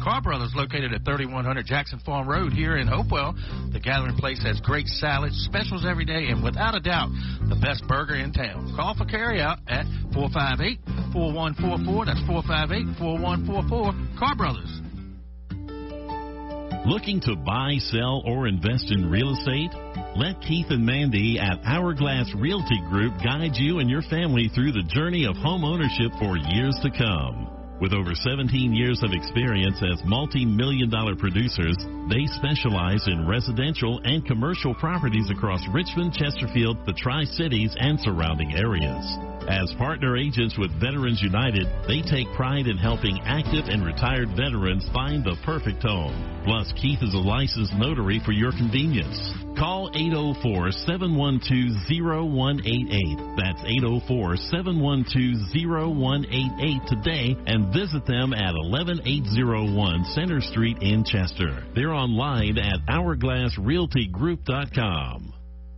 Car Brothers, located at 3100 Jackson Farm Road here in Hopewell. The Gathering Place has great salads, specials every day, and without a doubt, the best burger in town. Call for carryout at 458-4144. That's 458-4144. Car Brothers. Looking to buy, sell, or invest in real estate? Let Keith and Mandy at Hourglass Realty Group guide you and your family through the journey of home ownership for years to come. With over 17 years of experience as multi-million-dollar producers, they specialize in residential and commercial properties across Richmond, Chesterfield, the Tri-Cities, and surrounding areas. As partner agents with Veterans United, they take pride in helping active and retired veterans find the perfect home. Plus, Keith is a licensed notary for your convenience. Call 804-712-0188. That's 804-712-0188 today and visit them at 11801 Center Street in Chester. They're online at hourglassrealtygroup.com.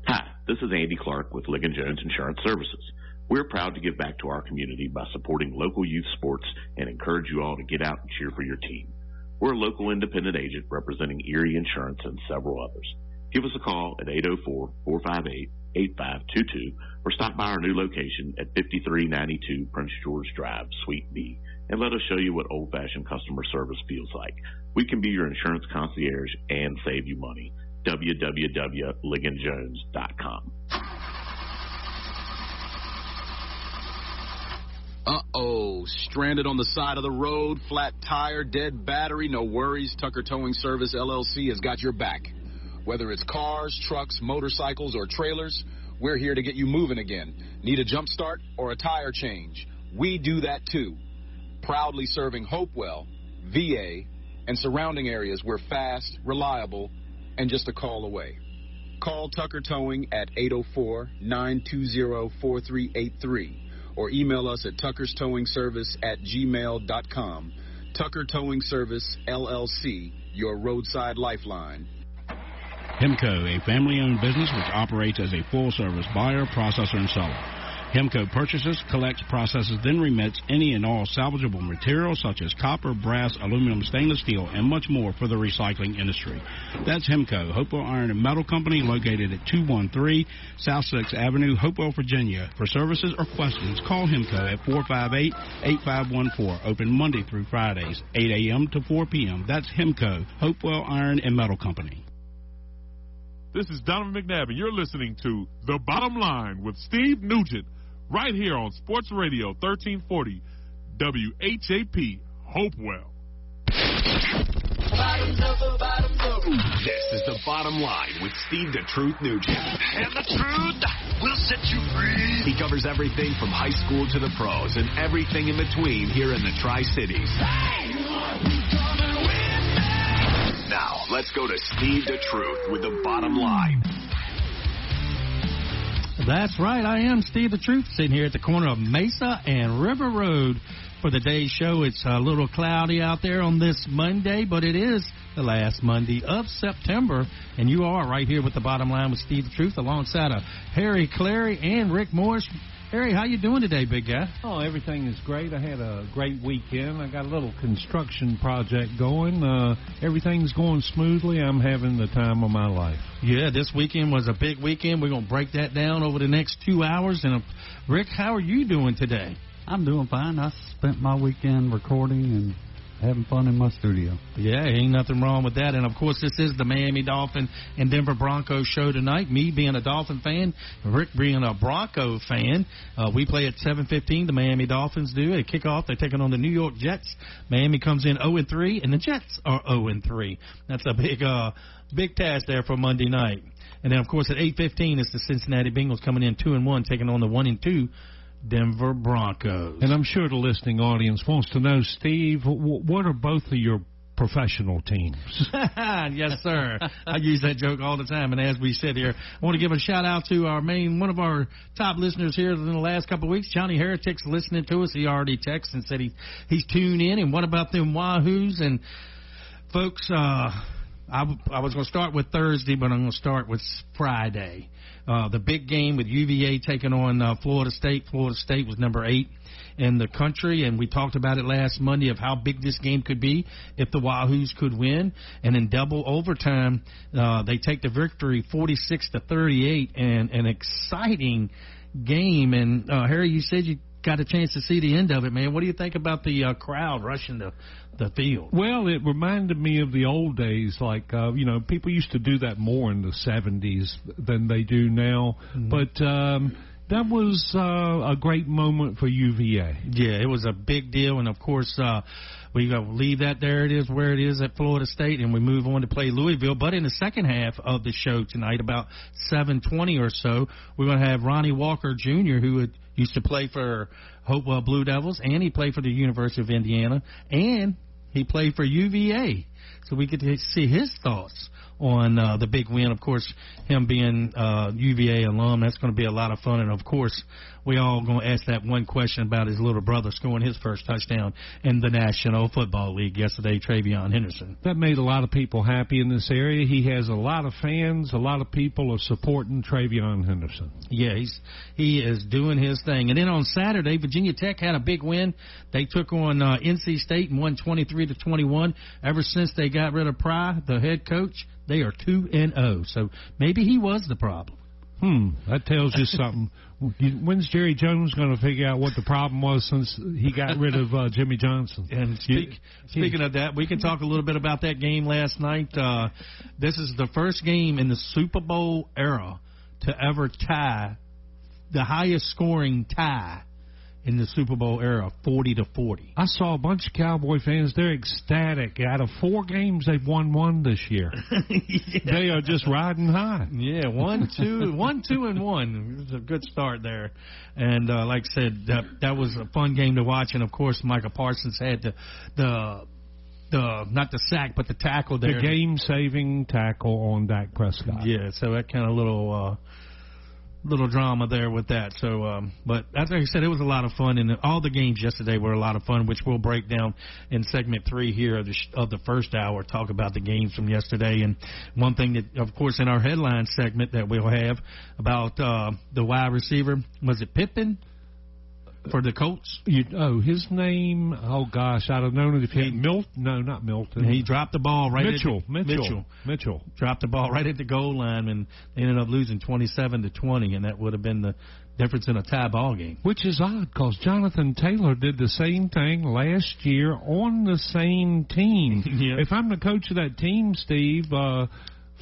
Hi, this is Andy Clark with Ligon Jones Insurance Services. We're proud to give back to our community by supporting local youth sports and encourage you all to get out and cheer for your team. We're a local independent agent representing Erie Insurance and several others. Give us a call at 804-458-8522 or stop by our new location at 5392 Prince George Drive, Suite B, and let us show you what old-fashioned customer service feels like. We can be your insurance concierge and save you money. www.ligonjones.com. Uh-oh, stranded on the side of the road, flat tire, dead battery, no worries. Tucker Towing Service, LLC has got your back. Whether it's cars, trucks, motorcycles, or trailers, we're here to get you moving again. Need a jump start or a tire change? We do that too. Proudly serving Hopewell, VA, and surrounding areas. We're fast, reliable, and just a call away. Call Tucker Towing at 804-920-4383. or email us at tuckerstowingservice@gmail.com. Tucker Towing Service, LLC, your roadside lifeline. Hemco, a family-owned business which operates as a full-service buyer, processor, and seller. Hemco purchases, collects, processes, then remits any and all salvageable materials such as copper, brass, aluminum, stainless steel, and much more for the recycling industry. That's Hemco, Hopewell Iron and Metal Company, located at 213 South 6th Avenue, Hopewell, Virginia. For services or questions, call Hemco at 458-8514. Open Monday through Fridays, 8 a.m. to 4 p.m. That's Hemco, Hopewell Iron and Metal Company. This is Donovan McNabb, and you're listening to The Bottom Line with Steve Nugent, right here on Sports Radio 1340 WHAP Hopewell. This is The Bottom Line with Steve the Truth Nugent. And the truth will set you free. He covers everything from high school to the pros and everything in between here in the Tri-Cities. Now, let's go to Steve the Truth with The Bottom Line. That's right. I am Steve the Truth, sitting here at the corner of Mesa and River Road for the day's show. It's a little cloudy out there on this Monday, but it is the last Monday of September, and you are right here with The Bottom Line with Steve the Truth alongside of Harry Clary and Rick Morris. Harry, how you doing today, big guy? Oh, everything is great. I had a great weekend. I got a little construction project going. Everything's going smoothly. I'm having the time of my life. Yeah, this weekend was a big weekend. We're going to break that down over the next 2 hours. And Rick, how are you doing today? I'm doing fine. I spent my weekend recording and having fun in my studio. Yeah, ain't nothing wrong with that. And, of course, this is the Miami Dolphin and Denver Broncos show tonight. Me being a Dolphin fan, Rick being a Bronco fan. We play at 7:15. The Miami Dolphins do. They kick off. They're taking on the New York Jets. Miami comes in 0-3, and the Jets are 0-3. That's a big task there for Monday night. And then, of course, at 8:15, it's the Cincinnati Bengals coming in 2-1, taking on the 1-2 Denver Broncos. And I'm sure the listening audience wants to know, Steve, what are both of your professional teams? Yes, sir. I use that joke all the time. And as we sit here, I want to give a shout-out to one of our top listeners here in the last couple of weeks. Johnny Heretic's listening to us. He already texted and said he's tuned in. And what about them Wahoos? And, folks, I was going to start with Thursday, but I'm going to start with Friday. the big game with UVA taking on Florida State. Florida State was number 8 in the country, and we talked about it last Monday of how big this game could be if the Wahoos could win. And in double overtime, they take the victory 46-38, and an exciting game. And Harry, you said you got a chance to see the end of it, man. What do you think about the crowd rushing the field? Well, it reminded me of the old days, like, people used to do that more in the 70s than they do now. Mm-hmm. But that was a great moment for UVA. Yeah, it was a big deal, and of course, we leave that there. It is where it is at Florida State, and we move on to play Louisville. But in the second half of the show tonight, about 7:20 or so, we're going to have Ronnie Walker Jr., who used to play for Hopewell Blue Devils, and he played for the University of Indiana, and he played for UVA. So we get to see his thoughts on the big win. Of course, him being UVA alum, that's going to be a lot of fun. And, of course, we all going to ask that one question about his little brother scoring his first touchdown in the National Football League yesterday, TreVyon Henderson. That made a lot of people happy in this area. He has a lot of fans. A lot of people are supporting TreVyon Henderson. Yeah, he is doing his thing. And then on Saturday, Virginia Tech had a big win. They took on NC State and won 23-21. Ever since they got rid of Pry, the head coach, they are 2-0. So maybe he was the problem. That tells you something. When's Jerry Jones going to figure out what the problem was since he got rid of Jimmy Johnson? And speaking of that, we can talk a little bit about that game last night. This is the first game in the Super Bowl era to ever tie the highest scoring tie in the Super Bowl era, 40-40. I saw a bunch of Cowboy fans. They're ecstatic. Out of 4 games, they've won 1 this year. Yeah. They are just riding high. Yeah, 1-2, 1-2-1. It was a good start there. And like I said, that was a fun game to watch. And, of course, Micah Parsons had the not the sack, but the tackle there. The game-saving tackle on Dak Prescott. Yeah, so that kind of little drama there with that. So, but as I said, it was a lot of fun, and all the games yesterday were a lot of fun, which we'll break down in segment 3 here of the first hour, talk about the games from yesterday. And one thing that, of course, in our headline segment that we'll have about the wide receiver, was it Pippen? For the Colts? His name, gosh, I'd have known it if he had Milton. No, not Milton. He dropped the ball right Mitchell. Dropped the ball right at the goal line, and they ended up losing 27-20, and that would have been the difference in a tie ball game. Which is odd, because Jonathan Taylor did the same thing last year on the same team. Yeah. If I'm the coach of that team, Steve,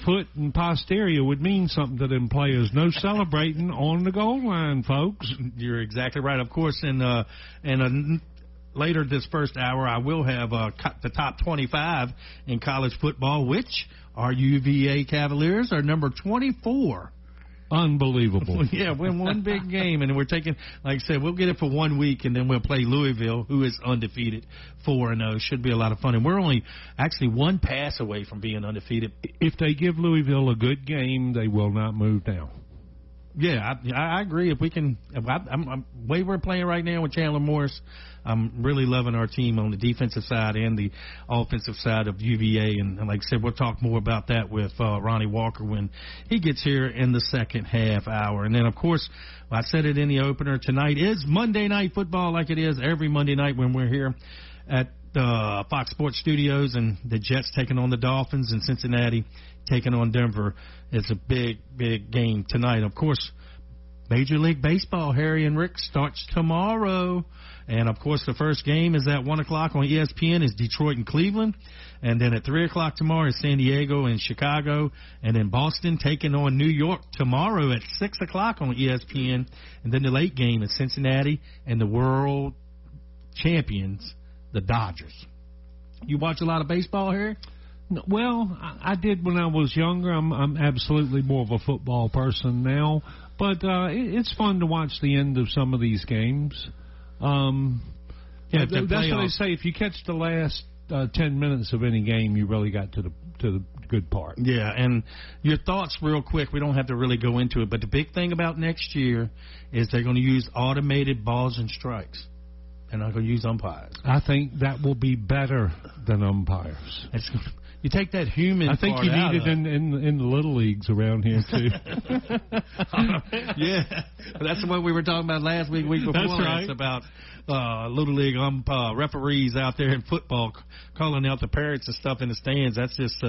foot and posterior would mean something to them players. No celebrating on the goal line, folks. You're exactly right. Of course, later this first hour, I will have the top 25 in college football, which our UVA Cavaliers are number 24. Unbelievable. Yeah, win one big game, and we're taking, like I said, we'll get it for 1 week, and then we'll play Louisville, who is undefeated, 4-0. Should be a lot of fun, and we're only actually 1 pass away from being undefeated. If they give Louisville a good game, they will not move down. Yeah, I agree. If we can, the way we're playing right now with Chandler Morris, I'm really loving our team on the defensive side and the offensive side of UVA. And like I said, we'll talk more about that with Ronnie Walker when he gets here in the second half hour. And then, of course, I said it in the opener, tonight is Monday Night Football, like it is every Monday night when we're here at the Fox Sports Studios, and the Jets taking on the Dolphins, and Cincinnati taking on Denver. It's a big, big game tonight. Of course, Major League Baseball, Harry and Rick, starts tomorrow. And, of course, the first game is at 1 o'clock on ESPN is Detroit and Cleveland. And then at 3 o'clock tomorrow is San Diego and Chicago. And then Boston taking on New York tomorrow at 6 o'clock on ESPN. And then the late game is Cincinnati and the world champions, the Dodgers. You watch a lot of baseball, Harry? Well, I did when I was younger. I'm absolutely more of a football person now. But it's fun to watch the end of some of these games. Yeah, that's what they say. If you catch the last 10 minutes of any game, you really got to the good part. Yeah, and your thoughts real quick. We don't have to really go into it. But the big thing about next year is they're going to use automated balls and strikes. They're not going to use umpires. I think that will be better than umpires. You take that human. I think part you out need it in the little leagues around here too. Yeah, that's what we were talking about last week before. That's right. It's about little league referees out there in football calling out the parents and stuff in the stands. That's just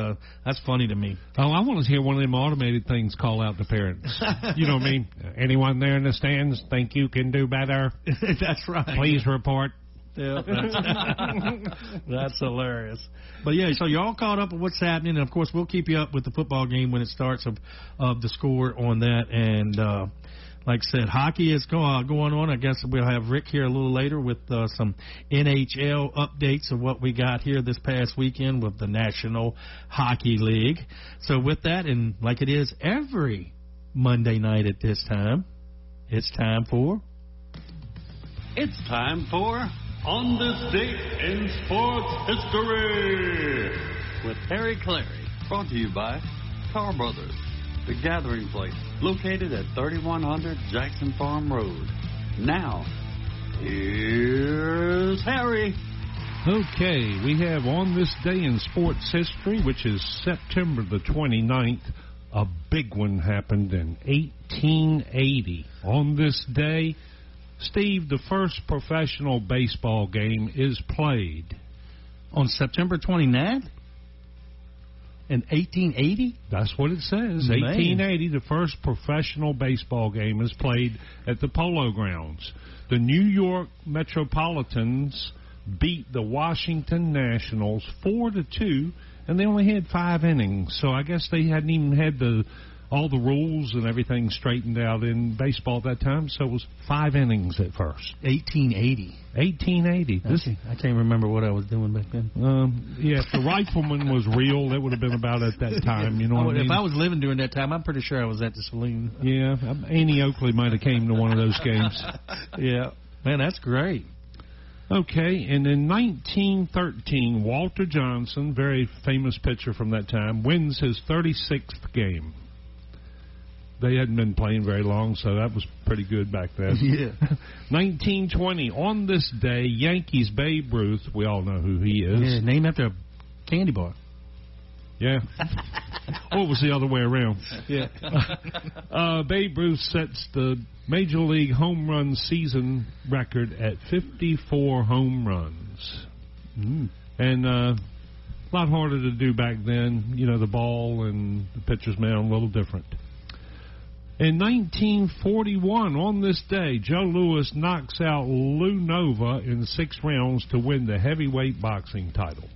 that's funny to me. Oh, I want to hear one of them automated things call out the parents. You know what I mean? Anyone there in the stands think you can do better? That's right. Please report. Yeah, that's hilarious. But yeah, so you're all caught up with what's happening, and of course we'll keep you up with the football game when it starts of the score on that. And like I said, hockey is going on. I guess we'll have Rick here a little later with some NHL updates of what we got here this past weekend with the National Hockey League. So with that, and like it is every Monday night at this time, it's time for On This Date in Sports History with Harry Clary, brought to you by Car Brothers, the gathering place located at 3100 Jackson Farm Road. Now, here's Harry. Okay, we have On This Day in Sports History, which is September the 29th. A big one happened in 1880. On this day, Steve, the first professional baseball game is played. On September 29th? In 1880? That's what it says. Man. 1880, the first professional baseball game is played at the Polo Grounds. The New York Metropolitans beat the Washington Nationals 4-2, and they only had 5 innings. So I guess they hadn't even had all the rules and everything straightened out in baseball at that time, so it was 5 innings at first. 1880. 1880. I can't remember what I was doing back then. Yeah, if the rifleman was real, it would have been about at that time. You know what I mean? If I was living during that time, I'm pretty sure I was at the saloon. Yeah, Annie Oakley might have came to one of those games. Yeah. Man, that's great. Okay, and in 1913, Walter Johnson, very famous pitcher from that time, wins his 36th game. They hadn't been playing very long, so that was pretty good back then. Yeah. 1920, on this day, Yankees Babe Ruth, we all know who he is. Yeah, named after a candy bar. Yeah. Or it was the other way around. Yeah. Babe Ruth sets the Major League home run season record at 54 home runs. And a lot harder to do back then. You know, the ball and the pitcher's mound, a little different. In 1941, on this day, Joe Louis knocks out Lou Nova in 6 rounds to win the heavyweight boxing title.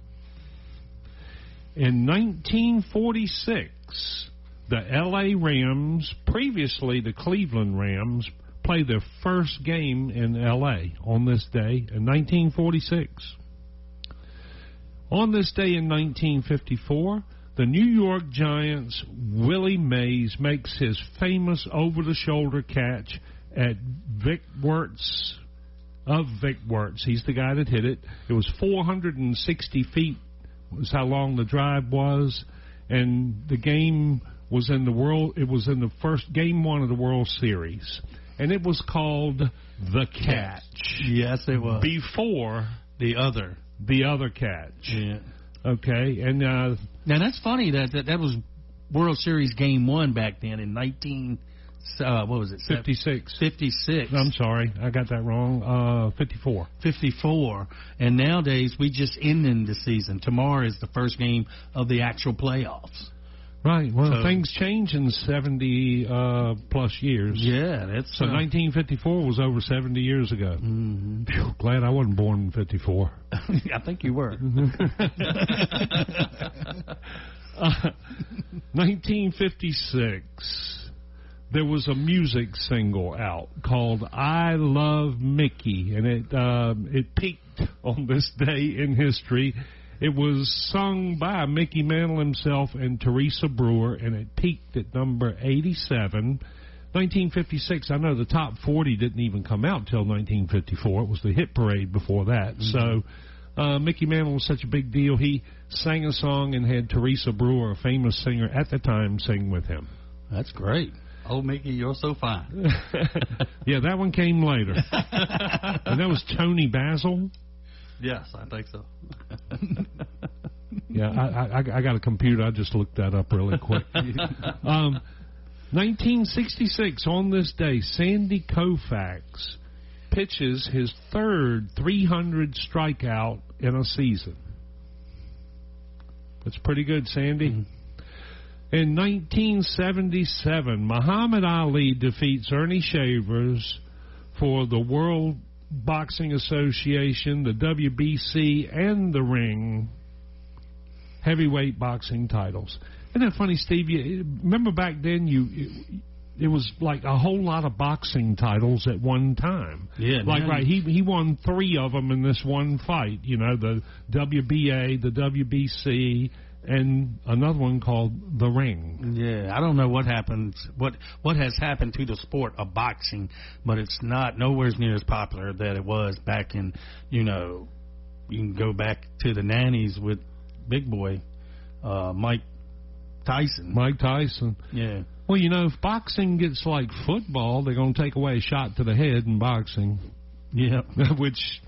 In 1946, the L.A. Rams, previously the Cleveland Rams, play their first game in L.A. on this day in 1946. On this day in 1954, the New York Giants' Willie Mays makes his famous over-the-shoulder catch at Vic Wertz. He's the guy that hit it. It was 460 feet was how long the drive was, and the game was in the first game 1 of the World Series, and it was called The Catch. Yes, it was. Before the other catch. Yeah. Okay, and now that's funny that was World Series Game 1 back then in 56. 56. I'm sorry, I got that wrong. 54. 54. And nowadays we just ending the season. Tomorrow is the first game of the actual playoffs. Right. Well, things change in 70 plus years. Yeah, that's so. 1954 was over 70 years ago. Mm-hmm. Phew, glad I wasn't born in 54. I think you were. 1956. There was a music single out called "I Love Mickey," and it peaked on this day in history. It was sung by Mickey Mantle himself and Teresa Brewer, and it peaked at number 87. 1956, I know the top 40 didn't even come out until 1954. It was the hit parade before that. Mm-hmm. So Mickey Mantle was such a big deal, he sang a song and had Teresa Brewer, a famous singer at the time, sing with him. That's great. Oh, Mickey, you're so fine. Yeah, that one came later. And that was Tony Basil. Yes, I think so. Yeah, I got a computer. I just looked that up really quick. 1966, on this day, Sandy Koufax pitches his third 300 strikeout in a season. That's pretty good, Sandy. Mm-hmm. In 1977, Muhammad Ali defeats Ernie Shavers for the World Boxing Association, the WBC, and the Ring heavyweight boxing titles. Isn't that funny, Steve? You remember back then, it was like a whole lot of boxing titles at one time. Yeah, like right, he won 3 of them in this one fight. You know, the WBA, the WBC, and another one called the Ring. Yeah, I don't know what happens, what has happened to the sport of boxing, but it's not nowhere near as popular that it was back in. You know, you can go back to the '90s with Big Boy, Mike Tyson. Mike Tyson. Yeah. Well, you know, if boxing gets like football, they're going to take away a shot to the head in boxing. Yeah. Which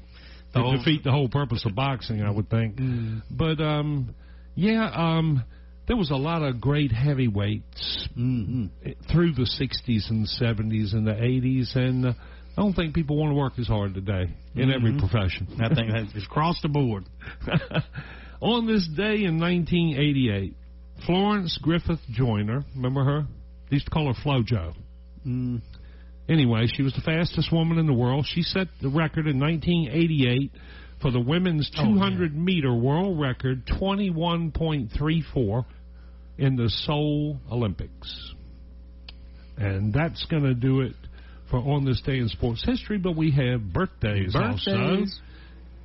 would defeat the whole purpose of boxing, I would think. But, there was a lot of great heavyweights through the 60s and 70s and the 80s, and I don't think people want to work as hard today in every profession. I think it's across the board. On this day in 1988, Florence Griffith Joyner, remember her? They used to call her FloJo. Anyway, she was the fastest woman in the world. She set the record in 1988 for the women's 200-meter world record, 21.34 in the Seoul Olympics. And that's going to do it for On This Day in Sports History, but we have birthdays also.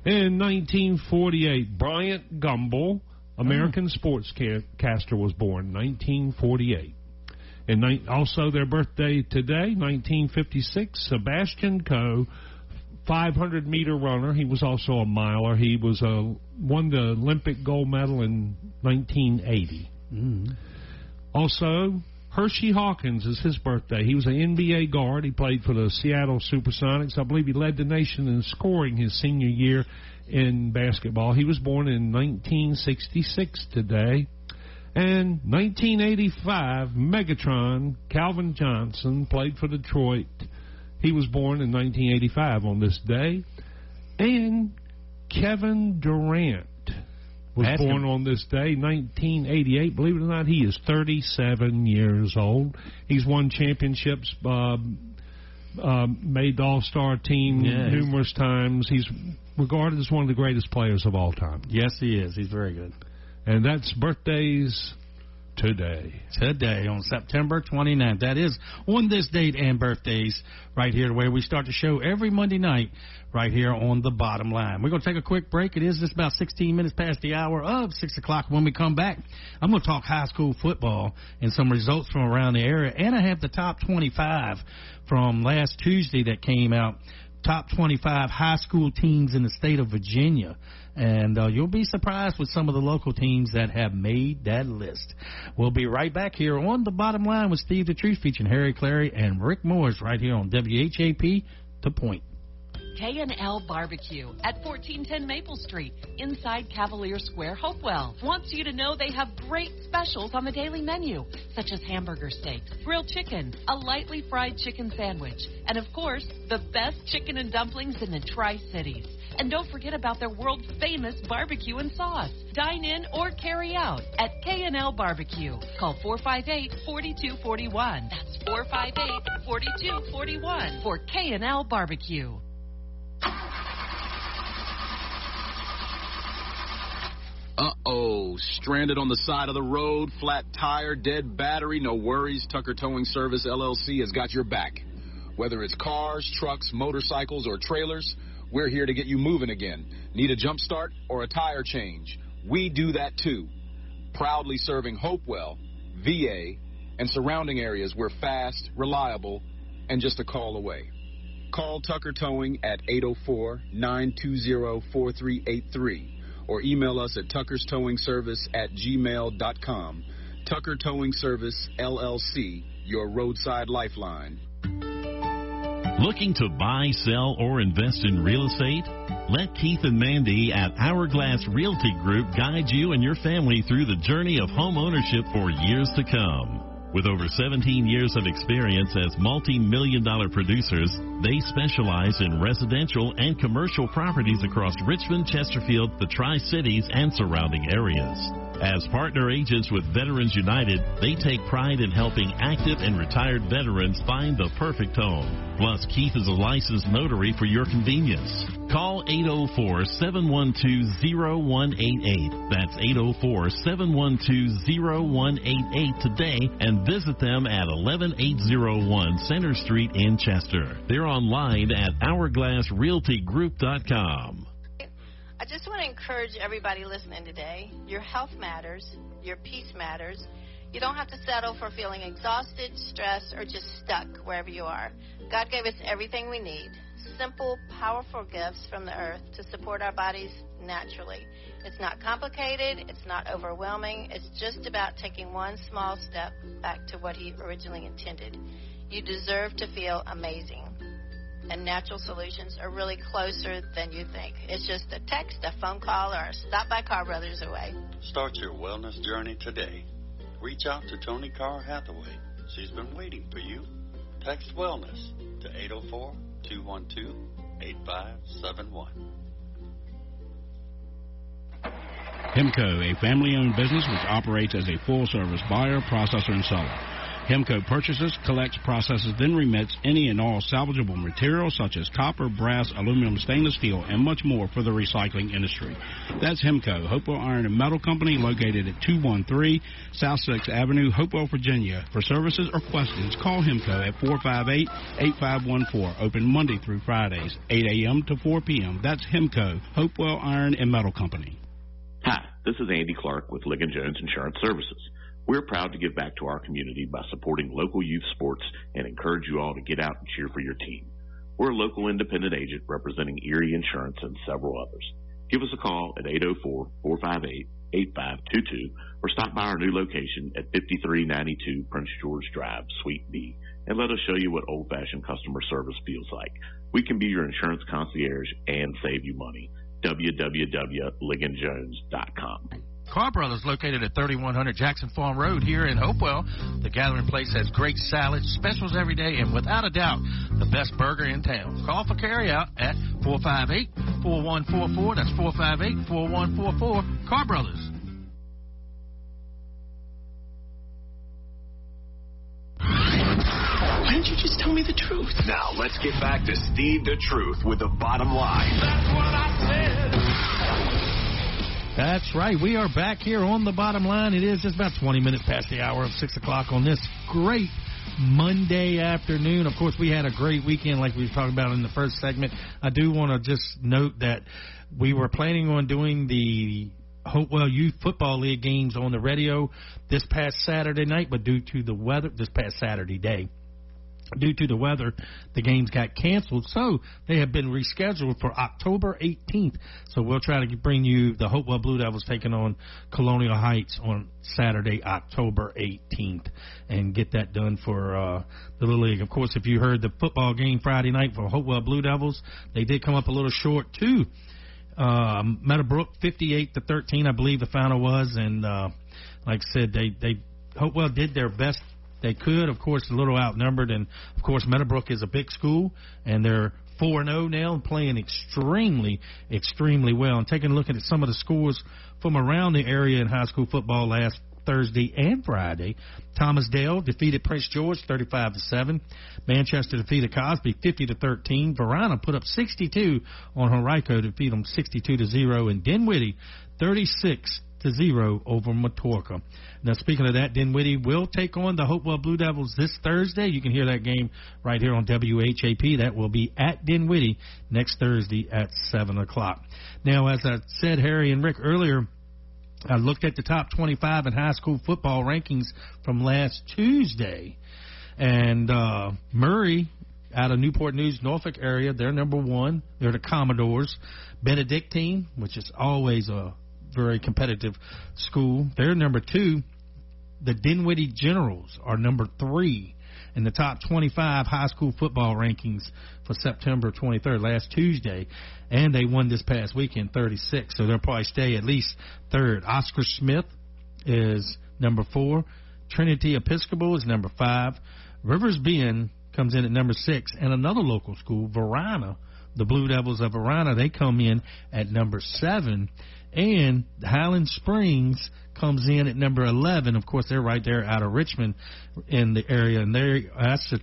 In 1948, Bryant Gumbel, American sportscaster, was born, 1948. And also their birthday today, 1956, Sebastian Coe, 500-meter runner. He was also a miler. He was won the Olympic gold medal in 1980. Also, Hershey Hawkins is his birthday. He was an NBA guard. He played for the Seattle Supersonics. I believe he led the nation in scoring his senior year in basketball. He was born in 1966 today. And 1985, Megatron, Calvin Johnson, played for Detroit. He was born in 1985 on this day. And Kevin Durant was born on this day, 1988. Believe it or not, he is 37 years old. He's won championships, made the All-Star team numerous times. He's regarded as one of the greatest players of all time. Yes, he is. He's very good. And that's birthdays today. Today, on September 29th. That is on this date and birthdays right here, where we start the show every Monday night right here on The Bottom Line. We're going to take a quick break. It is just about 16 minutes past the hour of 6 o'clock. When we come back, I'm going to talk high school football and some results from around the area. And I have the top 25 from last Tuesday that came out. Top 25 high school teams in the state of Virginia. And you'll be surprised with some of the local teams that have made that list. We'll be right back here on The Bottom Line with Steve the Truth, featuring Harry Clary and Rick Morris right here on WHAP, The Point. K&L Barbecue at 1410 Maple Street, inside Cavalier Square, Hopewell. Wants you to know they have great specials on the daily menu, such as hamburger steaks, grilled chicken, a lightly fried chicken sandwich, and of course, the best chicken and dumplings in the Tri-Cities. And don't forget about their world-famous barbecue and sauce. Dine in or carry out at K&L Barbecue. Call 458-4241. That's 458-4241 for K&L Barbecue. Uh-oh, stranded on the side of the road, flat tire, dead battery, no worries. Tucker Towing Service, LLC has got your back. Whether it's cars, trucks, motorcycles, or trailers, we're here to get you moving again. Need a jump start or a tire change? We do that too. Proudly serving Hopewell, VA, and surrounding areas. We're fast, reliable, and just a call away. Call Tucker Towing at 804-920-4383 or email us at tuckerstowingservice@gmail.com. Tucker Towing Service, LLC, your roadside lifeline. Looking to buy, sell, or invest in real estate? Let Keith and Mandy at Hourglass Realty Group guide you and your family through the journey of home ownership for years to come. With over 17 years of experience as multi-million-dollar producers, they specialize in residential and commercial properties across Richmond, Chesterfield, the Tri-Cities, and surrounding areas. As partner agents with Veterans United, they take pride in helping active and retired veterans find the perfect home. Plus, Keith is a licensed notary for your convenience. Call 804-712-0188. That's 804-712-0188 today and visit them at 11801 Center Street in Chester. They're online at hourglassrealtygroup.com. I just want to encourage everybody listening today. Your health matters. Your peace matters. You don't have to settle for feeling exhausted, stressed, or just stuck wherever you are. God gave us everything we need. Simple, powerful gifts from the earth to support our bodies naturally. It's not complicated. It's not overwhelming. It's just about taking one small step back to what He originally intended. You deserve to feel amazing. And natural solutions are really closer than you think. It's just a text, a phone call, or a stop by Car Brothers away. Start your wellness journey today. Reach out to Tony Carr Hathaway. She's been waiting for you. Text wellness to 804-212-8571. Hemco, a family-owned business which operates as a full-service buyer, processor, and seller. Hemco purchases, collects, processes, then remits any and all salvageable materials such as copper, brass, aluminum, stainless steel, and much more for the recycling industry. That's Hemco, Hopewell Iron and Metal Company, located at 213 South 6th Avenue, Hopewell, Virginia. For services or questions, call Hemco at 458-8514. Open Monday through Fridays, 8 a.m. to 4 p.m. That's Hemco, Hopewell Iron and Metal Company. Hi, this is Andy Clark with Ligon Jones Insurance Services. We're proud to give back to our community by supporting local youth sports and encourage you all to get out and cheer for your team. We're a local independent agent representing Erie Insurance and several others. Give us a call at 804-458-8522 or stop by our new location at 5392 Prince George Drive, Suite B, and let us show you what old-fashioned customer service feels like. We can be your insurance concierge and save you money. www.ligonjones.com. Car Brothers, located at 3100 Jackson Farm Road here in Hopewell. The Gathering Place has great salads, specials every day, and without a doubt, the best burger in town. Call for carryout at 458-4144. That's 458-4144. Car Brothers. Why didn't you just tell me the truth? Now, let's get back to Steve the Truth with the bottom line. That's what I said. That's right. We are back here on the bottom line. It is just about 20 minutes past the hour of 6 o'clock on this great Monday afternoon. Of course, we had a great weekend like we were talking about in the first segment. I do want to just note that we were planning on doing the Hopewell Youth Football League games on the radio this past Saturday night, but due to the weather, this past Saturday day, due to the weather, the games got canceled, so they have been rescheduled for October 18th. So we'll try to bring you the Hopewell Blue Devils taking on Colonial Heights on Saturday, October 18th, and get that done for the Little League. Of course, if you heard the football game Friday night for Hopewell Blue Devils, they did come up a little short, too. Meadowbrook 58-13, I believe the final was, and like I said, they Hopewell did their best they could. Of course, a little outnumbered, and of course, Meadowbrook is a big school, and they're 4-0 now and playing extremely, extremely well. And taking a look at some of the scores from around the area in high school football last Thursday and Friday. Thomasdale defeated Prince George 35-7. Manchester defeated Cosby 50-13. Verona put up 62 on Henrico to defeat them 62-0, and Dinwiddie 36-0 over Matorka. Now, speaking of that, Dinwiddie will take on the Hopewell Blue Devils this Thursday. You can hear that game right here on WHAP. That will be at Dinwiddie next Thursday at 7 o'clock. Now, as I said, Harry and Rick, earlier, I looked at the top 25 in high school football rankings from last Tuesday. And Murray, out of Newport News, Norfolk area, they're number one. They're the Commodores. Benedictine, which is always a very competitive school, they're number two. the Dinwiddie Generals are number 3 in the top 25 high school football rankings for September 23rd, last Tuesday, and they won this past weekend 36, so they'll probably stay at least 3rd. Oscar Smith is number 4. Trinity Episcopal is number 5. Rivers Bend comes in at number 6, and another local school, Varina, the Blue Devils of Varina, they come in at number 7, and Highland Springs comes in at number 11. Of course, they're right there out of Richmond in the area, and that's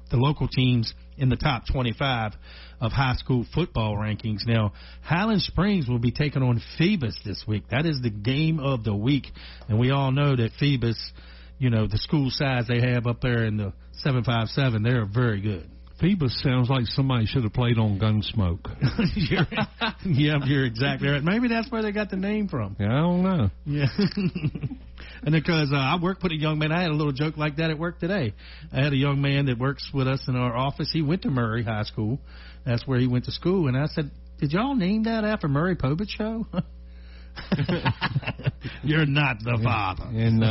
the local teams in the top 25 of high school football rankings. Now, Highland Springs will be taking on Phoebus this week. That is the game of the week, and we all know that Phoebus, the school size they have up there in the 757, they're very good. Phoebus sounds like somebody should have played on Gunsmoke. You're exactly right. Maybe that's where they got the name from. Yeah, I don't know. Yeah. And because I work with a young man, I had a little joke like that at work today. I had a young man that works with us in our office. He went to Murray High School. That's where he went to school. And I said, did y'all name that after Murray Povich Show? You're not the father. And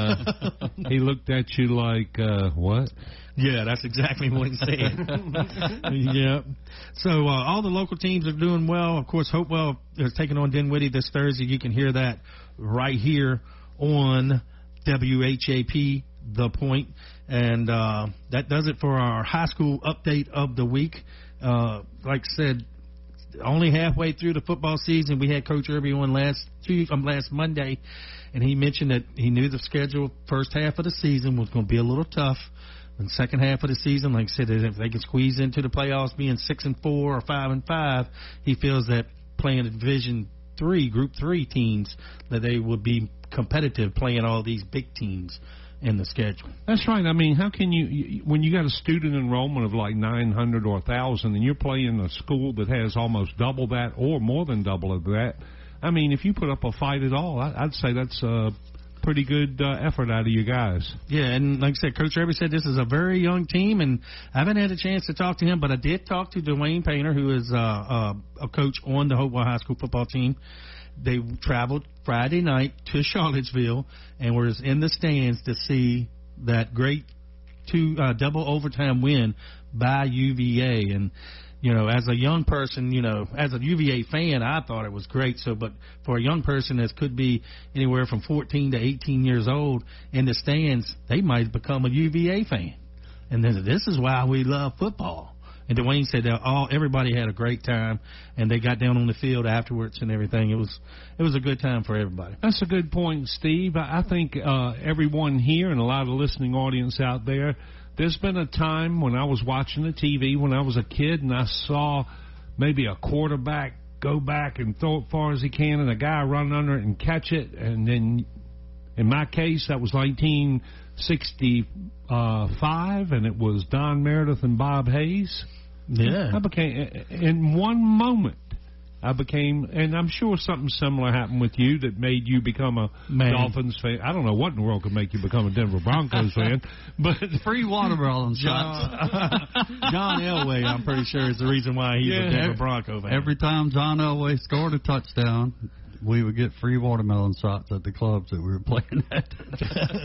he looked at you like, what? Yeah, that's exactly what he said. Yeah. So all the local teams are doing well. Of course, Hopewell is taking on Dinwiddie this Thursday. You can hear that right here on WHAP, The Point. And that does it for our high school update of the week. Like I said, only halfway through the football season. We had Coach Irby on last Monday, and he mentioned that he knew the schedule first half of the season was going to be a little tough. And second half of the season, like I said, if they can squeeze into the playoffs being 6-4 or 5-5, he feels that playing Division 3, Group 3 teams, that they would be competitive playing all these big teams in the schedule. That's right. I mean, how can you when you got a student enrollment of like 900 or 1,000 and you're playing a school that has almost double that or more than double of that, I mean, if you put up a fight at all, I'd say that's a pretty good effort out of you guys. Yeah, and like I said, Coach Irby said this is a very young team, and I haven't had a chance to talk to him, but I did talk to Dwayne Painter, who is a coach on the Hopewell High School football team. They traveled Friday night to Charlottesville and were in the stands to see that great double overtime win by UVA. And as a young person, as a UVA fan, I thought it was great. But for a young person that could be anywhere from 14 to 18 years old in the stands, they might become a UVA fan. And then this is why we love football. And Dwayne said that everybody had a great time, and they got down on the field afterwards and everything. It was a good time for everybody. That's a good point, Steve. I think everyone here and a lot of the listening audience out there, there's been a time when I was watching the TV when I was a kid and I saw maybe a quarterback go back and throw it far as he can and a guy run under it and catch it. And then in my case, that was 1965, and it was Don Meredith and Bob Hayes. Yeah. In one moment, and I'm sure something similar happened with you that made you become a Dolphins fan. I don't know what in the world could make you become a Denver Broncos fan, but free watermelon shots. John Elway, I'm pretty sure, is the reason why he's a Denver Bronco fan. Every time John Elway scored a touchdown, we would get free watermelon shots at the clubs that we were playing at.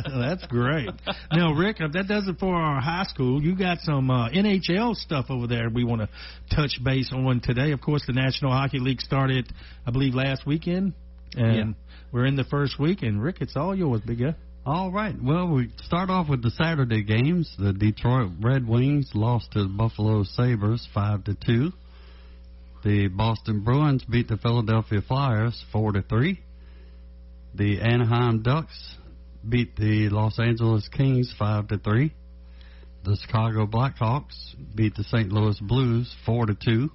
That's great. Now, Rick, that does it for our high school. You got some NHL stuff over there we want to touch base on today. Of course, the National Hockey League started, I believe, last weekend, and we're in the first week. And, Rick, it's all yours, big guy. All right. Well, we start off with the Saturday games. The Detroit Red Wings lost to the Buffalo Sabres 5-2. The Boston Bruins beat the Philadelphia Flyers 4-3. The Anaheim Ducks beat the Los Angeles Kings 5-3. The Chicago Blackhawks beat the St. Louis Blues 4-2.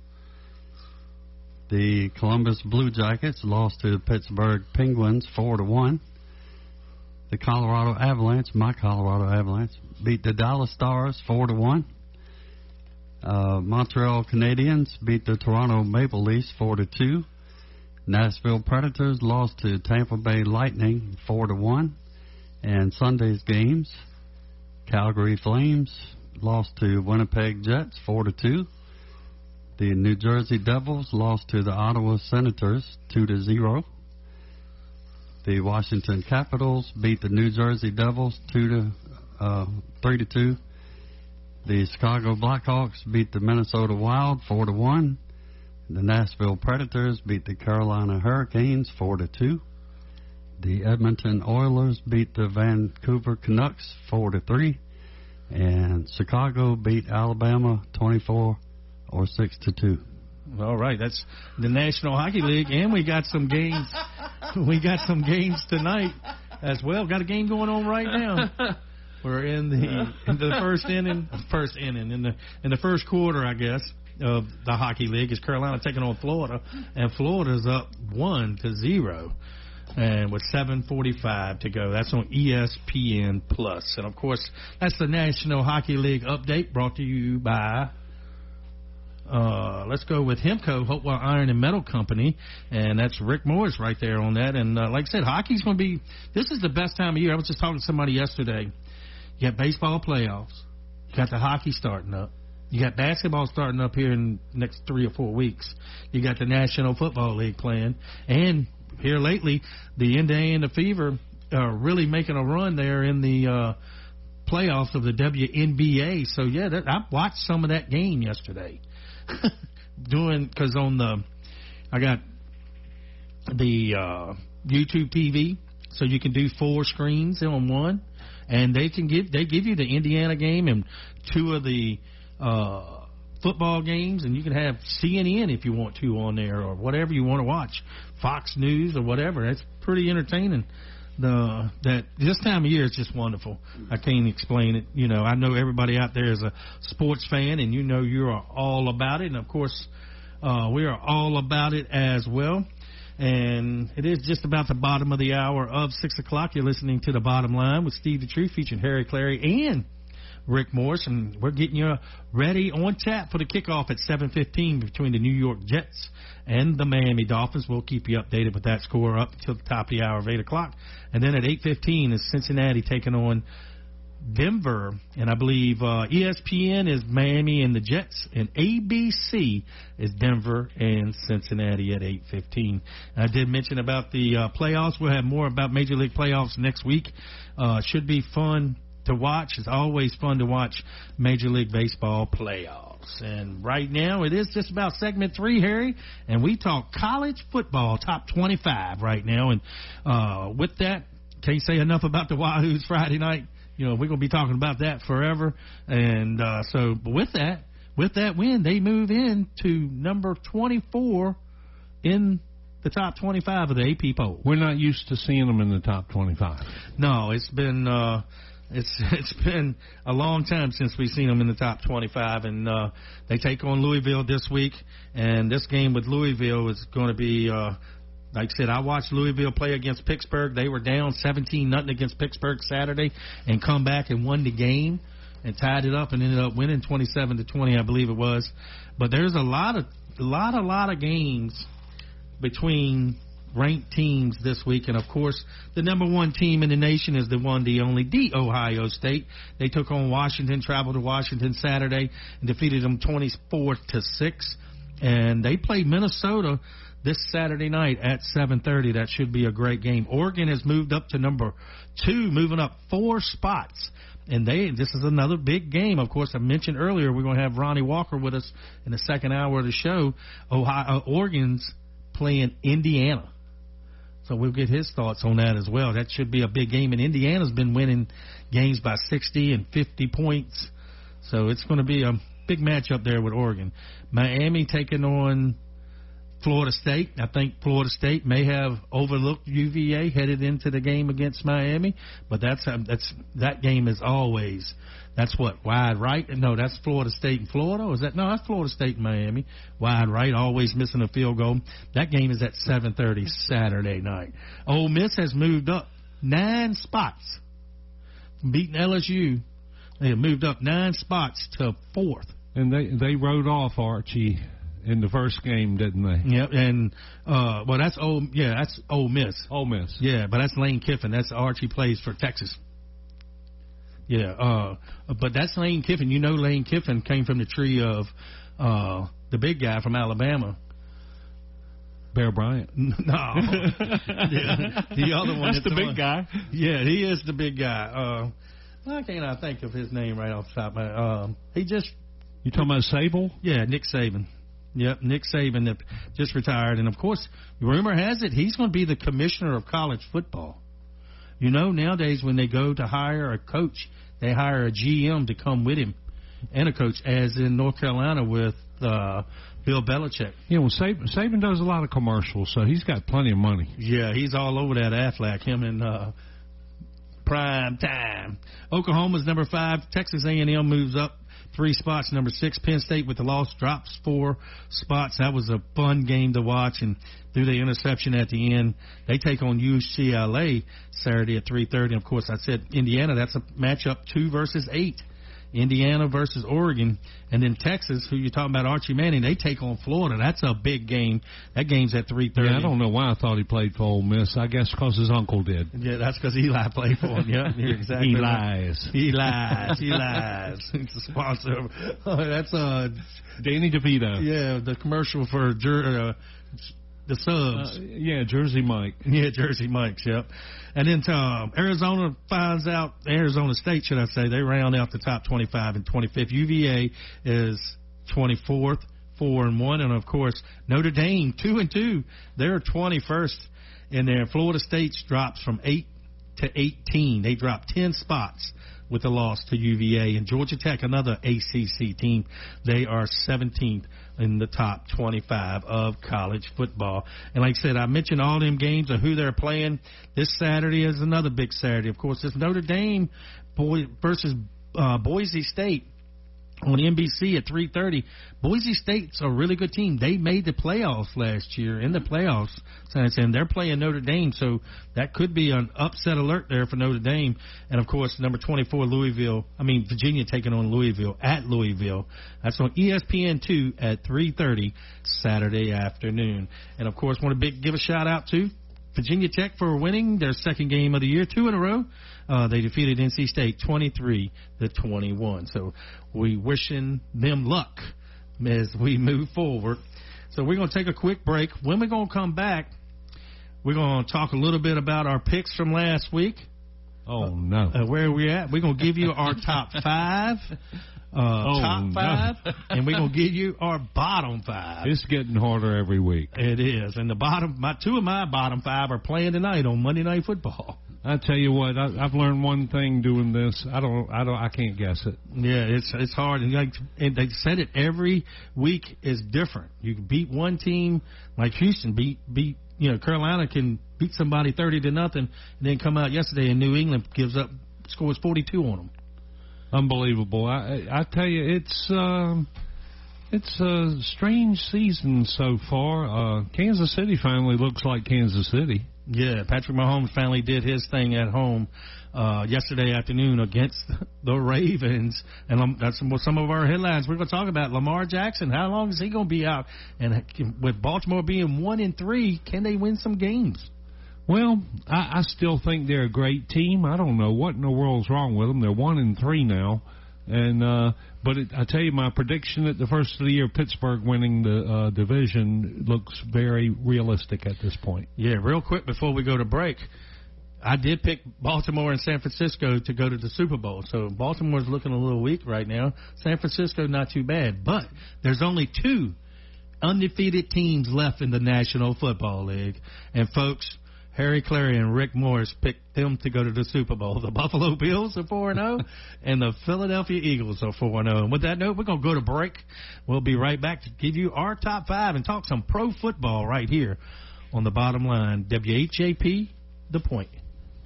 The Columbus Blue Jackets lost to the Pittsburgh Penguins 4-1. The Colorado Avalanche, my Colorado Avalanche, beat the Dallas Stars 4-1. Montreal Canadiens beat the Toronto Maple Leafs 4-2. Nashville Predators lost to Tampa Bay Lightning 4-1. And Sunday's games, Calgary Flames lost to Winnipeg Jets 4-2. The New Jersey Devils lost to the Ottawa Senators 2-0. The Washington Capitals beat the New Jersey Devils 3-2. The Chicago Blackhawks beat the Minnesota Wild 4-1. The Nashville Predators beat the Carolina Hurricanes 4-2. The Edmonton Oilers beat the Vancouver Canucks 4-3. And Chicago beat Alabama 24 or 6-2. All right, that's the National Hockey League, and we got some games. We got some games tonight as well. Got a game going on right now. We're in the first quarter, I guess, of the Hockey League. Is Carolina taking on Florida, and Florida's up 1-0, and with 7:45 to go. That's on ESPN Plus, and of course, that's the National Hockey League update brought to you by. Let's go with Hemco, Hopewell Iron and Metal Company, and that's Rick Morris right there on that. And like I said, hockey's going to be, this is the best time of year. I was just talking to somebody yesterday. You got baseball playoffs. You got the hockey starting up. You got basketball starting up here in the next 3 or 4 weeks. You got the National Football League playing. And here lately, the Indiana Fever are really making a run there in the playoffs of the WNBA. So, yeah, I watched some of that game yesterday. Because I got the YouTube TV, so you can do 4 screens on one, and they give you the Indiana game and 2 of the football games, and you can have CNN if you want to on there or whatever you want to watch, Fox News or whatever. That's pretty entertaining. That this time of year is just wonderful. I can't explain it. You know, I know everybody out there is a sports fan, and you know you're all about it. And of course, we are all about it as well. And it is just about the bottom of the hour of 6 o'clock. You're listening to The Bottom Line with Steve the Truth, featuring Harry Clary and Rick Morris, and we're getting you ready on tap for the kickoff at 7:15 between the New York Jets and the Miami Dolphins. We'll keep you updated with that score up until the top of the hour of 8 o'clock. And then at 8:15 is Cincinnati taking on Denver, and I believe ESPN is Miami and the Jets, and ABC is Denver and Cincinnati at 8:15. I did mention about the playoffs. We'll have more about Major League playoffs next week. Should be fun to watch. It's always fun to watch Major League Baseball playoffs. And right now it is just about segment 3, Harry, and we talk college football top 25 right now. And with that, can't say enough about the Wahoos Friday night. You know, we're going to be talking about that forever. And so with that win, they move into number 24 in the top 25 of the AP poll. We're not used to seeing them in the top 25. No, it's been it's been a long time since we've seen them in the top 25, and they take on Louisville this week. And this game with Louisville is going to be, like I said, I watched Louisville play against Pittsburgh. They were down 17-0 against Pittsburgh Saturday, and come back and won the game and tied it up and ended up winning 27-20, I believe it was. But there's a lot of games between ranked teams this week, and of course the number 1 team in the nation is the only Ohio State. They took on Washington, traveled to Washington Saturday and defeated them 24-6, and they play Minnesota this Saturday night at 7:30. That should be a great game. Oregon has moved up to number 2, moving up 4 spots, and this is another big game. Of course, I mentioned earlier we're going to have Ronnie Walker with us in the second hour of the show. Oregon's playing Indiana, so we'll get his thoughts on that as well. That should be a big game, and Indiana's been winning games by 60 and 50 points, so it's going to be a big matchup there with Oregon. Miami taking on Florida State. I think Florida State may have overlooked UVA headed into the game against Miami, but that game is always, that's what, wide right? No, that's Florida State and Florida. Or is that, no, that's Florida State and Miami. Wide right, always missing a field goal. That game is at 7:30 Saturday night. Ole Miss has moved up 9 spots, beating LSU. They have moved up 9 spots to 4th. And they rode off Archie in the first game, didn't they? Yep, and that's Ole Miss. Ole Miss. Yeah, but that's Lane Kiffin. That's Archie plays for Texas. Yeah, but that's Lane Kiffin. You know, Lane Kiffin came from the tree of the big guy from Alabama. Bear Bryant. No. The other one. That's the big guy. Yeah, he is the big guy. Why can't I think of his name right off the top of my head? You talking about Sable? Yeah, Nick Saban. Yep, Nick Saban that just retired. And, of course, rumor has it he's going to be the commissioner of college football. You know, nowadays when they go to hire a coach, they hire a GM to come with him and a coach, as in North Carolina with Bill Belichick. Yeah, well, Saban does a lot of commercials, so he's got plenty of money. Yeah, he's all over that Aflac, him and prime time. Oklahoma's number 5. Texas A&M moves up 3 spots. Number 6, Penn State with the loss drops 4 spots. That was a fun game to watch, and through the interception at the end, they take on UCLA Saturday at 3:30. And, of course, I said Indiana, that's a matchup 2 versus 8. Indiana versus Oregon. And then Texas, who you're talking about, Archie Manning, they take on Florida. That's a big game. That game's at 3:30. Yeah, I don't know why I thought he played for Ole Miss. I guess because his uncle did. Yeah, that's because Eli played for him. Yeah, you're exactly He right. lies. He lies. He lies. He's a sponsor. That's Danny DeVito. Yeah, the commercial for the subs. Yeah, Jersey Mike. Yeah, Jersey Mike's, yep. And then Arizona finds out, Arizona State, should I say, they round out the top 25 and 25th. UVA is 24th, 4-1. And, of course, Notre Dame, 2-2. They're 21st in there. Florida State drops from 8 to 18. They drop 10 spots with a loss to UVA. And Georgia Tech, another ACC team, they are 17th in the top 25 of college football. And like I said, I mentioned all them games of who they're playing. This Saturday is another big Saturday. Of course, it's Notre Dame versus Boise State on NBC at 3:30. Boise State's a really good team. They made the playoffs last year, in the playoffs, and they're playing Notre Dame, so that could be an upset alert there for Notre Dame. And, of course, number 24, Virginia taking on Louisville at Louisville. That's on ESPN2 at 3:30 Saturday afternoon. And, of course, want to give a shout-out to Virginia Tech for winning their second game of the year, 2 in a row. They defeated NC State 23-21. So we wishing them luck as we move forward. So we're going to take a quick break. When we're going to come back, we're going to talk a little bit about our picks from last week. Oh, no. Where are we at? We're going to give you our top 5. Top 5, and we're going to give you our bottom 5. It's getting harder every week. It is. And two of my bottom 5 are playing tonight on Monday Night Football. I tell you what, I've learned one thing doing this. I can't guess it. Yeah, it's hard. And they said it every week is different. You can beat one team like Houston, Carolina can beat somebody 30-0, and then come out yesterday and New England scores 42 on them. Unbelievable. I tell you, it's a strange season so far. Kansas City finally looks like Kansas City. Yeah, Patrick Mahomes finally did his thing at home yesterday afternoon against the Ravens. And that's some of our headlines. We're going to talk about Lamar Jackson. How long is he going to be out? And with Baltimore being 1-3, can they win some games? Well, I still think they're a great team. I don't know what in the world's wrong with them. They're 1-3 now. But I tell you, my prediction at the first of the year, Pittsburgh winning the division, looks very realistic at this point. Yeah, real quick before we go to break, I did pick Baltimore and San Francisco to go to the Super Bowl. So Baltimore's looking a little weak right now. San Francisco, not too bad. But there's only 2 undefeated teams left in the National Football League. And, folks, Harry Clary and Rick Morris picked them to go to the Super Bowl. The Buffalo Bills are 4-0, and the Philadelphia Eagles are 4-0. And with that note, we're going to go to break. We'll be right back to give you our top 5 and talk some pro football right here on The Bottom Line. WHAP, The Point.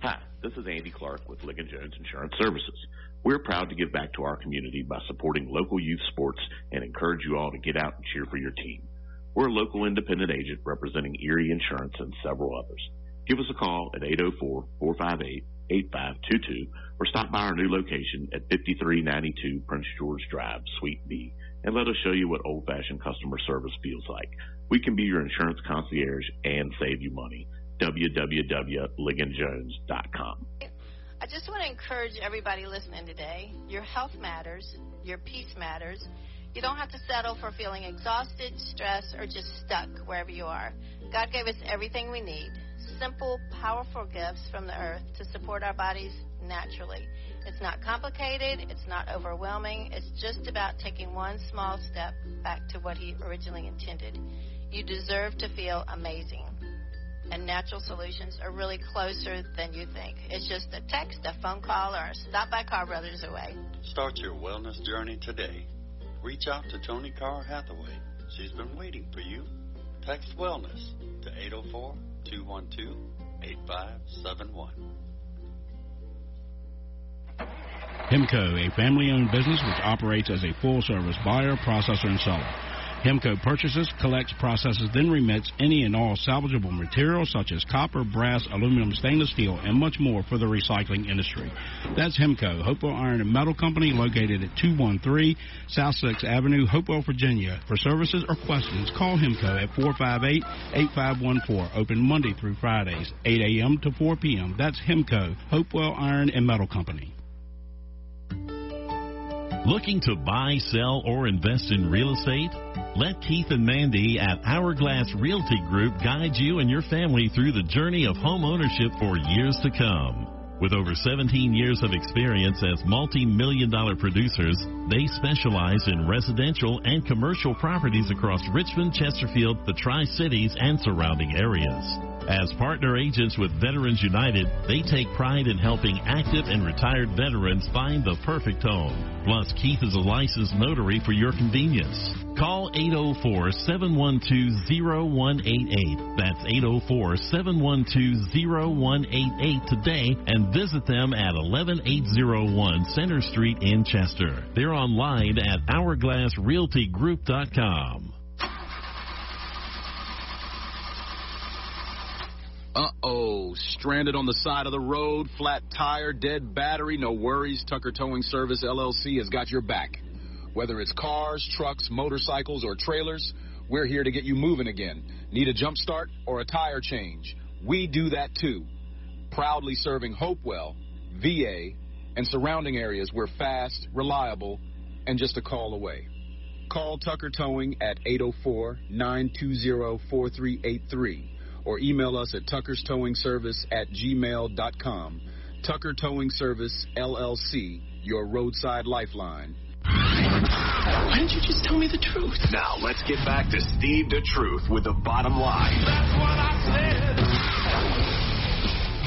Hi, this is Andy Clark with Ligon Jones Insurance Services. We're proud to give back to our community by supporting local youth sports and encourage you all to get out and cheer for your team. We're a local independent agent representing Erie Insurance and several others. Give us a call at 804-458-8522 or stop by our new location at 5392 Prince George Drive, Suite B, and let us show you what old-fashioned customer service feels like. We can be your insurance concierge and save you money. www.ligonjones.com. I just want to encourage everybody listening today. Your health matters. Your peace matters. You don't have to settle for feeling exhausted, stressed, or just stuck wherever you are. God gave us everything we need. Simple, powerful gifts from the earth to support our bodies naturally. It's not complicated. It's not overwhelming. It's just about taking one small step back to what He originally intended. You deserve to feel amazing. And natural solutions are really closer than you think. It's just a text, a phone call, or a stop by Car Brothers away. Start your wellness journey today. Reach out to Tony Carr Hathaway. She's been waiting for you. Text wellness to 804-212-8571. Hemco, a family-owned business which operates as a full-service buyer, processor, and seller. Hemco purchases, collects, processes, then remits any and all salvageable materials such as copper, brass, aluminum, stainless steel, and much more for the recycling industry. That's Hemco, Hopewell Iron and Metal Company, located at 213 South 6th Avenue, Hopewell, Virginia. For services or questions, call Hemco at 458-8514. Open Monday through Fridays, 8 a.m. to 4 p.m. That's Hemco, Hopewell Iron and Metal Company. Looking to buy, sell, or invest in real estate? Let Keith and Mandy at Hourglass Realty Group guide you and your family through the journey of home ownership for years to come. With over 17 years of experience as multi-million-dollar producers, they specialize in residential and commercial properties across Richmond, Chesterfield, the Tri-Cities, and surrounding areas. As partner agents with Veterans United, they take pride in helping active and retired veterans find the perfect home. Plus, Keith is a licensed notary for your convenience. Call 804-712-0188. That's 804-712-0188 today and visit them at 11801 Center Street in Chester. They're online at hourglassrealtygroup.com. Uh-oh, stranded on the side of the road, flat tire, dead battery, no worries. Tucker Towing Service, LLC has got your back. Whether it's cars, trucks, motorcycles, or trailers, we're here to get you moving again. Need a jump start or a tire change? We do that too. Proudly serving Hopewell, VA, and surrounding areas. We're fast, reliable, and just a call away. Call Tucker Towing at 804-920-4383. or email us at tuckerstowingservice@gmail.com. Tucker Towing Service, LLC, your roadside lifeline. Why didn't you just tell me the truth? Now, let's get back to Steve the Truth with the bottom line. That's what I said.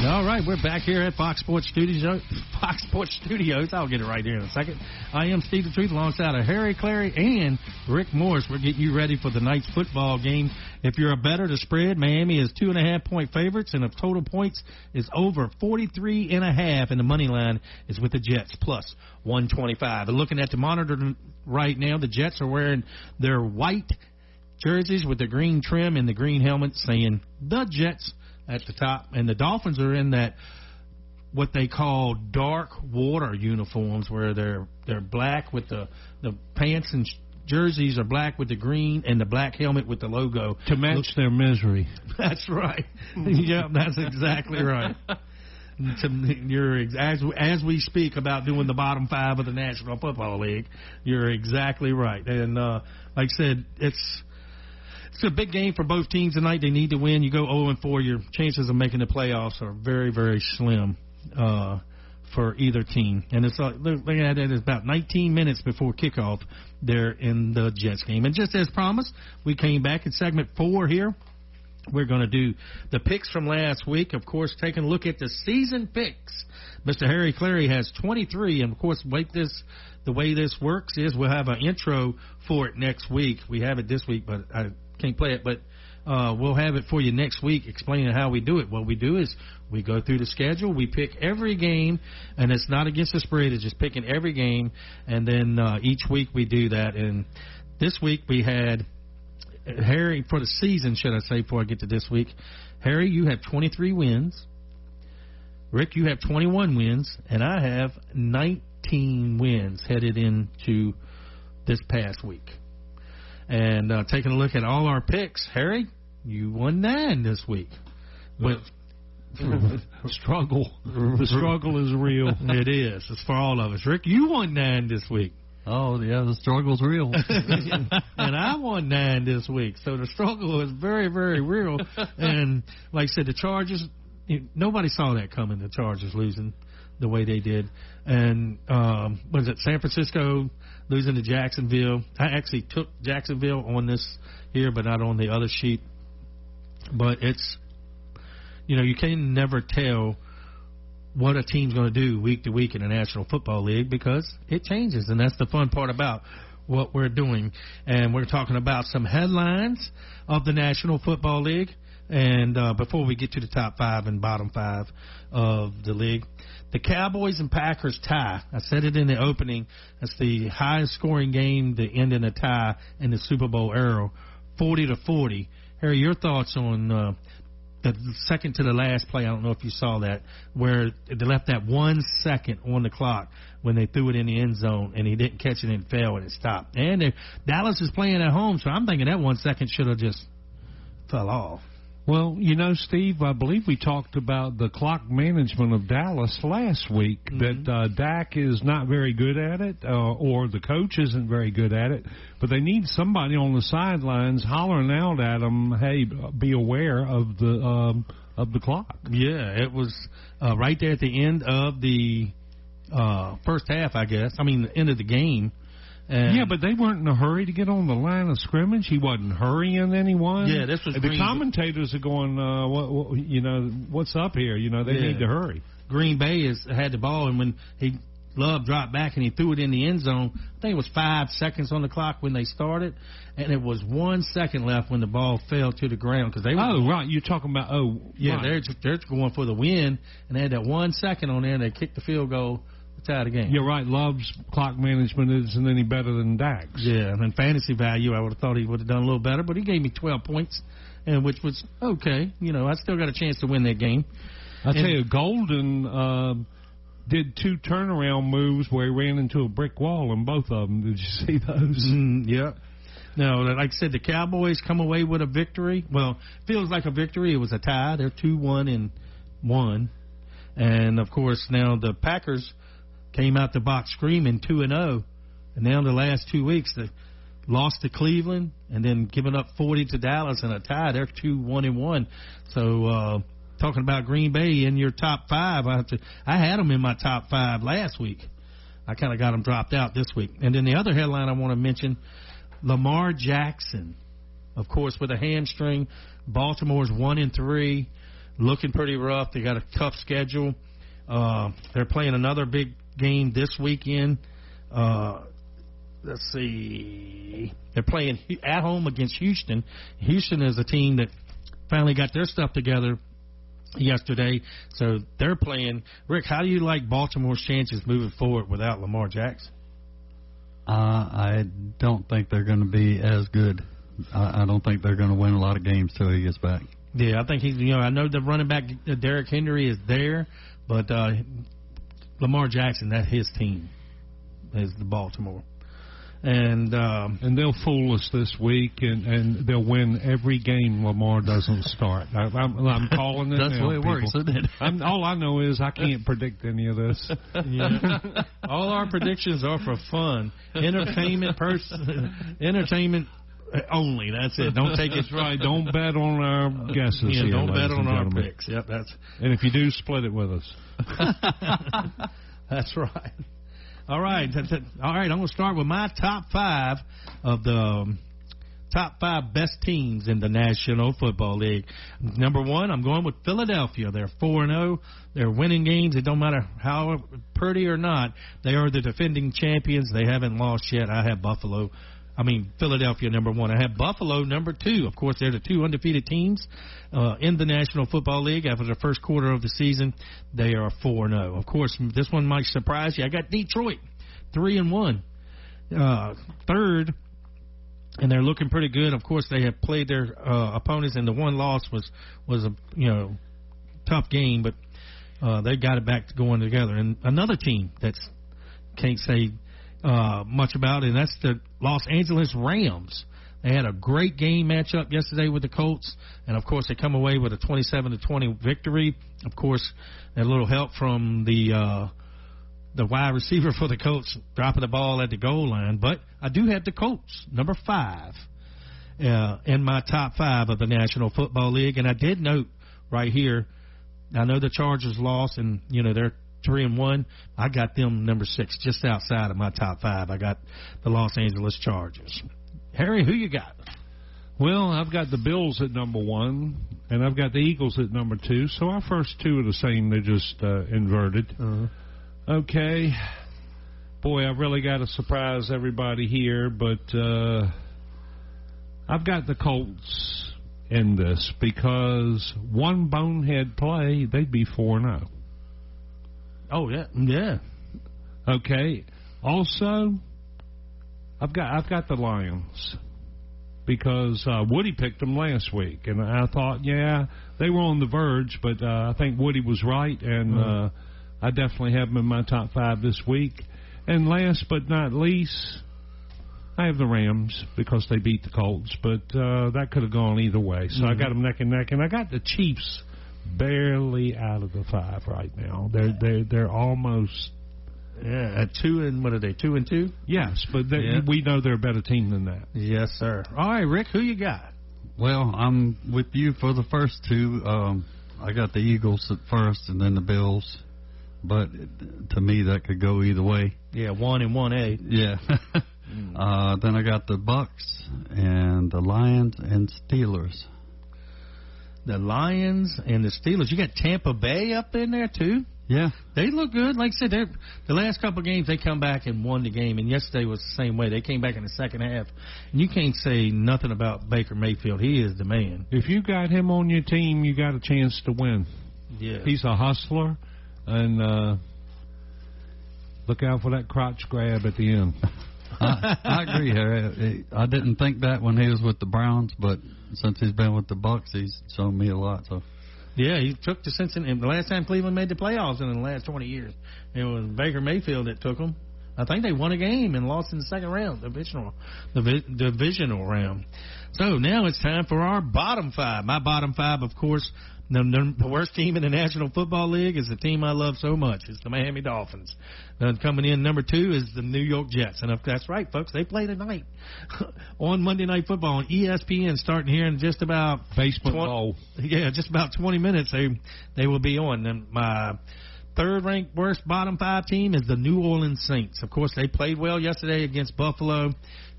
All right, we're back here at Fox Sports Studios. I'll get it right here in a second. I am Steve the Truth alongside of Harry Clary and Rick Morris. We're getting you ready for the night's football game. If you're a bettor to spread, Miami is 2.5-point favorites, and if total points is over 43.5, and the money line is with the Jets plus 125. And looking at the monitor right now, the Jets are wearing their white jerseys with the green trim and the green helmet saying the Jets at the top, and the Dolphins are in that what they call dark water uniforms, where they're black with the pants and jerseys are black with the green and the black helmet with the logo to match their misery. That's right. Yeah, that's exactly right. As we speak about doing the bottom five of the National Football League, you're exactly right. And like I said, it's a big game for both teams tonight. They need to win. You go 0-4, your chances of making the playoffs are very, very slim for either team. And it's looking at it, it's about 19 minutes before kickoff there in the Jets game. And just as promised, we came back in segment 4 here. We're going to do the picks from last week. Of course, taking a look at the season picks. Mr. Harry Clary has 23, and of course, the way this works is we'll have an intro for it next week. We have it this week, but I can't play it, but we'll have it for you next week explaining how we do it. What we do is we go through the schedule, we pick every game, and it's not against the spread, it's just picking every game, and then each week we do that. And this week we had Harry, for the season, should I say, before I get to this week, Harry, you have 23 wins. Rick, you have 21 wins, and I have 19 wins headed into this past week. And taking a look at all our picks, Harry, you won 9 this week. But struggle. The struggle is real. It is. It's for all of us. Rick, you won 9 this week. Oh, yeah, the struggle's real. And I won 9 this week, so the struggle is very, very real. And like I said, the Chargers, nobody saw that coming, the Chargers losing the way they did. And was it San Francisco losing to Jacksonville? I actually took Jacksonville on this here, but not on the other sheet. But it's, you can never tell what a team's going to do week to week in the National Football League because it changes, and that's the fun part about what we're doing. And we're talking about some headlines of the National Football League. And before we get to the top 5 and bottom 5 of the league, the Cowboys and Packers tie. I said it in the opening. That's the highest scoring game to end in a tie in the Super Bowl era, 40-40. Harry, your thoughts on the second to the last play? I don't know if you saw that, where they left that 1 second on the clock when they threw it in the end zone, and he didn't catch it and it fell and it stopped. And Dallas is playing at home, so I'm thinking that 1 second should have just fell off. Well, Steve, I believe we talked about the clock management of Dallas last week, that Dak is not very good at it, or the coach isn't very good at it, but they need somebody on the sidelines hollering out at them, hey, be aware of the clock. Yeah, it was right there at the end of the first half, I guess. I mean, the end of the game. Yeah, but they weren't in a hurry to get on the line of scrimmage. He wasn't hurrying anyone. Yeah, this was the commentators are going, what's up here? They need to hurry. Green Bay had the ball, and when Love dropped back and he threw it in the end zone, I think it was 5 seconds on the clock when they started, and it was 1 second left when the ball fell to the ground. Right. You're talking about, right. They're going for the win, and they had that 1 second on there, and they kicked the field goal. Tie the game. You're right. Love's clock management isn't any better than Dak's. Yeah, and in fantasy value, I would have thought he would have done a little better, but he gave me 12 points, and which was okay. I still got a chance to win that game. I tell you, Golden did 2 turnaround moves where he ran into a brick wall in both of them. Did you see those? Yeah. No, like I said, the Cowboys come away with a victory. Well, feels like a victory. It was a tie. They're 2-1-1, and of course now the Packers came out the box screaming 2-0, and now the last 2 weeks they lost to Cleveland and then giving up 40 to Dallas in a tie. They're 2-1-1. So talking about Green Bay in your top 5, I had them in my top 5 last week. I kind of got them dropped out this week. And then the other headline I want to mention, Lamar Jackson, of course, with a hamstring. Baltimore's 1-3, looking pretty rough. They got a tough schedule. They're playing another big game this weekend. Let's see. They're playing at home against Houston. Houston is a team that finally got their stuff together yesterday, so they're playing. Rick, how do you like Baltimore's chances moving forward without Lamar Jackson? I don't think they're going to be as good. I don't think they're going to win a lot of games till he gets back. Yeah, I think he's. I know the running back Derrick Henry is there, but Lamar Jackson, that's his team, is the Baltimore. And they'll fool us this week, and they'll win every game Lamar doesn't start. I'm calling it. That's now, the way it works, isn't it? All I know is I can't predict any of this. Yeah. All our predictions are for fun, entertainment only. That's it. Don't take it. Right. Don't bet on our guesses. Yeah, here, don't bet on our gentlemen. picks. Yep, that's. And if you do, split it with us. That's right. All right. All right. I'm going to start with my top 5 of the top 5 best teams in the National Football League. Number 1, I'm going with Philadelphia. They're 4-0. They're winning games. It don't matter how pretty or not. They are the defending champions. They haven't lost yet. I have Philadelphia number 1. I have Buffalo number 2. Of course, they're the 2 undefeated teams in the National Football League. After the first quarter of the season, they are 4-0. Of course, this one might surprise you. I got Detroit 3-1, third, and they're looking pretty good. Of course, they have played their opponents, and the one loss was a tough game, but they got it back to going together. And another team that's can't say much about, and that's the Los Angeles Rams. They had a great game matchup yesterday with the Colts, and of course they come away with a 27-20 victory. Of course, a little help from the the wide receiver for the Colts dropping the ball at the goal line. But I do have the Colts, number 5, in my top 5 of the National Football League. And I did note right here, I know the Chargers lost, and, they're 3-1. I got them number 6, just outside of my top 5. I got the Los Angeles Chargers. Harry, who you got? Well, I've got the Bills at number 1, and I've got the Eagles at number 2. So our first two are the same. They're just inverted. Okay. Boy, I've really got to surprise everybody here, but I've got the Colts in this because one bonehead play, they'd be 4-0. Oh, yeah. Yeah. Okay. Also, I've got the Lions because Woody picked them last week, and I thought, they were on the verge, but I think Woody was right, and I definitely have them in my top 5 this week. And last but not least, I have the Rams because they beat the Colts, but that could have gone either way. So I got them neck and neck, and I got the Chiefs barely out of the 5 right now. They're almost at 2 and what are they? 2-2? Yes, but we know they're a better team than that. Yes, sir. All right, Rick, who you got? Well, I'm with you for the first two. I got the Eagles at first, and then the Bills. But to me, that could go either way. Yeah, 1 and 1A. Yeah. Then I got the Bucks and the Lions and Steelers. The Lions and the Steelers. You got Tampa Bay up in there, too? Yeah. They look good. Like I said, the last couple of games, they come back and won the game. And yesterday was the same way. They came back in the second half. And you can't say nothing about Baker Mayfield. He is the man. If you got him on your team, you got a chance to win. Yeah. He's a hustler. And look out for that crotch grab at the end. I agree, Harry. I didn't think that when he was with the Browns, but since he's been with the Bucks, he's shown me a lot. So, yeah, he took the Cincinnati. The last time Cleveland made the playoffs in the last 20 years, it was Baker Mayfield that took them. I think they won a game and lost in the second round, divisional round. So now it's time for our bottom 5. My bottom 5, of course. The worst team in the National Football League is the team I love so much. It's the Miami Dolphins. Coming in number 2 is the New York Jets. And if that's right, folks, they play tonight on Monday Night Football on ESPN starting here in just about basement bowl. Yeah, just about 20 minutes they will be on. And my third-ranked worst bottom 5 team is the New Orleans Saints. Of course, they played well yesterday against Buffalo.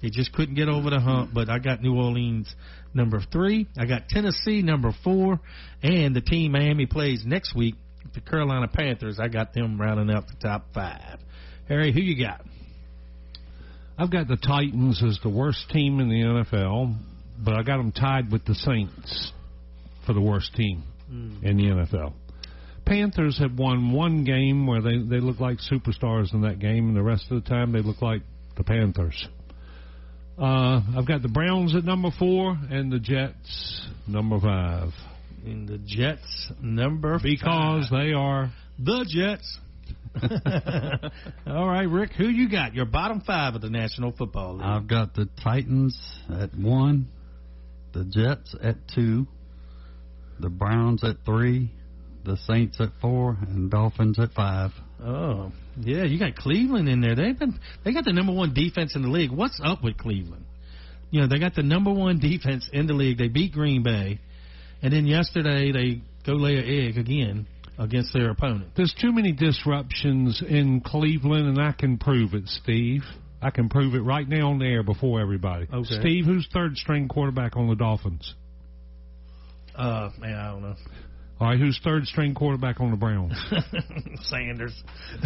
They just couldn't get over the hump, but I got New Orleans number 3. I got Tennessee number 4, and the team Miami plays next week, the Carolina Panthers. I got them rounding out the top 5. Harry, who you got? I've got the Titans as the worst team in the NFL, but I got them tied with the Saints for the worst team in the NFL. Panthers have won one game where they look like superstars in that game, and the rest of the time they look like the Panthers. I've got the Browns at number 4 and the Jets number 5. And the Jets number 5. Because they are the Jets. All right, Rick, who you got? Your bottom 5 of the National Football League. I've got the Titans at 1, the Jets at 2, the Browns at 3, the Saints at 4, and Dolphins at 5. Oh, yeah, you got Cleveland in there. They got the number 1 defense in the league. What's up with Cleveland? They got the number 1 defense in the league. They beat Green Bay, and then yesterday they go lay an egg again against their opponent. There's too many disruptions in Cleveland, and I can prove it, Steve. I can prove it right now on the air before everybody. Okay. Steve, who's third-string quarterback on the Dolphins? Man, I don't know. All right, who's third-string quarterback on the Browns? Sanders.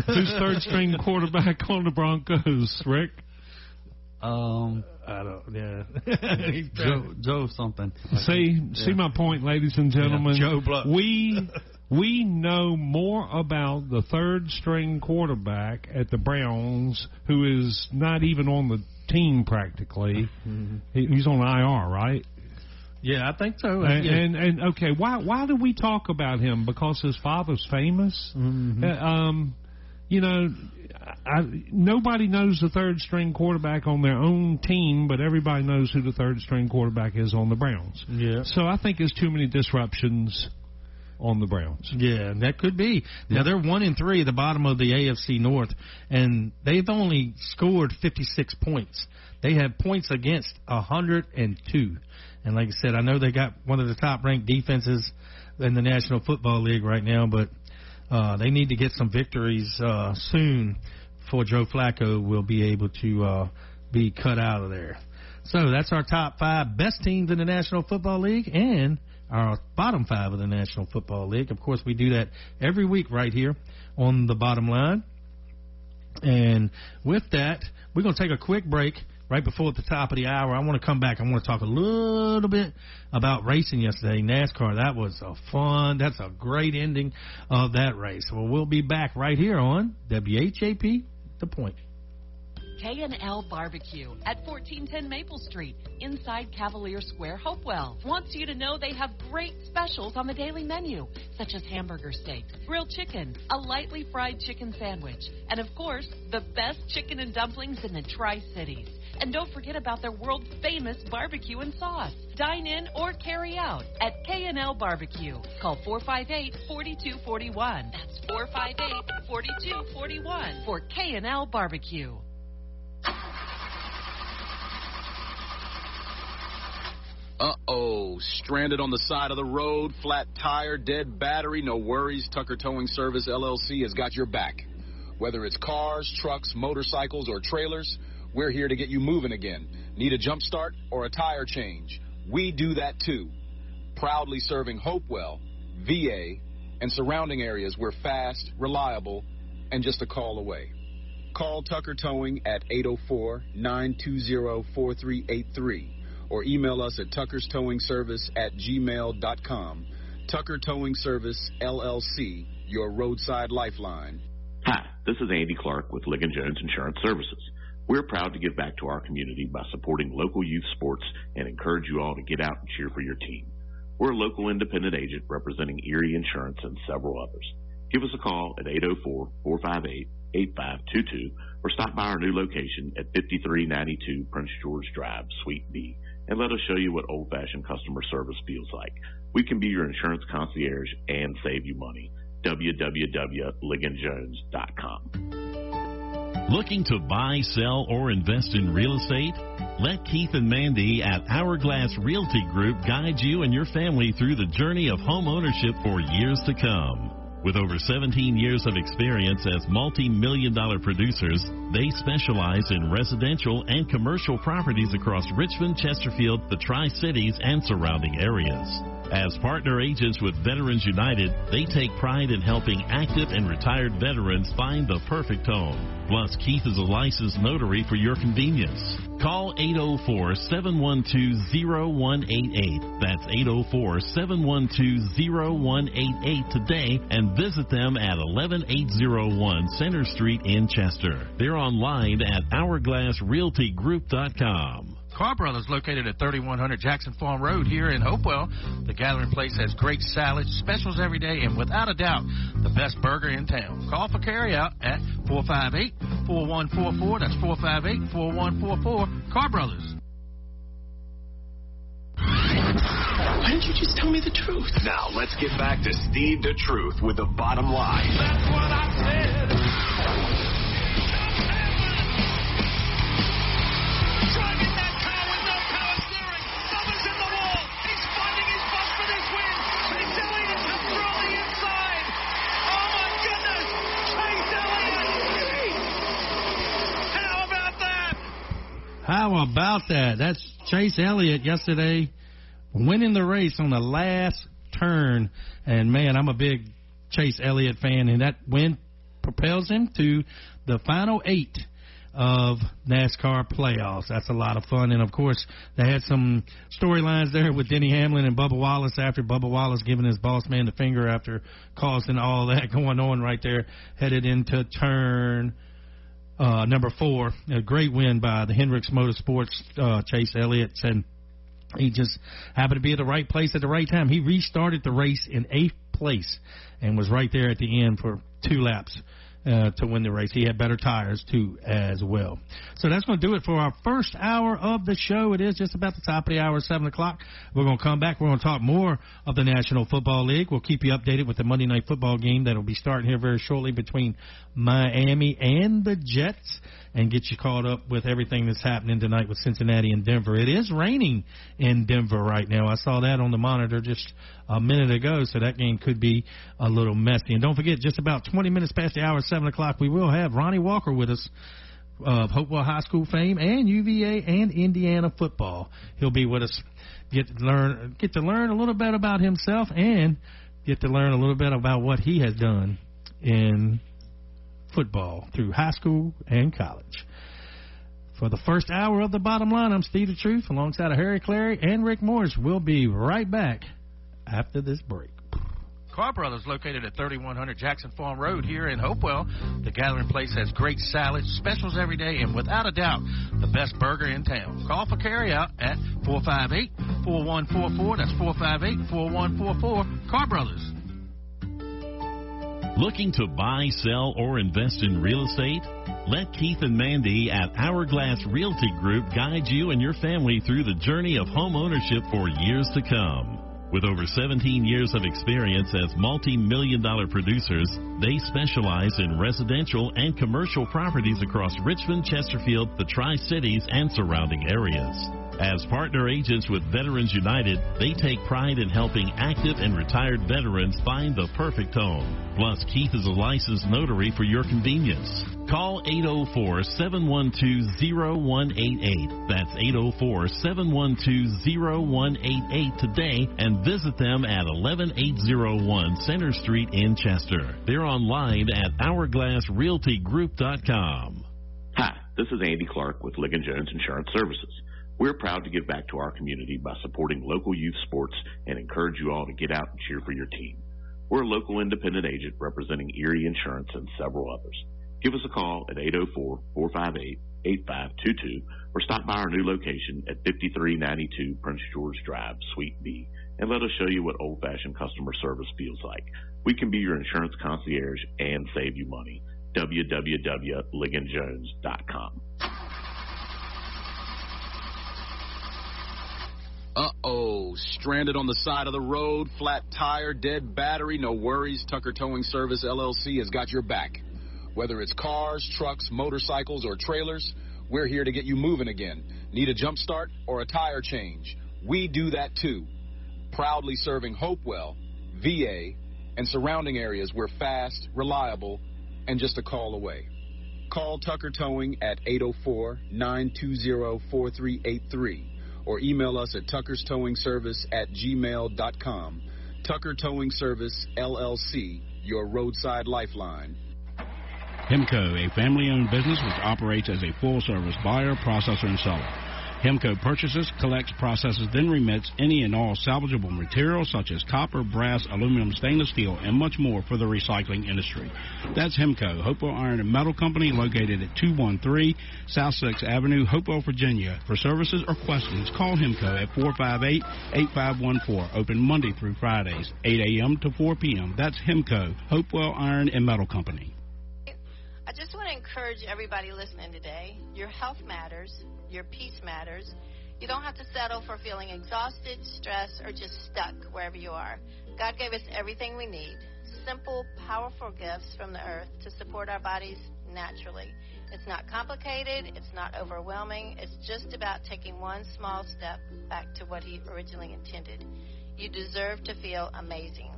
Who's third-string quarterback on the Broncos, Rick? I don't, yeah. Joe something. See my point, ladies and gentlemen. Yeah, Joe Bluck. We know more about the third-string quarterback at the Browns, who is not even on the team practically. He's on IR, right? Yeah, I think so. And okay, why do we talk about him? Because his father's famous? Nobody knows the third-string quarterback on their own team, but everybody knows who the third-string quarterback is on the Browns. Yeah. So I think there's too many disruptions on the Browns. Yeah, that could be. Now, they're 1-3 at the bottom of the AFC North, and they've only scored 56 points. They have points against 102. And like I said, I know they got one of the top-ranked defenses in the National Football League right now, but they need to get some victories soon before Joe Flacco will be able to be cut out of there. So that's our top 5 best teams in the National Football League and our bottom 5 of the National Football League. Of course, we do that every week right here on the Bottom Line. And with that, we're going to take a quick break right before the top of the hour. I want to come back. I want to talk a little bit about racing yesterday, NASCAR. That was that's a great ending of that race. Well, we'll be back right here on WHAP, The Point. K&L Barbecue at 1410 Maple Street, inside Cavalier Square, Hopewell. Wants you to know they have great specials on the daily menu, such as hamburger steaks, grilled chicken, a lightly fried chicken sandwich, and of course, the best chicken and dumplings in the Tri-Cities. And don't forget about their world-famous barbecue and sauce. Dine in or carry out at K&L Barbecue. Call 458-4241. That's 458-4241 for K&L Barbecue. Uh-oh, stranded on the side of the road, flat tire, dead battery, no worries. Tucker Towing Service, LLC has got your back. Whether it's cars, trucks, motorcycles, or trailers, we're here to get you moving again. Need a jump start or a tire change? We do that too. Proudly serving Hopewell, VA, and surrounding areas. We're fast, reliable, and just a call away. Call Tucker Towing at 804-920-4383 or email us at tuckerstowingservice@gmail.com. Tucker Towing Service, LLC, your roadside lifeline. Hi, this is Andy Clark with Ligon Jones Insurance Services. We're proud to give back to our community by supporting local youth sports and encourage you all to get out and cheer for your team. We're a local independent agent representing Erie Insurance and several others. Give us a call at 804-458-8522 or stop by our new location at 5392 Prince George Drive, Suite B, and let us show you what old-fashioned customer service feels like. We can be your insurance concierge and save you money. www.ligonjones.com. Looking to buy, sell, or invest in real estate? Let Keith and Mandy at Hourglass Realty Group guide you and your family through the journey of home ownership for years to come. With over 17 years of experience as multi-million-dollar producers, they specialize in residential and commercial properties across Richmond, Chesterfield, the Tri-Cities, and surrounding areas. As partner agents with Veterans United, they take pride in helping active and retired veterans find the perfect home. Plus, Keith is a licensed notary for your convenience. Call 804-712-0188. That's 804-712-0188 today and visit them at 11801 Center Street in Chester. They're online at hourglassrealtygroup.com. Car Brothers, located at 3100 Jackson Farm Road here in Hopewell. The Gathering Place has great salads, specials every day, and without a doubt, the best burger in town. Call for carryout at 458-4144. That's 458-4144. Car Brothers. Why didn't you just tell me the truth? Now, let's get back to Steve the Truth with the bottom line. That's what I said. How about that? That's Chase Elliott yesterday winning the race on the last turn. And, man, I'm a big Chase Elliott fan, and that win propels him to the final 8 of NASCAR playoffs. That's a lot of fun. And, of course, they had some storylines there with Denny Hamlin and Bubba Wallace after Bubba Wallace giving his boss man the finger after causing all that going on right there, headed into turn number 4. A great win by the Hendricks Motorsports, Chase Elliott, and he just happened to be at the right place at the right time. He restarted the race in 8th place and was right there at the end for 2 laps to win the race. He had better tires, too, as well. So that's going to do it for our first hour of the show. It is just about the top of the hour, 7 o'clock. We're going to come back. We're going to talk more of the National Football League. We'll keep you updated with the Monday Night Football game that will be starting here very shortly between Miami and the Jets, and get you caught up with everything that's happening tonight with Cincinnati and Denver. It is raining in Denver right now. I saw that on the monitor just a minute ago, so that game could be a little messy. And don't forget, just about 20 minutes past the hour, 7 o'clock, we will have Ronnie Walker with us of Hopewell High School fame and UVA and Indiana football. He'll be with us. Get to learn a little bit about himself and get to learn a little bit about what he has done in football through high school and college. For the first hour of the Bottom Line, I'm Steve the Truth, alongside of Harry Clary and Rick Morris. We'll be right back after this break. Carr Brothers, located at 3100 Jackson Farm Road here in Hopewell. The Gathering Place has great salads, specials every day, and without a doubt, the best burger in town. Call for carryout at 458-4144. That's 458-4144. Carr Brothers. Looking to buy, sell, or invest in real estate? Let Keith and Mandy at Hourglass Realty Group guide you and your family through the journey of home ownership for years to come. With over 17 years of experience as multi-million-dollar producers, they specialize in residential and commercial properties across Richmond, Chesterfield, the Tri-Cities, and surrounding areas. As partner agents with Veterans United, they take pride in helping active and retired veterans find the perfect home. Plus, Keith is a licensed notary for your convenience. Call 804-712-0188. That's 804-712-0188 today and visit them at 11801 Center Street in Chester. They're online at hourglassrealtygroup.com. Hi, this is Andy Clark with Ligon Jones Insurance Services. We're proud to give back to our community by supporting local youth sports and encourage you all to get out and cheer for your team. We're a local independent agent representing Erie Insurance and several others. Give us a call at 804-458-8522 or stop by our new location at 5392 Prince George Drive, Suite B, and let us show you what old-fashioned customer service feels like. We can be your insurance concierge and save you money. www.ligonjones.com. Uh-oh, stranded on the side of the road, flat tire, dead battery, no worries. Tucker Towing Service, LLC has got your back. Whether it's cars, trucks, motorcycles, or trailers, we're here to get you moving again. Need a jump start or a tire change? We do that too. Proudly serving Hopewell, VA, and surrounding areas. We're fast, reliable, and just a call away. Call Tucker Towing at 804-920-4383. or email us at tuckerstowingservice@gmail.com. Tucker Towing Service, LLC, your roadside lifeline. Hemco, a family-owned business which operates as a full-service buyer, processor, and seller. Hemco purchases, collects, processes, then remits any and all salvageable materials such as copper, brass, aluminum, stainless steel, and much more for the recycling industry. That's Hemco, Hopewell Iron and Metal Company, located at 213 South 6th Avenue, Hopewell, Virginia. For services or questions, call Hemco at 458-8514. Open Monday through Fridays, 8 a.m. to 4 p.m. That's Hemco, Hopewell Iron and Metal Company. I just want to encourage everybody listening today. Your health matters. Your peace matters. You don't have to settle for feeling exhausted, stressed, or just stuck wherever you are. God gave us everything we need. Simple, powerful gifts from the earth to support our bodies naturally. It's not complicated. It's not overwhelming. It's just about taking one small step back to what He originally intended. You deserve to feel amazing.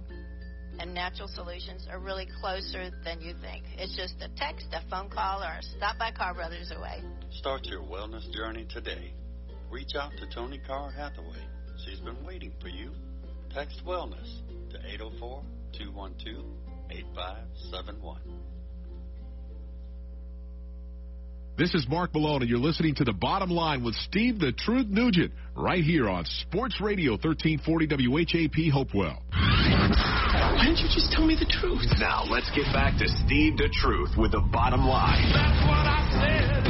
And natural solutions are really closer than you think. It's just a text, a phone call, or a stop by Carr Brothers away. Start your wellness journey today. Reach out to Tony Carr Hathaway. She's been waiting for you. Text wellness to 804-212-8571. This is Mark Malone, and you're listening to The Bottom Line with Steve the Truth Nugent, right here on Sports Radio 1340 WHAP Hopewell. Why didn't you just tell me the truth? Now, let's get back to Steve the Truth with The Bottom Line. That's what I said.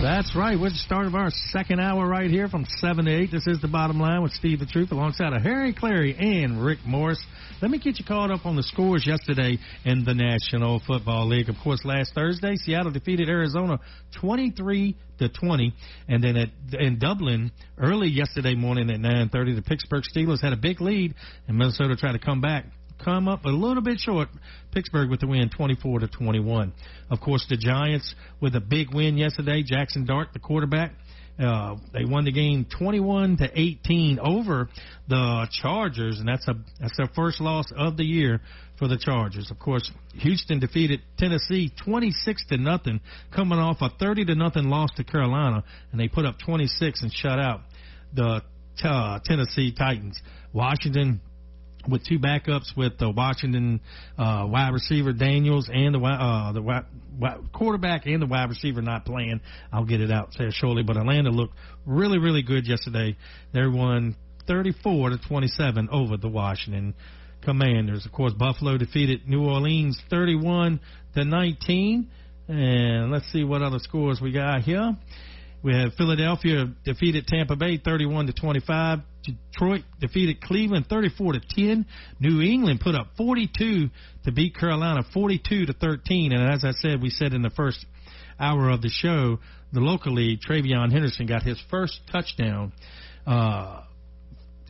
That's right. We're at the start of our second hour right here from 7 to 8. This is The Bottom Line with Steve the Truth alongside of Harry Clary and Rick Morris. Let me get you caught up on the scores yesterday in the National Football League. Of course, last Thursday, Seattle defeated Arizona 23-20. And then in Dublin, early yesterday morning at 9:30, the Pittsburgh Steelers had a big lead, and Minnesota tried to come up a little bit short. Pittsburgh with the win 24-21. Of course, the Giants with a big win yesterday. Jackson Dart, the quarterback, they won the game 21-18 over the Chargers, and that's their first loss of the year for the Chargers. Of course, Houston defeated Tennessee 26-0, coming off a 30-0 loss to Carolina, and they put up 26 and shut out the Tennessee Titans. Washington with two backups with the Washington wide receiver Daniels and the quarterback and the wide receiver not playing. I'll get it out there shortly. But Atlanta looked really, really good yesterday. They won 34-27 over the Washington Commanders. Of course, Buffalo defeated New Orleans 31-19. And let's see what other scores we got here. We have Philadelphia defeated Tampa Bay 31-25. Detroit defeated Cleveland 34-10. New England put up 42 to beat Carolina 42-13. And as I said, we said in the first hour of the show, the local league, TreVyon Henderson got his first touchdown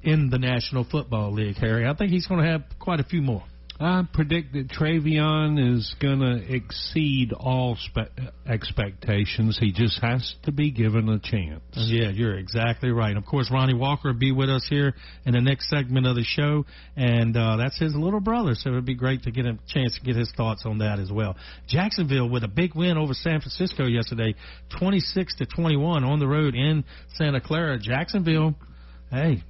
in the National Football League, Harry. I think he's going to have quite a few more. I predict that TreVyon is going to exceed all expectations. He just has to be given a chance. Yeah, you're exactly right. Of course, Ronnie Walker will be with us here in the next segment of the show, and that's his little brother, so it would be great to get a chance to get his thoughts on that as well. Jacksonville with a big win over San Francisco yesterday, 26-21 on the road in Santa Clara. Jacksonville, hey,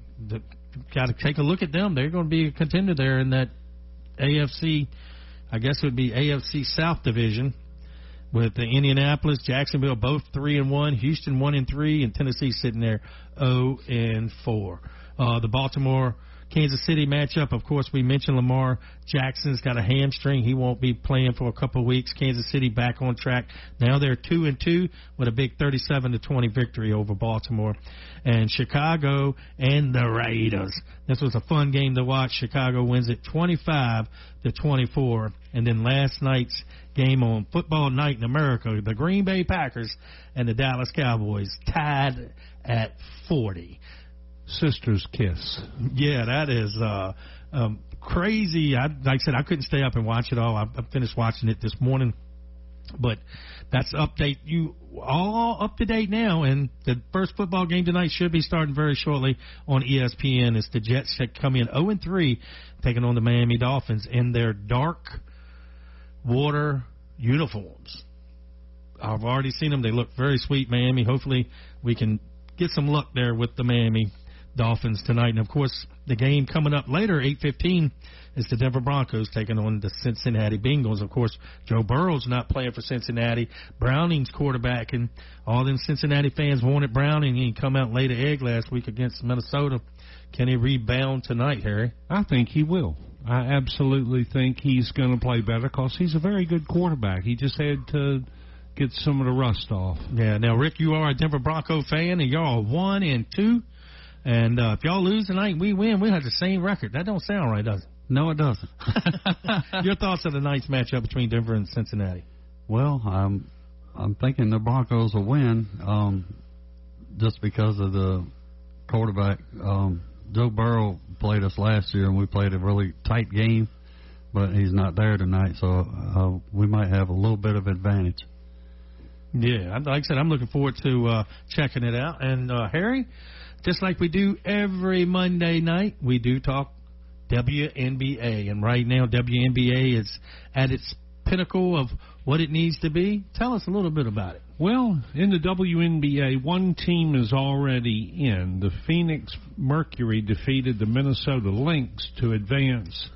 got to take a look at them. They're going to be a contender there in that AFC, I guess it would be AFC South Division, with the Indianapolis, Jacksonville both 3-1, Houston 1-3, and Tennessee sitting there 0-4. The Baltimore Kansas City matchup, of course, we mentioned Lamar Jackson's got a hamstring. He won't be playing for a couple of weeks. Kansas City back on track. Now they're 2-2 with a big 37-20 victory over Baltimore. And Chicago and the Raiders. This was a fun game to watch. Chicago wins it 25-24. And then last night's game on Football Night in America, the Green Bay Packers and the Dallas Cowboys tied at 40. Sister's kiss. Yeah, that is crazy. Like I said, I couldn't stay up and watch it all. I finished watching it this morning. But that's update. You all up to date now, and the first football game tonight should be starting very shortly on ESPN. It's the Jets that come in 0-3, taking on the Miami Dolphins in their dark water uniforms. I've already seen them. They look very sweet, Miami. Hopefully we can get some luck there with the Miami Dolphins tonight. And, of course, the game coming up later, 8:15, is the Denver Broncos taking on the Cincinnati Bengals. Of course, Joe Burrow's not playing for Cincinnati. Browning's quarterback, and all them Cincinnati fans wanted Browning. He come out and laid an egg last week against Minnesota. Can he rebound tonight, Harry? I think he will. I absolutely think he's going to play better because he's a very good quarterback. He just had to get some of the rust off. Yeah. Now, Rick, you are a Denver Bronco fan, and y'all 1-2. And if y'all lose tonight and we win, we'll have the same record. That don't sound right, does it? No, it doesn't. Your thoughts on tonight's matchup between Denver and Cincinnati? Well, I'm thinking the Broncos will win just because of the quarterback. Joe Burrow played us last year, and we played a really tight game, but he's not there tonight, so we might have a little bit of advantage. Yeah, like I said, I'm looking forward to checking it out. And, Harry, just like we do every Monday night, we do talk WNBA. And right now, WNBA is at its pinnacle of what it needs to be. Tell us a little bit about it. Well, in the WNBA, one team is already in. The Phoenix Mercury defeated the Minnesota Lynx to advance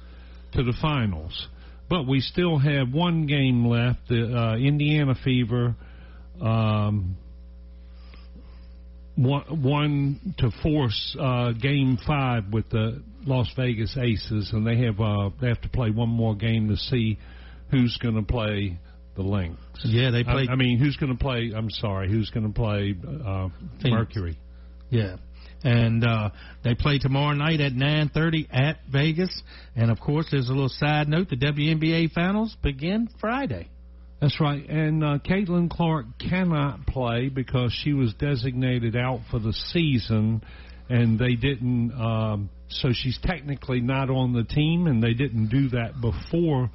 to the finals. But we still have one game left. The Indiana Fever won to force Game 5 with the Las Vegas Aces, and they have to play one more game to see who's going to play the Lynx. Yeah, they play. I mean, who's going to play? I'm sorry, who's going to play Mercury? Yeah. And they play tomorrow night at 9:30 at Vegas. And, of course, there's a little side note. The WNBA finals begin Friday. That's right. And Caitlin Clark cannot play because she was designated out for the season, and they didn't so she's technically not on the team, and they didn't do that before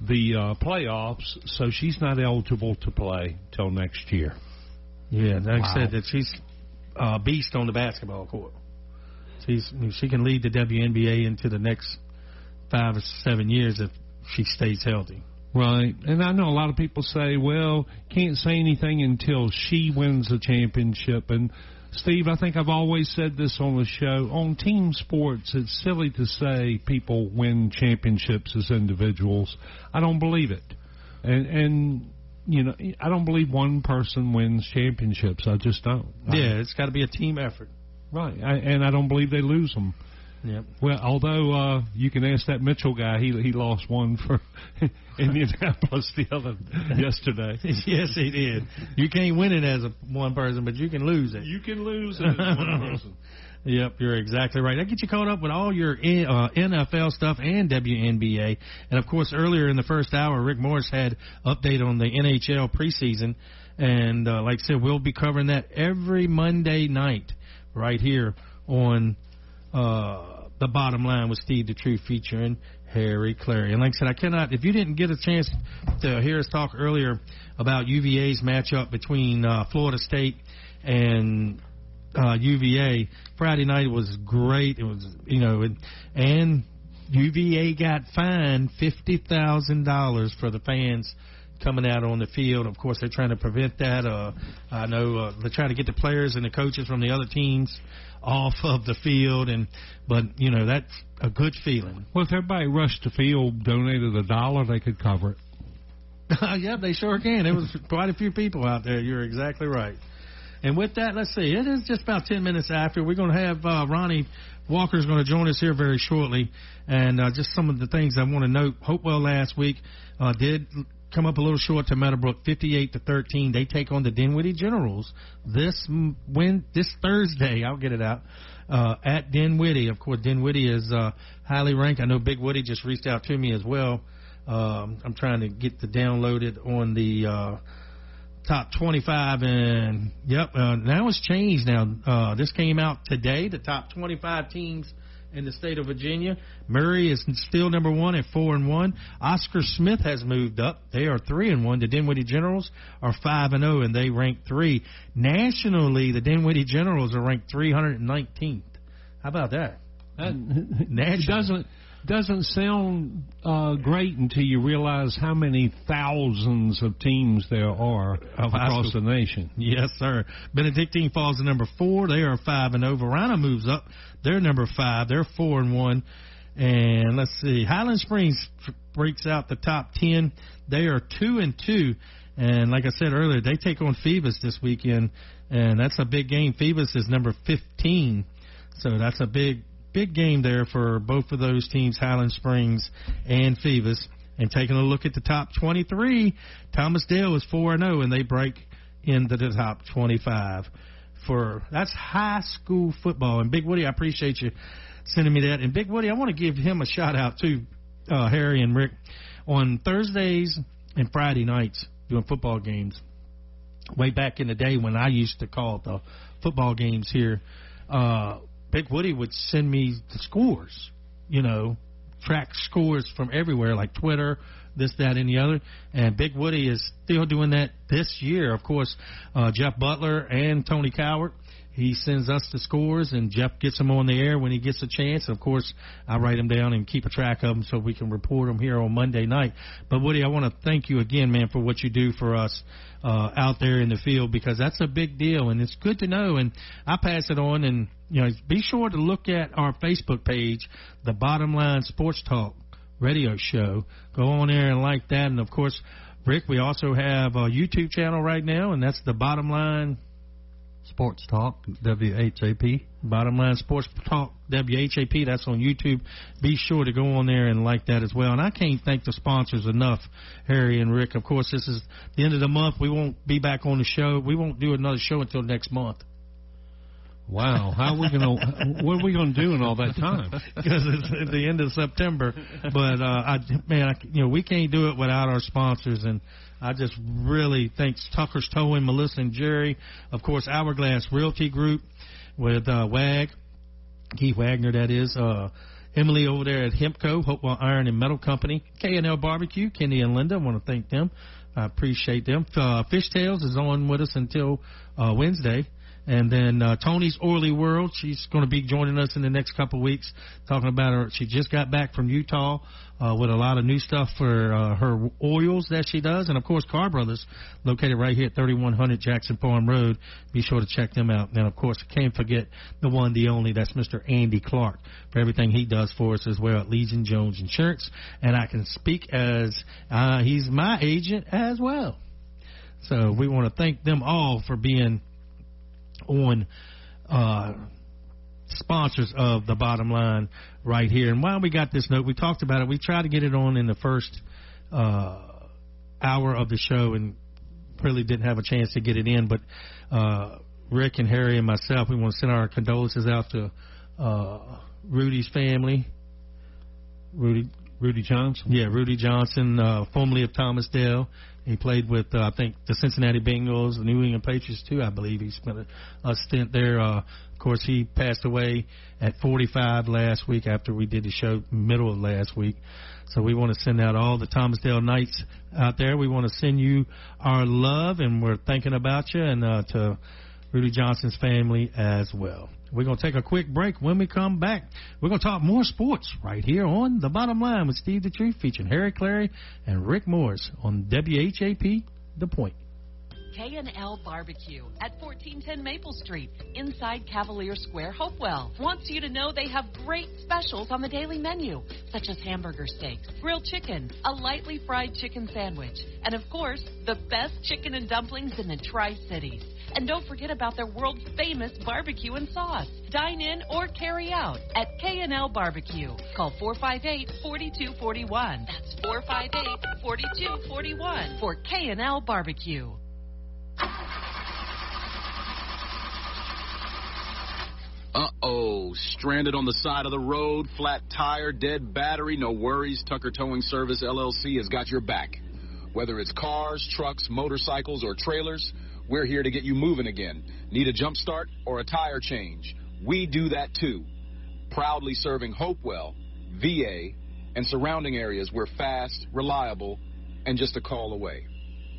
the playoffs, so she's not eligible to play till next year. Yeah, like I said, that she's a beast on the basketball court. She can lead the WNBA into the next 5 or 7 years if she stays healthy. Right, and I know a lot of people say, well, can't say anything until she wins a championship. And, Steve, I think I've always said this on the show. On team sports, it's silly to say people win championships as individuals. I don't believe it. And you know, I don't believe one person wins championships. I just don't. Yeah, it's got to be a team effort. Right, and I don't believe they lose them. Yep. Well, although you can ask that Mitchell guy, he lost one for Indianapolis yesterday. Yes, he did. You can't win it as one person, but you can lose it. You can lose it as one person. Yep, you're exactly right. That gets you caught up with all your NFL stuff and WNBA. And, of course, earlier in the first hour, Rick Morris had update on the NHL preseason. And, like I said, we'll be covering that every Monday night right here on The Bottom Line with Steve the Truth featuring Harry Clary. And like I said, if you didn't get a chance to hear us talk earlier about UVA's matchup between Florida State and UVA, Friday night was great. It was, and UVA got fined $50,000 for the fans coming out on the field. Of course, they're trying to prevent that. I know they're trying to get the players and the coaches from the other teams off of the field, but that's a good feeling. Well, if everybody rushed the field, donated $1, they could cover it. Yeah, they sure can. There was quite a few people out there. You're exactly right. And with that, let's see. It is just about 10 minutes after. We're going to have Ronnie Walker's going to join us here very shortly. And just some of the things I want to note. Hopewell last week did come up a little short to Meadowbrook, 58-13. They take on the Dinwiddie Generals this Thursday. I'll get it out at Dinwiddie. Of course, Dinwiddie is highly ranked. I know Big Woody just reached out to me as well. I'm trying to get the downloaded on the top 25, and now it's changed. Now this came out today. The top 25 teams in the state of Virginia. Murray is still number 1 at 4-1. Oscar Smith has moved up. They are 3-1. The Dinwiddie Generals are 5-0, and they rank 3. Nationally, the Dinwiddie Generals are ranked 319th. How about that? It doesn't sound great until you realize how many thousands of teams there are across the nation. Yes, sir. Benedictine falls to number 4. They are 5-0. Verona moves up. They're number 5. They're 4-1. And let's see. Highland Springs breaks out the top 10. They are 2-2. And like I said earlier, they take on Phoebus this weekend, and that's a big game. Phoebus is number 15. So that's a big game there for both of those teams, Highland Springs and Phoebus. And taking a look at the top 23, Thomas Dale is 4-0, and they break into the top 25. That's high school football. And Big Woody, I appreciate you sending me that. And Big Woody, I want to give him a shout out too, Harry and Rick. On Thursdays and Friday nights doing football games, way back in the day when I used to call the football games here, Big Woody would send me the scores, track scores from everywhere, like Twitter, this, that, and the other. And Big Woody is still doing that this year. Of course, Jeff Butler and Tony Coward, he sends us the scores, and Jeff gets them on the air when he gets a chance. Of course, I write them down and keep a track of them so we can report them here on Monday night. But, Woody, I want to thank you again, man, for what you do for us out there in the field, because that's a big deal, and it's good to know. And I pass it on, and be sure to look at our Facebook page, the Bottom Line Sports Talk radio show. Go on there and like that. And, of course, Rick, we also have a YouTube channel right now, and that's the Bottom Line Sports Talk, WHAP. Bottom Line Sports Talk, WHAP. That's on YouTube. Be sure to go on there and like that as well. And I can't thank the sponsors enough, Harry and Rick. Of course, this is the end of the month. We won't be back on the show. We won't do another show until next month. Wow, how are we gonna? What are we gonna do in all that time? Because it's at the end of September. But we can't do it without our sponsors, and I just really thank Tucker's Towing, Melissa and Jerry, of course, Hourglass Realty Group with Keith Wagner, that is. Emily over there at Hempco, Hopewell Iron and Metal Company, K&L Barbecue, Kenny and Linda. I want to thank them. I appreciate them. Fishtails is on with us until Wednesday. And then Tony's Oily World, she's going to be joining us in the next couple of weeks, talking about her. She just got back from Utah with a lot of new stuff for her oils that she does. And, of course, Car Brothers, located right here at 3100 Jackson Farm Road. Be sure to check them out. And, of course, I can't forget the one, the only, that's Mr. Andy Clark for everything he does for us as well at Legion Jones Insurance. And I can speak as he's my agent as well. So we want to thank them all for being on sponsors of the Bottom Line right here. And while we got this note, we talked about it. We tried to get it on in the first hour of the show and really didn't have a chance to get it in. But Rick and Harry and myself, we want to send our condolences out to Rudy's family. Rudy Johnson? Yeah, Rudy Johnson, formerly of Thomasdale. He played with, I think, the Cincinnati Bengals, the New England Patriots, too, I believe. He spent a stint there. Of course, he passed away at 45 last week after we did the show middle of last week. So we want to send out all the Thomasdale Knights out there. We want to send you our love, and we're thinking about you, and to Rudy Johnson's family as well. We're going to take a quick break. When we come back, we're going to talk more sports right here on The Bottom Line with Steve the Truth, featuring Harry Clary and Rick Morris on WHAP, The Point. K&L Barbecue at 1410 Maple Street, inside Cavalier Square, Hopewell. Wants you to know they have great specials on the daily menu, such as hamburger steaks, grilled chicken, a lightly fried chicken sandwich, and, of course, the best chicken and dumplings in the Tri-Cities. And don't forget about their world-famous barbecue and sauce. Dine in or carry out at K&L Barbecue. Call 458-4241. That's 458-4241 for K&L Barbecue. Uh-oh, stranded on the side of the road, flat tire, dead battery, no worries. Tucker Towing Service, LLC has got your back. Whether it's cars, trucks, motorcycles, or trailers, we're here to get you moving again. Need a jump start or a tire change? We do that too. Proudly serving Hopewell, VA, and surrounding areas. We're fast, reliable, and just a call away.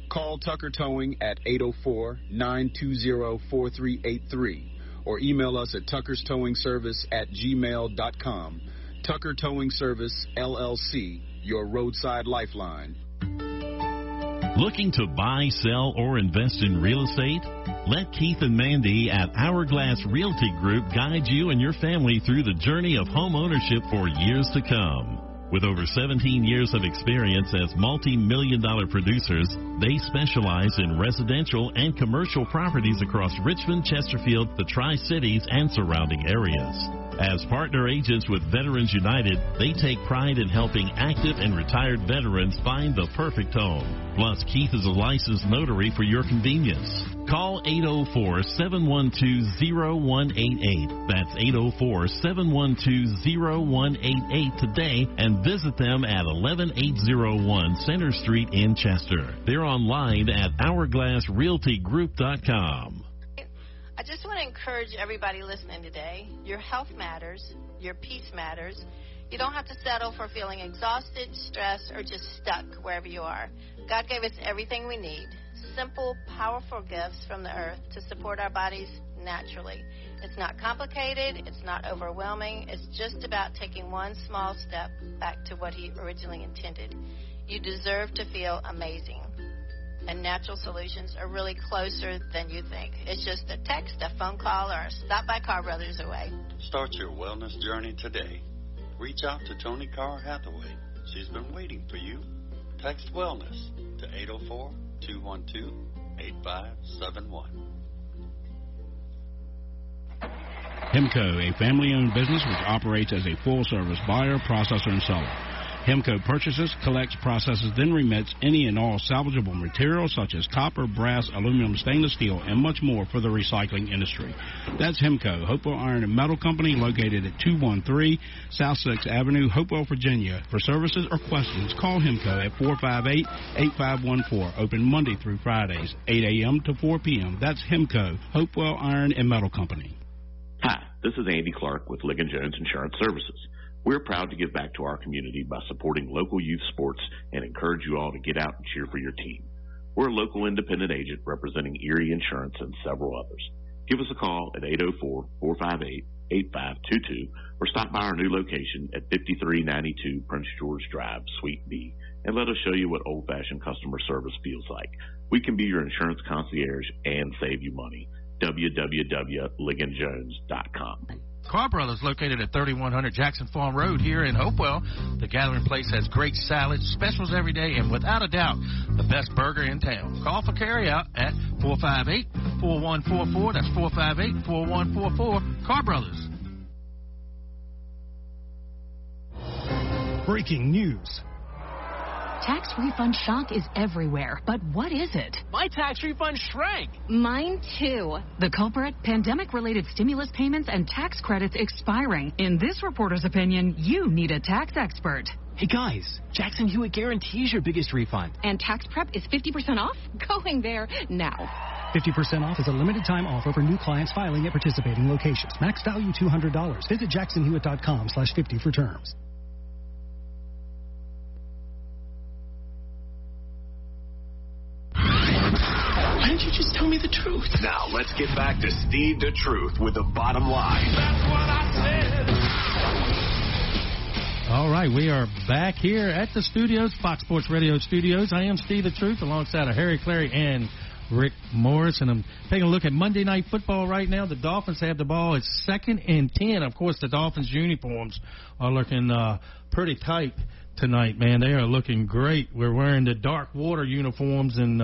Call Tucker Towing at 804-920-4383 or email us at tuckerstowingservice@gmail.com. Tucker Towing Service, LLC, your roadside lifeline. Looking to buy, sell, or invest in real estate? Let Keith and Mandy at Hourglass Realty Group guide you and your family through the journey of home ownership for years to come. With over 17 years of experience as multi-million-dollar producers, they specialize in residential and commercial properties across Richmond, Chesterfield, the Tri-Cities, and surrounding areas. As partner agents with Veterans United, they take pride in helping active and retired veterans find the perfect home. Plus, Keith is a licensed notary for your convenience. Call 804-712-0188. That's 804-712-0188 today and visit them at 11801 Center Street in Chester. They're online at hourglassrealtygroup.com. I just want to encourage everybody listening today. Your health matters. Your peace matters. You don't have to settle for feeling exhausted, stressed, or just stuck wherever you are. God gave us everything we need. Simple, powerful gifts from the earth to support our bodies naturally. It's not complicated. It's not overwhelming. It's just about taking one small step back to what He originally intended. You deserve to feel amazing. And natural solutions are really closer than you think. It's just a text, a phone call, or a stop by Car Brothers away. Start your wellness journey today. Reach out to Tony Carr Hathaway. She's been waiting for you. Text wellness to 804-212-8571. Hemco, a family-owned business which operates as a full-service buyer, processor, and seller. Hemco purchases, collects, processes, then remits any and all salvageable materials such as copper, brass, aluminum, stainless steel, and much more for the recycling industry. That's Hemco, Hopewell Iron and Metal Company, located at 213 South 6th Avenue, Hopewell, Virginia. For services or questions, call Hemco at 458-8514. Open Monday through Fridays, 8 a.m. to 4 p.m. That's Hemco, Hopewell Iron and Metal Company. Hi, this is Andy Clark with Ligon Jones Insurance Services. We're proud to give back to our community by supporting local youth sports and encourage you all to get out and cheer for your team. We're a local independent agent representing Erie Insurance and several others. Give us a call at 804-458-8522 or stop by our new location at 5392 Prince George Drive, Suite B, and let us show you what old-fashioned customer service feels like. We can be your insurance concierge and save you money. www.ligonjones.com. Carr Brothers, located at 3100 Jackson Farm Road here in Hopewell. The Gathering Place has great salads, specials every day, and without a doubt, the best burger in town. Call for carryout at 458-4144. That's 458-4144. Carr Brothers. Breaking news. Tax refund shock is everywhere, but what is it? My tax refund shrank. Mine too. The culprit? Pandemic-related stimulus payments and tax credits expiring. In this reporter's opinion, you need a tax expert. Hey guys, Jackson Hewitt guarantees your biggest refund. And tax prep is 50% off? Going there now. 50% off is a limited-time offer for new clients filing at participating locations. Max value $200. Visit jacksonhewitt.com/50 for terms. Why didn't you just tell me the truth? Now, let's get back to Steve the Truth with the bottom line. That's what I said. All right, we are back here at the studios, Fox Sports Radio studios. I am Steve the Truth alongside of Harry Clary and Rick Morris, and I'm taking a look at Monday Night Football right now. The Dolphins have the ball. It's 2nd and 10. Of course, the Dolphins' uniforms are looking pretty tight tonight, man. They are looking great. We're wearing the dark water uniforms, and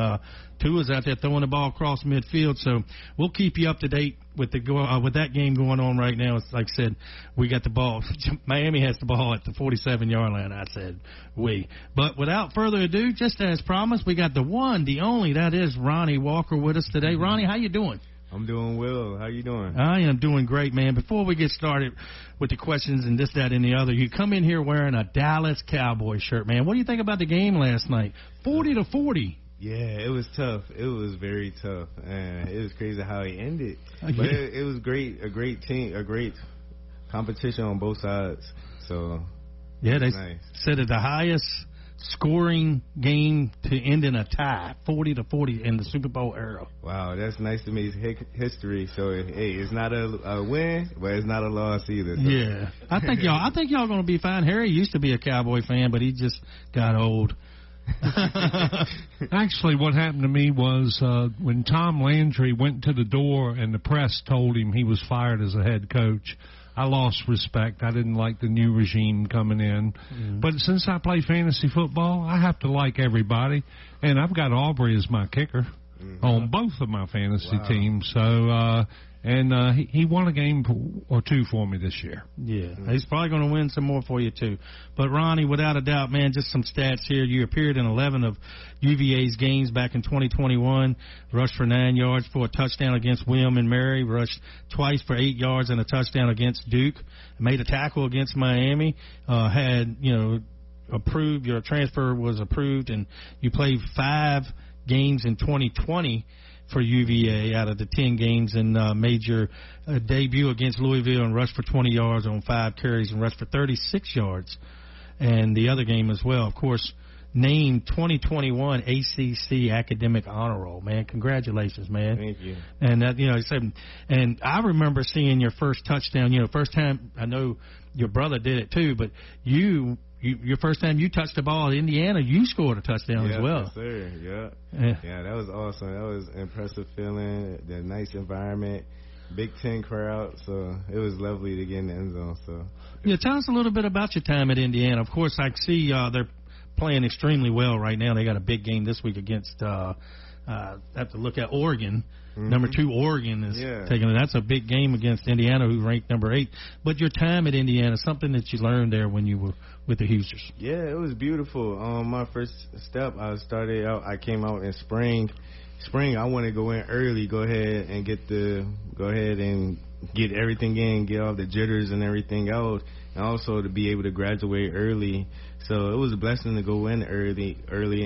Tua's out there throwing the ball across midfield. So we'll keep you up to date with with that game going on right now. It's like I said, we got the ball. Miami has the ball at the 47-yard line. I said we. But without further ado, just as promised, we got the one, the only, that is Ronnie Walker with us today. Ronnie, how you doing? I'm doing well. How you doing? I am doing great, man. Before we get started with the questions and this, that, and the other, you come in here wearing a Dallas Cowboy shirt, man. What do you think about the game last night? 40-40. Yeah, it was tough. It was very tough, and it was crazy how it ended. But it was great. A great team, a great competition on both sides. So yeah, they nice. said it the highest scoring game to end in a tie, 40-40 in the Super Bowl era. Wow, that's nice to me. History. So hey, it's not a win, but it's not a loss either. So. Yeah, I think y'all going to be fine. Harry used to be a Cowboy fan, but he just got old. Actually, what happened to me was when Tom Landry went to the door and the press told him he was fired as a head coach, I lost respect. I didn't like the new regime coming in. But since I play fantasy football, I have to like everybody. And I've got Aubrey as my kicker on both of my fantasy teams. So, he won a game or two for me this year. Yeah, he's probably going to win some more for you, too. But, Ronnie, without a doubt, man, just some stats here. You appeared in 11 of UVA's games back in 2021, rushed for 9 yards for a touchdown against William and Mary, rushed twice for 8 yards and a touchdown against Duke, made a tackle against Miami, approved, your transfer was approved, and you played 5 games in 2020 for UVA out of the 10 games, and made your debut against Louisville and rushed for 20 yards on 5 carries and rushed for 36 yards. And the other game as well, of course, named 2021 ACC Academic Honor Roll, man. Congratulations, man. Thank you. And that, and I remember seeing your first touchdown. First time, I know your brother did it too, but your first time you touched the ball at Indiana, you scored a touchdown as well. Yes, sir. Yeah, that was awesome. That was an impressive feeling. The nice environment, Big Ten crowd. So it was lovely to get in the end zone. So yeah, tell us a little bit about your time at Indiana. Of course, I see they're playing extremely well right now. They got a big game this week against have to look at Oregon. Number 2 Oregon is taking it. That's a big game against Indiana, who ranked number 8. But your time at Indiana, something that you learned there when you were with the Hoosiers. Yeah, it was beautiful. My first step, I came out in spring. I want to go in early, go ahead and get everything in, get all the jitters and everything out, and also to be able to graduate early. So it was a blessing to go in early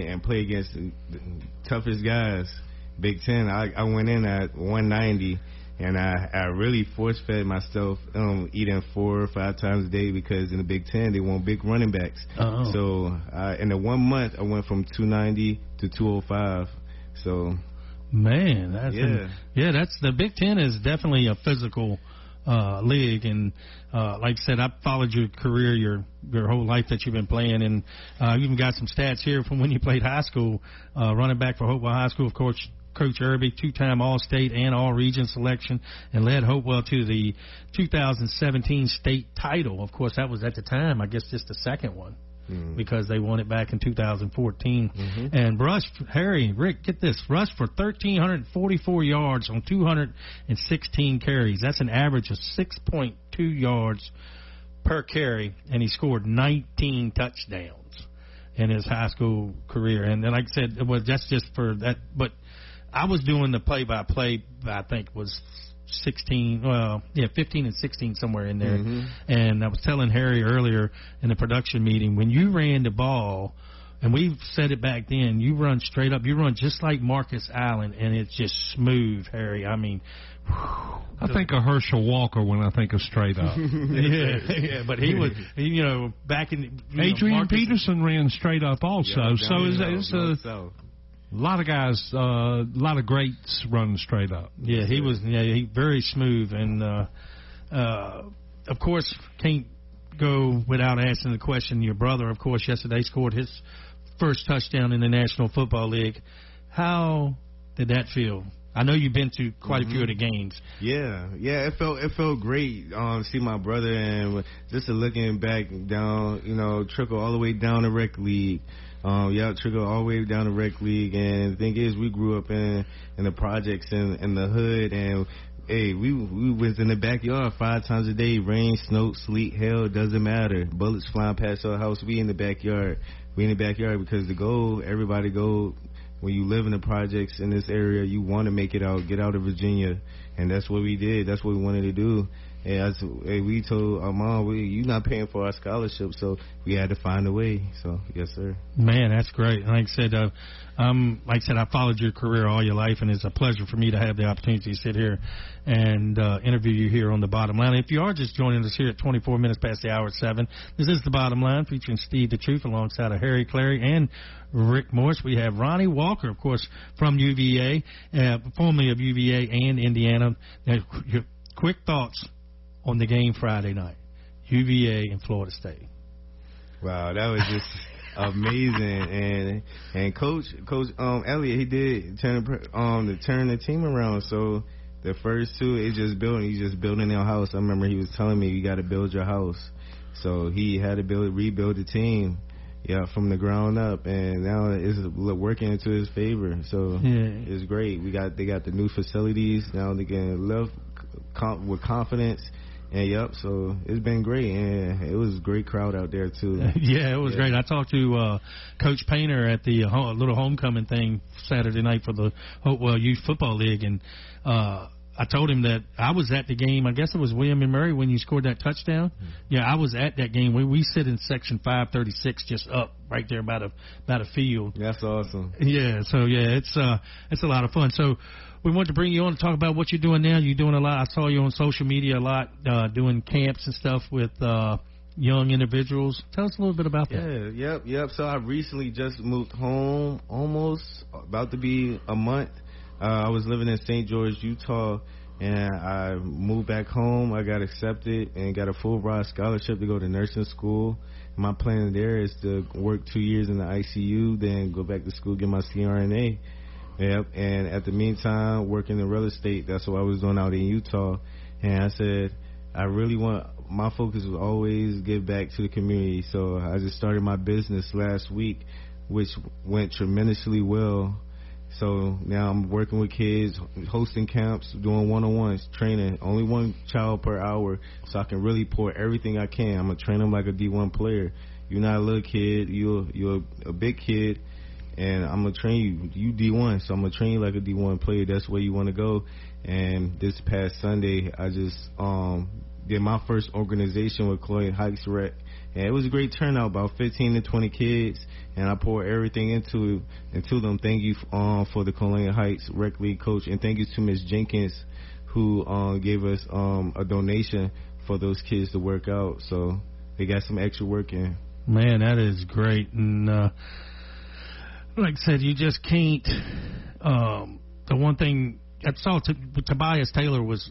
and play against the toughest guys. Big Ten, I went in at 190, and I really force-fed myself eating 4 or 5 times a day, because in the Big Ten, they want big running backs. Oh. So in the 1 month, I went from 290 to 205. So, man, that's the Big Ten is definitely a physical league, and like I said, I followed your career, your whole life that you've been playing, and you even got some stats here from when you played high school, running back for Hopewell High School, of course. Coach Irby, 2-time All-State and All-Region selection, and led Hopewell to the 2017 state title. Of course, that was at the time, I guess, just the second one. Because they won it back in 2014. And Rick, get this, rushed for 1,344 yards on 216 carries. That's an average of 6.2 yards per carry, and he scored 19 touchdowns in his high school career. And then, like I said, that's just for that. But I was doing the play-by-play, I think, was 15 and 16, somewhere in there. And I was telling Harry earlier in the production meeting, when you ran the ball, and we've said it back then, you run straight up, you run just like Marcus Allen, and it's just smooth, Harry. I mean, I think of Herschel Walker when I think of straight up. But he was, back in Adrian Peterson ran straight up also. It's a lot of guys, a lot of greats running straight up. Yeah, he was very smooth. And, of course, can't go without asking the question. Your brother, of course, yesterday scored his first touchdown in the National Football League. How did that feel? I know you've been to quite a few of the games. Yeah, it felt great. See my brother, and just looking back down, trickle all the way down the rec league. Trickle all the way down the rec league. And the thing is, we grew up in the projects in the hood, and hey, we was in the backyard 5 times a day. Rain, snow, sleet, hail, doesn't matter. Bullets flying past our house. We in the backyard. Because the goal, everybody go. When you live in the projects in this area, you want to make it out, get out of Virginia, and that's what we did. That's what we wanted to do. And we told our mom, you're not paying for our scholarship, so we had to find a way. So, yes, sir. Man, that's great. Like I said, I followed your career all your life, and it's a pleasure for me to have the opportunity to sit here and interview you here on The Bottom Line. If you are just joining us here at 24 minutes past the hour at 7, this is The Bottom Line featuring Steve the Truth alongside of Harry Clary and Rick Morris. We have Ronnie Walker, of course, from UVA, formerly of UVA and Indiana. Now, your quick thoughts on the game Friday night, UVA and Florida State. Wow, that was just amazing. And Coach Elliott, he did turn the team around. So the first 2, he's just building their house. I remember he was telling me, you got to build your house. So he had to rebuild the team. Yeah, from the ground up, and now it's working into his favor. So it's great. They got the new facilities now. They can live with confidence. And so it's been great, and it was a great crowd out there too. It was great. I talked to Coach Painter at the little homecoming thing Saturday night for the Hopewell Youth Football League, and I told him that I was at the game. I guess it was William and Murray when you scored that touchdown. Yeah, I was at that game. We sit in section 536, just up right there by the field. That's awesome. Yeah, so it's a lot of fun. So we want to bring you on to talk about what you're doing now. You're doing a lot. I saw you on social media a lot, doing camps and stuff with young individuals. Tell us a little bit about that. Yep. So I recently just moved home, almost about to be a month. I was living in St. George, Utah, and I moved back home. I got accepted and got a full ride scholarship to go to nursing school. My plan there is to work 2 years in the ICU, then go back to school, get my CRNA. Yep, and at the meantime, working in real estate. That's what I was doing out in Utah. And I said, my focus was always give back to the community. So I just started my business last week, which went tremendously well. So now I'm working with kids, hosting camps, doing one-on-ones, training, only one child per hour, so I can really pour everything I can. I'm going to train them like a D1 player. You're not a little kid. You're a big kid, and I'm going to train you. You D1, so I'm going to train you like a D1 player. That's where you want to go. And this past Sunday, I just did my first organization with Colonial Heights Rec. And it was a great turnout, about 15 to 20 kids, and I poured everything into them. Thank you for the Colonial Heights Rec League coach, and thank you to Ms. Jenkins, who gave us a donation for those kids to work out. So they got some extra work in. Man, that is great. And like I said, you just can't. The one thing I saw, Tobias Taylor was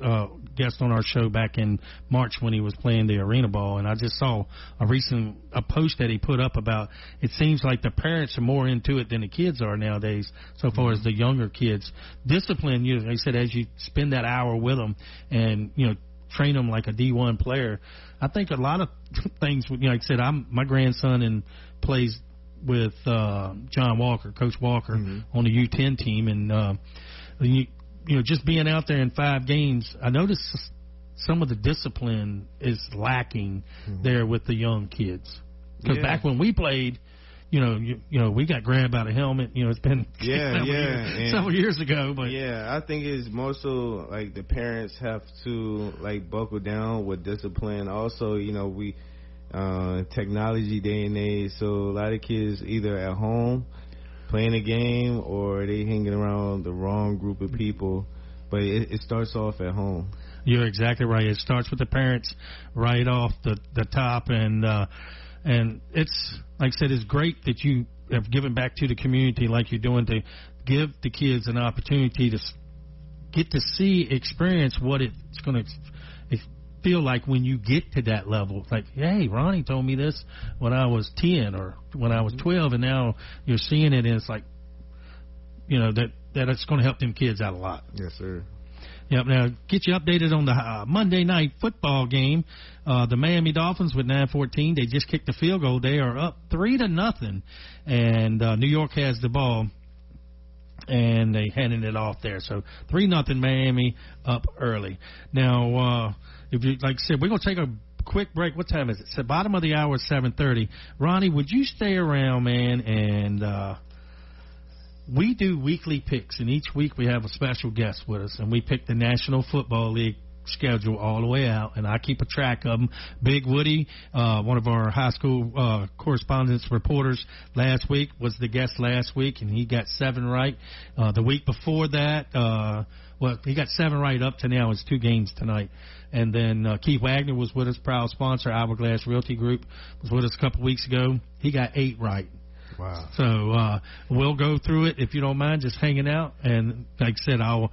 guest on our show back in March when he was playing the arena ball, and I just saw a post that he put up about it seems like the parents are more into it than the kids are nowadays, so far as the younger kids. Discipline, they said, as you spend that hour with them and, train them like a D1 player. I think a lot of things, like I said, my grandson plays with John Walker, Coach Walker, on the U10 team, and just being out there in 5 games, I noticed some of the discipline is lacking there with the young kids. Because back when we played, we got grabbed by the helmet. It's been several years ago. But I think it's more so like the parents have to buckle down with discipline. Also, we technology day and age, so a lot of kids either at home playing a game or they hanging around the wrong group of people. But it starts off at home. You're exactly right. It starts with the parents right off the top, and it's, like I said, it's great that you have given back to the community like you're doing, to give the kids an opportunity to get to experience what it's going to feel like when you get to that level. It's like, hey, Ronnie told me this when I was 10 or when I was 12, and now you're seeing it, and it's like, that it's going to help them kids out a lot. Yes, sir. Yep. Now, get you updated on the Monday night football game. The Miami Dolphins with 9-14. They just kicked the field goal. They are up 3-0, and New York has the ball, and they handing it off there. So 3-0 Miami, up early. Now, if you like I said, we're gonna take a quick break. What time is it? It's the bottom of the hour, 7:30. Ronnie, would you stay around, man? And we do weekly picks, and each week we have a special guest with us, and we pick the National Football League schedule all the way out, and I keep a track of them. Big Woody, one of our high school correspondence reporters last week, was the guest last week, and he got 7 right. The week before that, he got 7 right up to now. It's 2 games tonight. And then Keith Wagner was with us, proud sponsor. Hourglass Realty Group was with us a couple weeks ago. He got 8 right. Wow. So we'll go through it if you don't mind, just hanging out. And like I said, I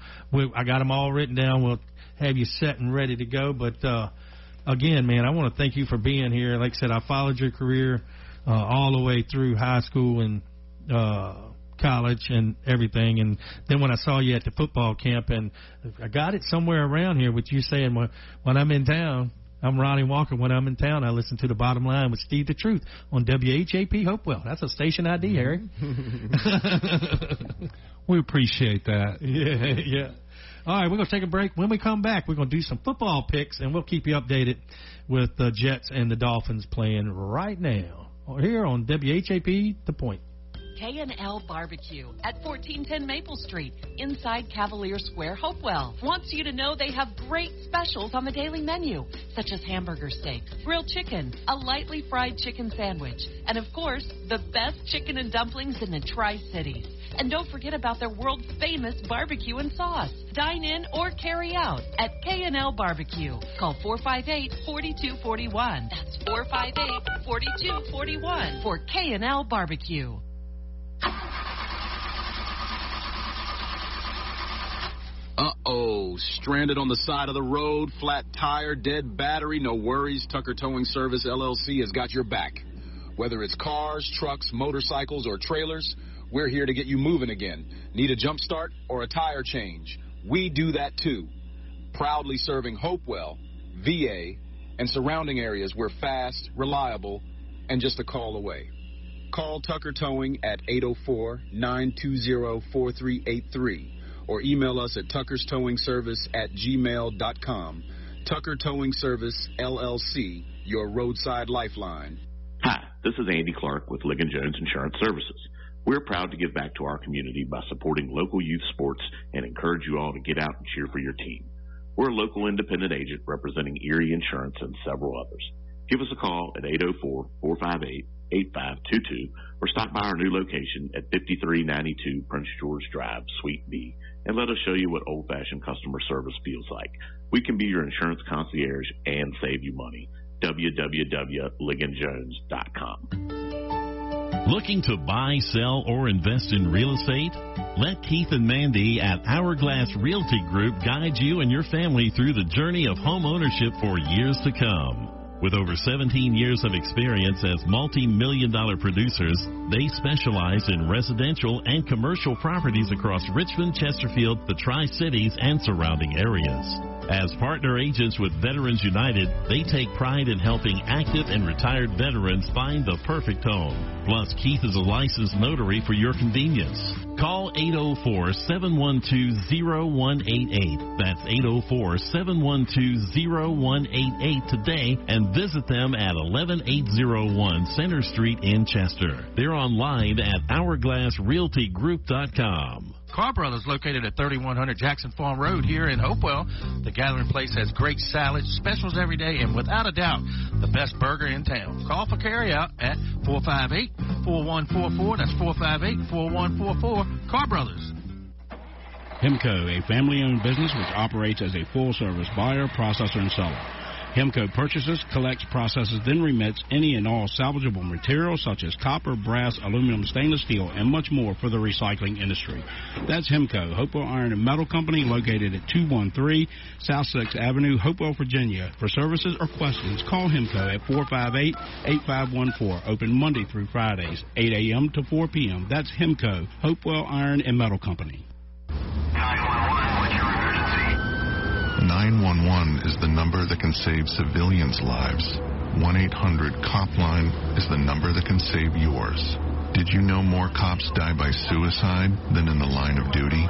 got them all written down. We'll have you set and ready to go. But again, man, I want to thank you for being here. Like I said, I followed your career all the way through high school and college and everything. And then when I saw you at the football camp, and I got it somewhere around here with you saying, when I'm in town, I'm Ronnie Walker. When I'm in town, I listen to The Bottom Line with Steve the Truth on WHAP Hopewell. That's a station ID, Harry. We appreciate that. Yeah. All right, we're going to take a break. When we come back, we're going to do some football picks, and we'll keep you updated with the Jets and the Dolphins playing right now here on WHAP The Point. K&L Barbecue at 1410 Maple Street, inside Cavalier Square, Hopewell. Wants you to know they have great specials on the daily menu, such as hamburger steak, grilled chicken, a lightly fried chicken sandwich, and of course, the best chicken and dumplings in the Tri-Cities. And don't forget about their world-famous barbecue and sauce. Dine in or carry out at K&L Barbecue. Call 458-4241. That's 458-4241 for K&L Barbecue. Uh-oh, stranded on the side of the road, flat tire, dead battery, no worries. Tucker Towing Service, LLC has got your back. Whether it's cars, trucks, motorcycles, or trailers, we're here to get you moving again. Need a jump start or a tire change? We do that too. Proudly serving Hopewell, VA, and surrounding areas. We're fast, reliable, and just a call away. Call Tucker Towing at 804-920-4383 or email us at tuckerstowingservice@gmail.com. Tucker Towing Service, LLC, your roadside lifeline. Hi, this is Andy Clark with Ligon Jones Insurance Services. We're proud to give back to our community by supporting local youth sports and encourage you all to get out and cheer for your team. We're a local independent agent representing Erie Insurance and several others. Give us a call at 804-458-8522 or stop by our new location at 5392 Prince George Drive, Suite B, and let us show you what old-fashioned customer service feels like. We can be your insurance concierge and save you money. www.ligonjones.com. Looking to buy, sell, or invest in real estate? Let Keith and Mandy at Hourglass Realty Group guide you and your family through the journey of home ownership for years to come. With over 17 years of experience as multi-million-dollar producers, they specialize in residential and commercial properties across Richmond, Chesterfield, the Tri-Cities, and surrounding areas. As partner agents with Veterans United, they take pride in helping active and retired veterans find the perfect home. Plus, Keith is a licensed notary for your convenience. Call 804-712-0188. That's 804-712-0188 today and visit them at 11801 Center Street in Chester. They're online at hourglassrealtygroup.com. Carr Brothers, located at 3100 Jackson Farm Road here in Hopewell. The Gathering Place has great salads, specials every day, and without a doubt, the best burger in town. Call for carryout at 458-4144. That's 458-4144. Carr Brothers. Hemco, a family-owned business which operates as a full-service buyer, processor, and seller. Hemco purchases, collects, processes, then remits any and all salvageable materials such as copper, brass, aluminum, stainless steel, and much more for the recycling industry. That's Hemco, Hopewell Iron and Metal Company, located at 213 South 6th Avenue, Hopewell, Virginia. For services or questions, call Hemco at 458-8514. Open Monday through Fridays, 8 a.m. to 4 p.m. That's Hemco, Hopewell Iron and Metal Company. 911 is the number that can save civilians' lives. 1-800-COP-LINE is the number that can save yours. Did you know more cops die by suicide than in the line of duty?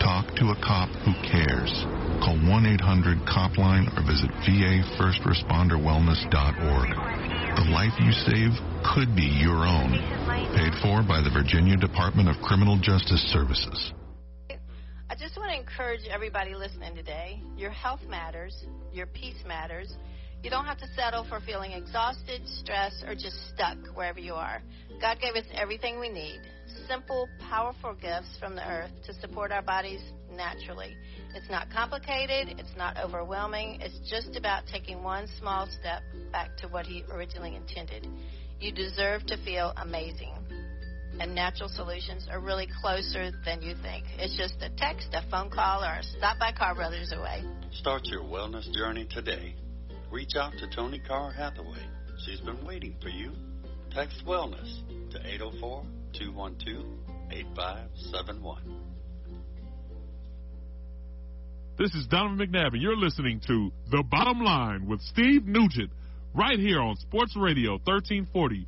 Talk to a cop who cares. Call 1-800-COP-LINE or visit VAFirstResponderWellness.org. The life you save could be your own. Paid for by the Virginia Department of Criminal Justice Services. I just want to encourage everybody listening today. Your health matters. Your peace matters. You don't have to settle for feeling exhausted, stressed, or just stuck wherever you are. God gave us everything we need. Simple, powerful gifts from the earth to support our bodies naturally. It's not complicated. It's not overwhelming. It's just about taking one small step back to what He originally intended. You deserve to feel amazing. And natural solutions are really closer than you think. It's just a text, a phone call, or a stop by Carr Brothers away. Start your wellness journey today. Reach out to Tony Carr Hathaway. She's been waiting for you. Text wellness to 804-212-8571. This is Donovan McNabb, and you're listening to The Bottom Line with Steve Nugent right here on Sports Radio 1340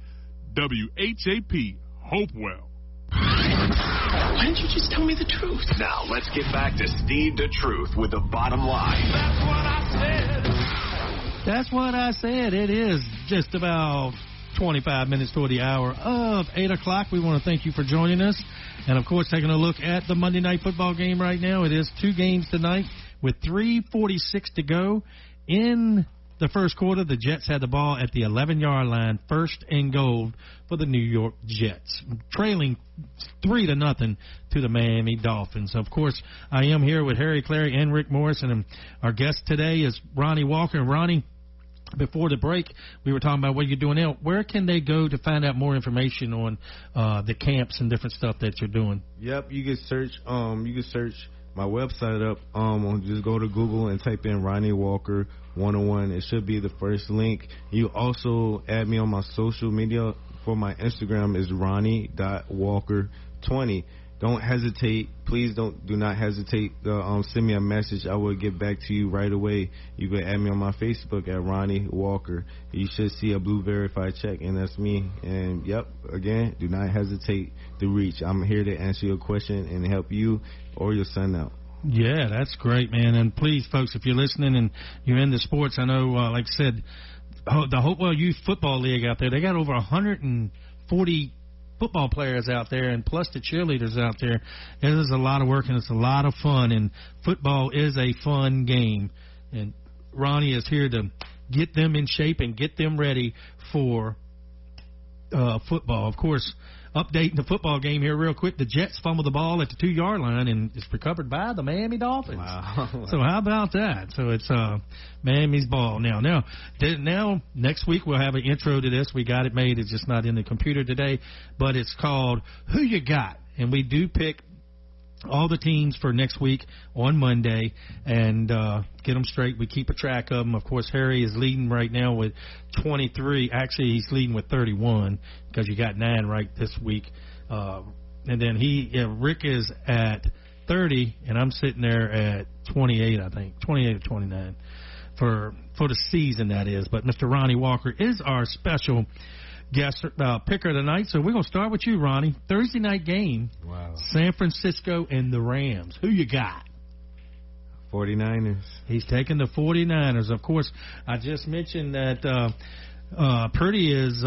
WHAP Hopewell. Why didn't you just tell me the truth? Now, let's get back to Steve the Truth with The Bottom Line. That's what I said. That's what I said. It is just about 25 minutes toward the hour of 8 o'clock. We want to thank you for joining us. And, of course, taking a look at the Monday Night Football game right now. It is 2 games tonight with 3:46 to go in the first quarter. The Jets had the ball at the 11-yard line, 1st and goal for the New York Jets, trailing 3-0 to the Miami Dolphins. Of course, I am here with Harry Clary and Rick Morrison, and our guest today is Ronnie Walker. And Ronnie, before the break, we were talking about what you're doing now. Where can they go to find out more information on the camps and different stuff that you're doing? Yep, you can search my website up. Just go to Google and type in Ronnie Walker 101. It should be the first link. You also add me on my social media. For my Instagram is Ronnie.Walker20. don't hesitate. Please do not hesitate. Send me a message. I will get back to you right away. You can add me on my Facebook at Ronnie Walker. You should see a blue verified check, and that's me. And, again, do not hesitate to reach. I'm here to answer your question and help you or your son out. Yeah, that's great, man. And please, folks, if you're listening and you're into sports, I know, like I said, the Hopewell Youth Football League out there, they got over 140 football players out there, and plus the cheerleaders out there. It is a lot of work, and it's a lot of fun, and football is a fun game. And Ronnie is here to get them in shape and get them ready for football. Of course, updating the football game here real quick. The Jets fumbled the ball at the 2-yard line, and it's recovered by the Miami Dolphins. Wow. So how about that? So it's Miami's ball now. Now, next week we'll have an intro to this. We got it made. It's just not in the computer today. But it's called Who You Got? And we do pick all the teams for next week on Monday and get them straight. We keep a track of them. Of course, Harry is leading right now with 23. Actually, he's leading with 31 because you got 9 right this week. And then Rick is at 30, and I'm sitting there at 28, I think, 28 or 29 for the season, that is. But Mr. Ronnie Walker is our special guest picker tonight. So we're going to start with you, Ronnie. Thursday night game. Wow. San Francisco and the Rams. Who you got? 49ers. He's taking the 49ers. Of course, I just mentioned that Purdy is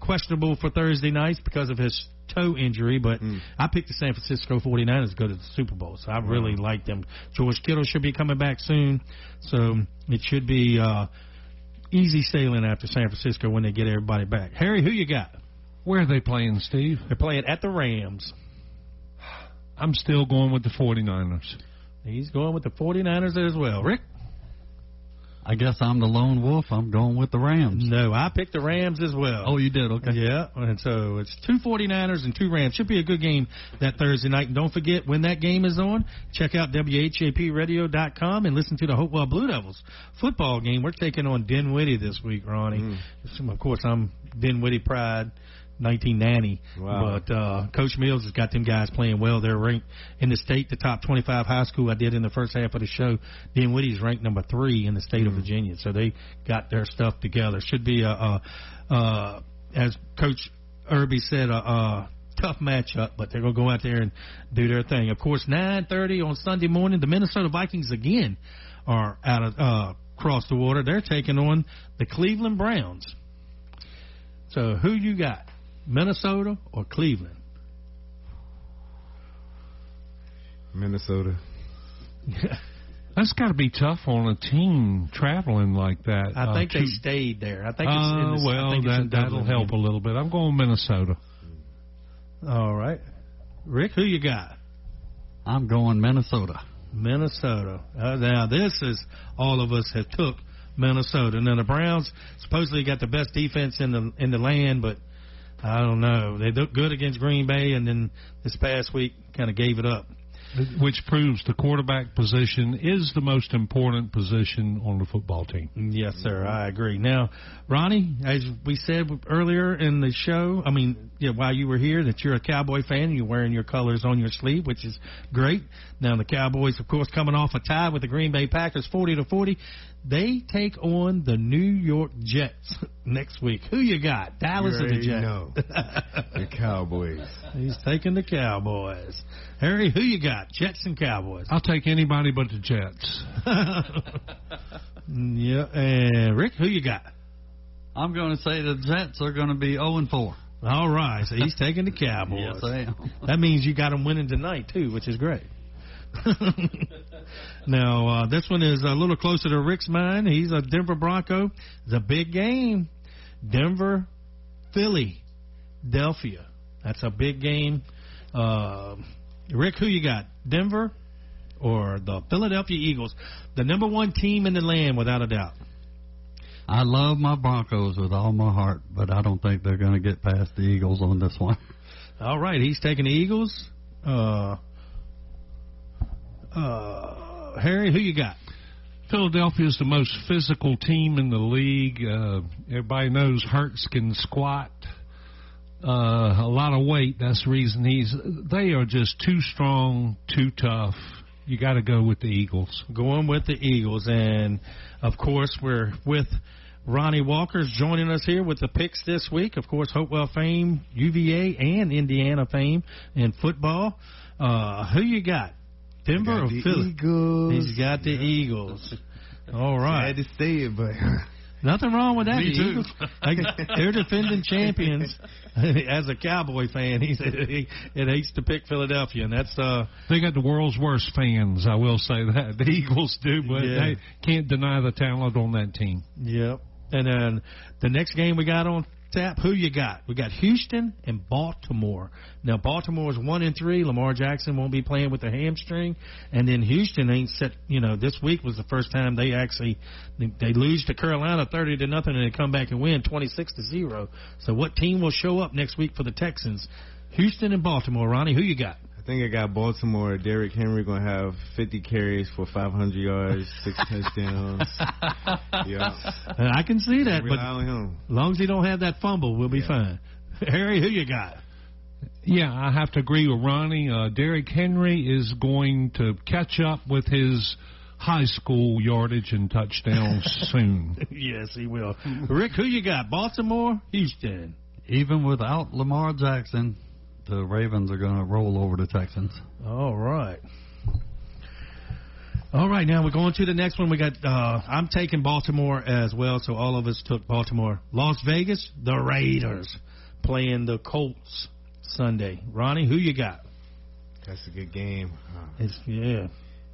questionable for Thursday nights because of his toe injury, but I picked the San Francisco 49ers to go to the Super Bowl, so I really like them. George Kittle should be coming back soon, so it should be easy sailing after San Francisco when they get everybody back. Harry, who you got? Where are they playing, Steve? They're playing at the Rams. I'm still going with the 49ers. He's going with the 49ers as well. Rick? I guess I'm the lone wolf. I'm going with the Rams. No, I picked the Rams as well. Oh, you did? Okay. Yeah, and so it's 2 49ers and 2 Rams. Should be a good game that Thursday night. And don't forget, when that game is on, check out WHAPradio.com and listen to the Hopewell Blue Devils football game. We're taking on Dinwiddie this week, Ronnie. Of course, I'm Dinwiddie pride. 1990. Wow. But Coach Mills has got them guys playing well. They're ranked in the state, the top 25 high school I did in the first half of the show. Dinwiddie's ranked number 3 in the state of Virginia. So they got their stuff together. Should be, as Coach Irby said, a tough matchup, but they're going to go out there and do their thing. Of course, 9:30 on Sunday morning, the Minnesota Vikings again are out of across the water. They're taking on the Cleveland Browns. So who you got? Minnesota or Cleveland? Minnesota. That's got to be tough on a team traveling like that. I think they stayed there. I think it's that'll help a little bit. I'm going Minnesota. All right. Rick, who you got? I'm going Minnesota. Minnesota. Now, this is all of us have took Minnesota. Now, the Browns supposedly got the best defense in the land, but I don't know. They looked good against Green Bay, and then this past week kind of gave it up. Which proves the quarterback position is the most important position on the football team. Yes, sir. I agree. Now, Ronnie, as we said earlier in the show, while you were here, that you're a Cowboy fan. You're wearing your colors on your sleeve, which is great. Now, the Cowboys, of course, coming off a tie with the Green Bay Packers, 40-40. They take on the New York Jets next week. Who you got? Dallas or the Jets? No. The Cowboys. He's taking the Cowboys. Harry, who you got? Jets and Cowboys. I'll take anybody but the Jets. Yeah. And Rick, who you got? I'm going to say the Jets are going to be 0-4. All right. So he's taking the Cowboys. Yes, I am. That means you got them winning tonight, too, which is great. Now, this one is a little closer to Rick's mind. He's a Denver Bronco. It's a big game. Denver, Philadelphia. That's a big game. Rick, who you got? Denver or the Philadelphia Eagles? The number 1 team in the land, without a doubt. I love my Broncos with all my heart, but I don't think they're going to get past the Eagles on this one. All right, he's taking the Eagles. Harry, who you got? Philadelphia is the most physical team in the league. Everybody knows Hurts can squat a lot of weight. That's the reason they are just too strong, too tough. You got to go with the Eagles. Going with the Eagles. And, of course, we're with Ronnie Walker's joining us here with the picks this week. Of course, Hopewell fame, UVA, and Indiana fame in football. Who you got? Denver or Philly? Eagles. He's got the Eagles. All right. I had to say it, but nothing wrong with that. Me too. Eagles, they're defending champions. As a Cowboy fan, he said it hates to pick Philadelphia, and that's they got the world's worst fans. I will say that the Eagles do, but they can't deny the talent on that team. Yep. And then the next game we got on tap, who you got? We got Houston and Baltimore. Now, Baltimore is 1-3. Lamar Jackson won't be playing with a hamstring. And then Houston ain't set, this week was the first time they lose to Carolina 30-0, and they come back and win 26-0. So what team will show up next week for the Texans? Houston and Baltimore. Ronnie, who you got? I think I got Baltimore. Derrick Henry going to have 50 carries for 500 yards, 6 touchdowns. Yeah. I can see that, but on him. As long as he don't have that fumble, we'll be fine. Harry, who you got? Yeah, I have to agree with Ronnie. Derrick Henry is going to catch up with his high school yardage and touchdowns soon. Yes, he will. Rick, who you got? Baltimore, Houston. Even without Lamar Jackson, the Ravens are going to roll over the Texans. All right. Now we're going to the next one. We got. I'm taking Baltimore as well, so all of us took Baltimore. Las Vegas, the Raiders playing the Colts Sunday. Ronnie, who you got? That's a good game. I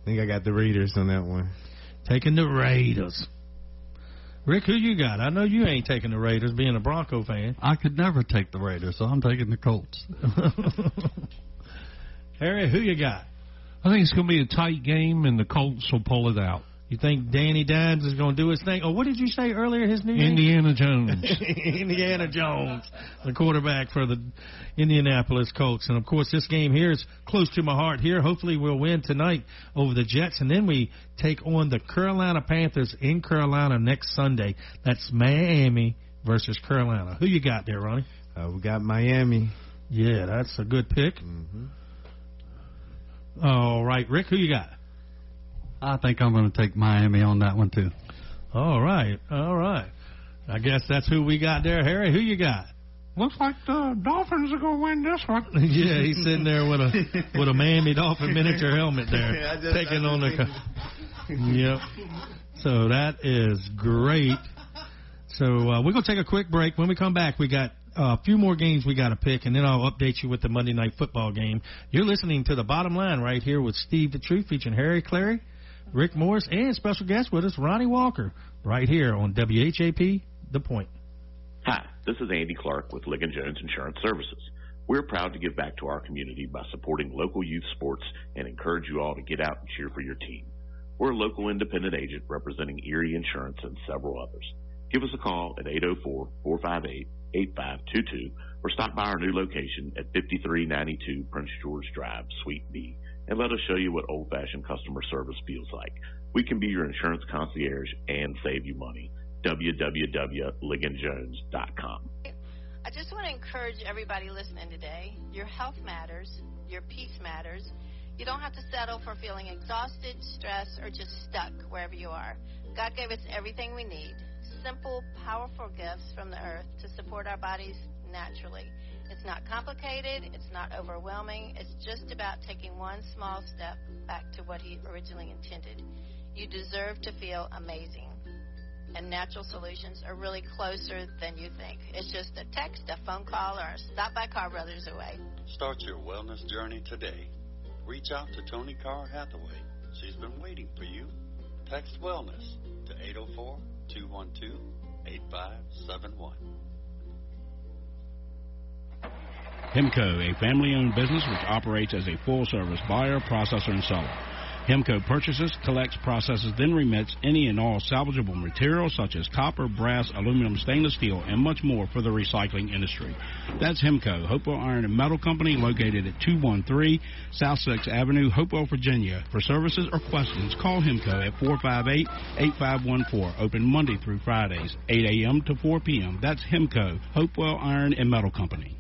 think I got the Raiders on that one. Taking the Raiders. Rick, who you got? I know you ain't taking the Raiders, being a Bronco fan. I could never take the Raiders, so I'm taking the Colts. Harry, who you got? I think it's going to be a tight game, and the Colts will pull it out. You think Danny Dimes is going to do his thing? Oh, what did you say earlier, his new name? Indiana Jones. Indiana Jones, the quarterback for the Indianapolis Colts. And, of course, this game here is close to my heart here. Hopefully we'll win tonight over the Jets. And then we take on the Carolina Panthers in Carolina next Sunday. That's Miami versus Carolina. Who you got there, Ronnie? We got Miami. Yeah, that's a good pick. Mm-hmm. All right, Rick, who you got? I think I'm going to take Miami on that one, too. All right. I guess that's who we got there. Harry, who you got? Looks like the Dolphins are going to win this one. Yeah, he's sitting there with a Miami Dolphin miniature helmet there, taking on the. Yep. So that is great. So we're going to take a quick break. When we come back, we got a few more games we got to pick, and then I'll update you with the Monday Night Football game. You're listening to The Bottom Line right here with Steve the Truth, featuring Harry Clary, Rick Morris, and special guest with us, Ronnie Walker, right here on WHAP, The Point. Hi, this is Andy Clark with Ligon Jones Insurance Services. We're proud to give back to our community by supporting local youth sports and encourage you all to get out and cheer for your team. We're a local independent agent representing Erie Insurance and several others. Give us a call at 804-458-8522 or stop by our new location at 5392 Prince George Drive, Suite B, and let us show you what old-fashioned customer service feels like. We can be your insurance concierge and save you money. www.ligonjones.com. I just want to encourage everybody listening today. Your health matters. Your peace matters. You don't have to settle for feeling exhausted, stressed, or just stuck wherever you are. God gave us everything we need. Simple, powerful gifts from the earth to support our bodies naturally. It's not complicated. It's not overwhelming. It's just about taking one small step back to what He originally intended. You deserve to feel amazing. And natural solutions are really closer than you think. It's just a text, a phone call, or a stop by Car Brothers away. Start your wellness journey today. Reach out to Tony Carr Hathaway. She's been waiting for you. Text wellness to 804-212-8571. Hemco, a family-owned business which operates as a full-service buyer, processor, and seller. Hemco purchases, collects, processes, then remits any and all salvageable materials such as copper, brass, aluminum, stainless steel, and much more for the recycling industry. That's Hemco, Hopewell Iron and Metal Company, located at 213 South 6th Avenue, Hopewell, Virginia. For services or questions, call Hemco at 458-8514. Open Monday through Fridays, 8 a.m. to 4 p.m. That's Hemco, Hopewell Iron and Metal Company.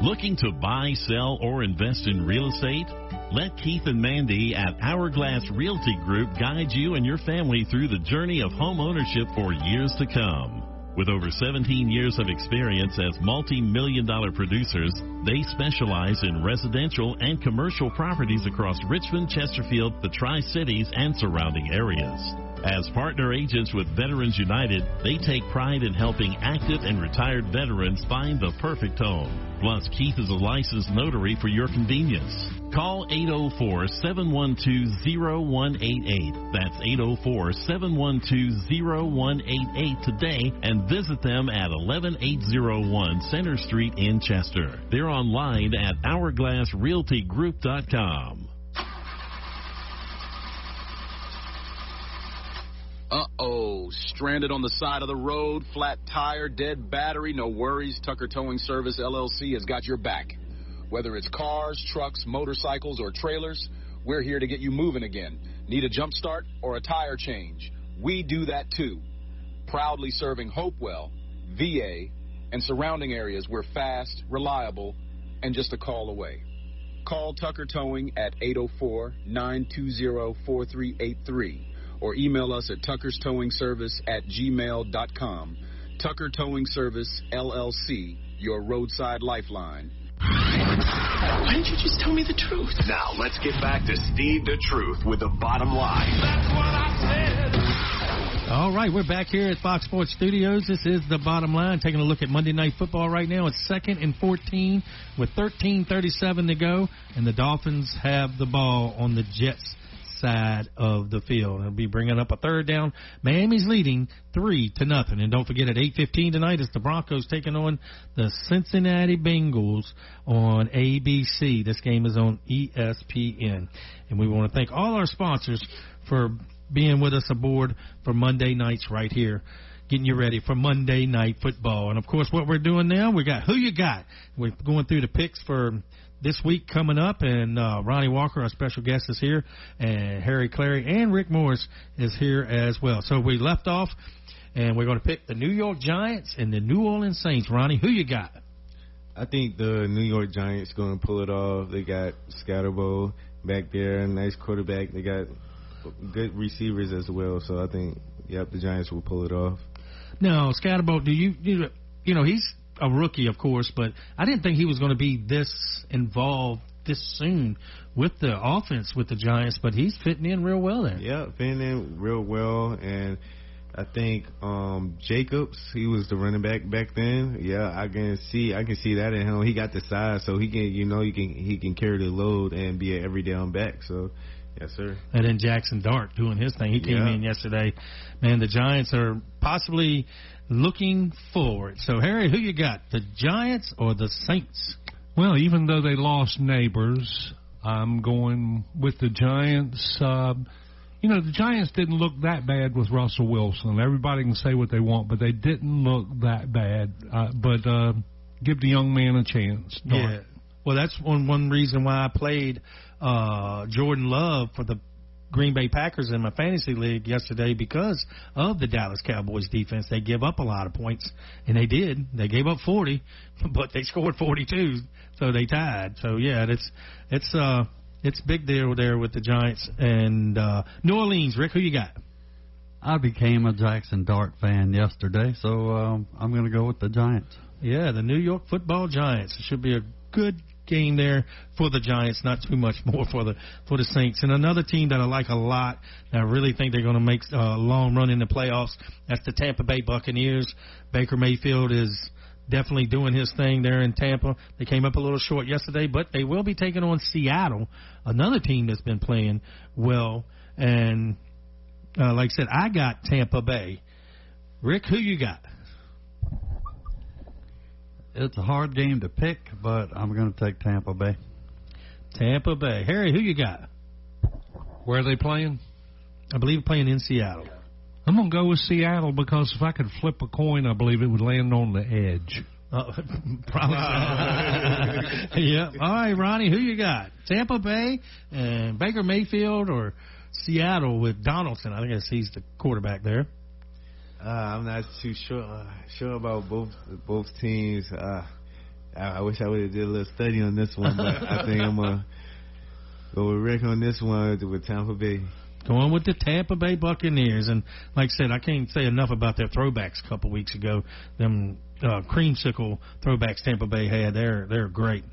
Looking to buy, sell, or invest in real estate? Let Keith and Mandy at Hourglass Realty Group guide you and your family through the journey of home ownership for years to come. With over 17 years of experience as multi-million-dollar producers, they specialize in residential and commercial properties across Richmond, Chesterfield, the Tri-Cities, and surrounding areas. As partner agents with Veterans United, they take pride in helping active and retired veterans find the perfect home. Plus, Keith is a licensed notary for your convenience. Call 804-712-0188. That's 804-712-0188 today and visit them at 11801 Center Street in Chester. They're online at hourglassrealtygroup.com. Uh-oh, stranded on the side of the road, flat tire, dead battery, no worries. Tucker Towing Service, LLC has got your back. Whether it's cars, trucks, motorcycles, or trailers, we're here to get you moving again. Need a jump start or a tire change? We do that too. Proudly serving Hopewell, VA, and surrounding areas. We're fast, reliable, and just a call away. Call Tucker Towing at 804-920-4383. or email us at tuckerstowingservice@gmail.com. Tucker Towing Service, LLC, your roadside lifeline. Why didn't you just tell me the truth? Now, let's get back to Steve the Truth with the bottom line. That's what I said. All right, we're back here at Fox Sports Studios. This is the bottom line. Taking a look at Monday Night Football right now. It's 2nd and 14 with 13:37 to go, and the Dolphins have the ball on the Jets' side of the field. They'll be bringing up a third down. Miami's leading 3-0. And don't forget, at 8:15 tonight, it's the Broncos taking on the Cincinnati Bengals on ABC. This game is on ESPN. And we want to thank all our sponsors for being with us aboard for Monday nights right here, getting you ready for Monday Night Football. And, of course, what we're doing now, we got Who You Got. We're going through the picks for this week coming up, and Ronnie Walker, our special guest, is here, and Harry Clary and Rick Morris is here as well. So we left off, and we're going to pick the New York Giants and the New Orleans Saints. Ronnie, who you got? I think the New York Giants going to pull it off. They got Scatterbo back there, nice quarterback. They got good receivers as well. So I think, the Giants will pull it off. No, Scatterbo, you know, he's a rookie, of course, but I didn't think he was going to be this involved this soon with the offense with the Giants, but he's fitting in real well there. Yeah, fitting in real well, and I think Jacobs, he was the running back then. Yeah, I can see that in him. He got the size, so he can carry the load and be an every down back. So, yes, sir. And then Jackson Dart doing his thing. He came in yesterday. Man, the Giants are possibly looking forward. So, Harry, who you got, the Giants or the Saints? Well, even though they lost Neighbors, I'm going with the Giants. The Giants didn't look that bad with Russell Wilson. Everybody can say what they want, but they didn't look that bad. But give the young man a chance. Yeah. Well, that's one reason why I played Jordan Love for the Green Bay Packers in my fantasy league yesterday, because of the Dallas Cowboys defense. They give up a lot of points, and they did. They gave up 40, but they scored 42, so they tied. So yeah, it's big deal there with the Giants and New Orleans. Rick, who you got? I became a Jackson Dart fan yesterday, so I'm going to go with the Giants. Yeah, the New York Football Giants. It should be a good game there for the Giants, not too much more for the Saints. And another team that I like a lot, and I really think they're going to make a long run in the playoffs, that's the Tampa Bay Buccaneers. Baker Mayfield is definitely doing his thing there in Tampa. They came up a little short yesterday, but they will be taking on Seattle, another team that's been playing well. And like I said, I got Tampa Bay. Rick, who you got? It's a hard game to pick, but I'm going to take Tampa Bay. Tampa Bay. Harry, who you got? Where are they playing? I believe playing in Seattle. I'm going to go with Seattle because if I could flip a coin, I believe it would land on the edge. Probably. Yeah. All right, Ronnie, who you got? Tampa Bay and Baker Mayfield, or Seattle with Donaldson? I guess he's the quarterback there. I'm not too sure about both teams. I I wish I would have did a little study on this one, but I think I'm going to go with Rick on this one with Tampa Bay. Going with the Tampa Bay Buccaneers. And like I said, I can't say enough about their throwbacks a couple weeks ago. Them creamsicle throwbacks Tampa Bay had. They're great.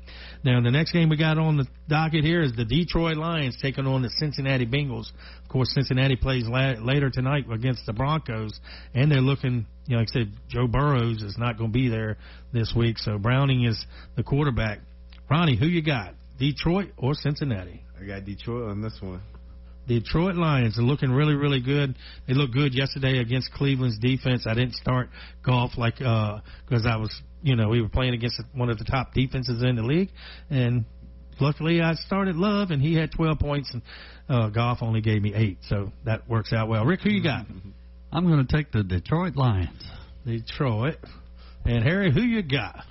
Now, the next game we got on the docket here is the Detroit Lions taking on the Cincinnati Bengals. Of course, Cincinnati plays later tonight against the Broncos, and they're looking, like I said, Joe Burrows is not going to be there this week, so Browning is the quarterback. Ronnie, who you got, Detroit or Cincinnati? I got Detroit on this one. Detroit Lions are looking really, really good. They looked good yesterday against Cleveland's defense. I didn't start golf because I was, we were playing against one of the top defenses in the league, and luckily I started Love, and he had 12 points, and golf only gave me 8, so that works out well. Rick, who you got? I'm going to take the Detroit Lions. Detroit. And Harry, who you got?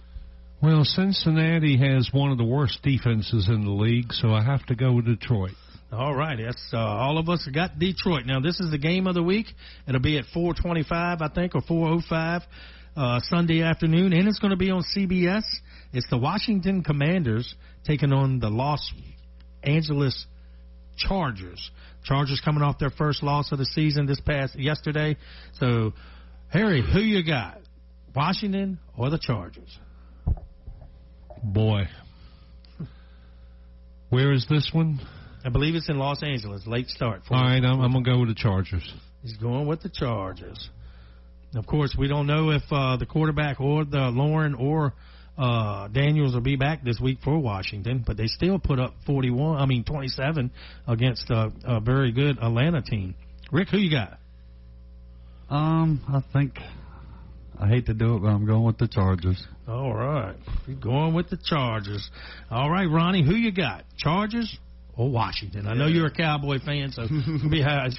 Well, Cincinnati has one of the worst defenses in the league, so I have to go with Detroit. All right, that's all of us got Detroit. Now, this is the game of the week. It'll be at 4:25, I think, or 4:05 Sunday afternoon, and it's going to be on CBS. It's the Washington Commanders taking on the Los Angeles Chargers. Chargers coming off their first loss of the season yesterday. So, Harry, who you got, Washington or the Chargers? Boy, where is this one? I believe it's in Los Angeles. Late start. All right, I'm going to go with the Chargers. He's going with the Chargers. Of course, we don't know if the quarterback or the Lauren or Daniels will be back this week for Washington, but they still put up 27 against a very good Atlanta team. Rick, who you got? I think, I hate to do it, but I'm going with the Chargers. All right. You're going with the Chargers. All right, Ronnie, who you got? Chargers or Washington? I know you're a Cowboy fan, so it's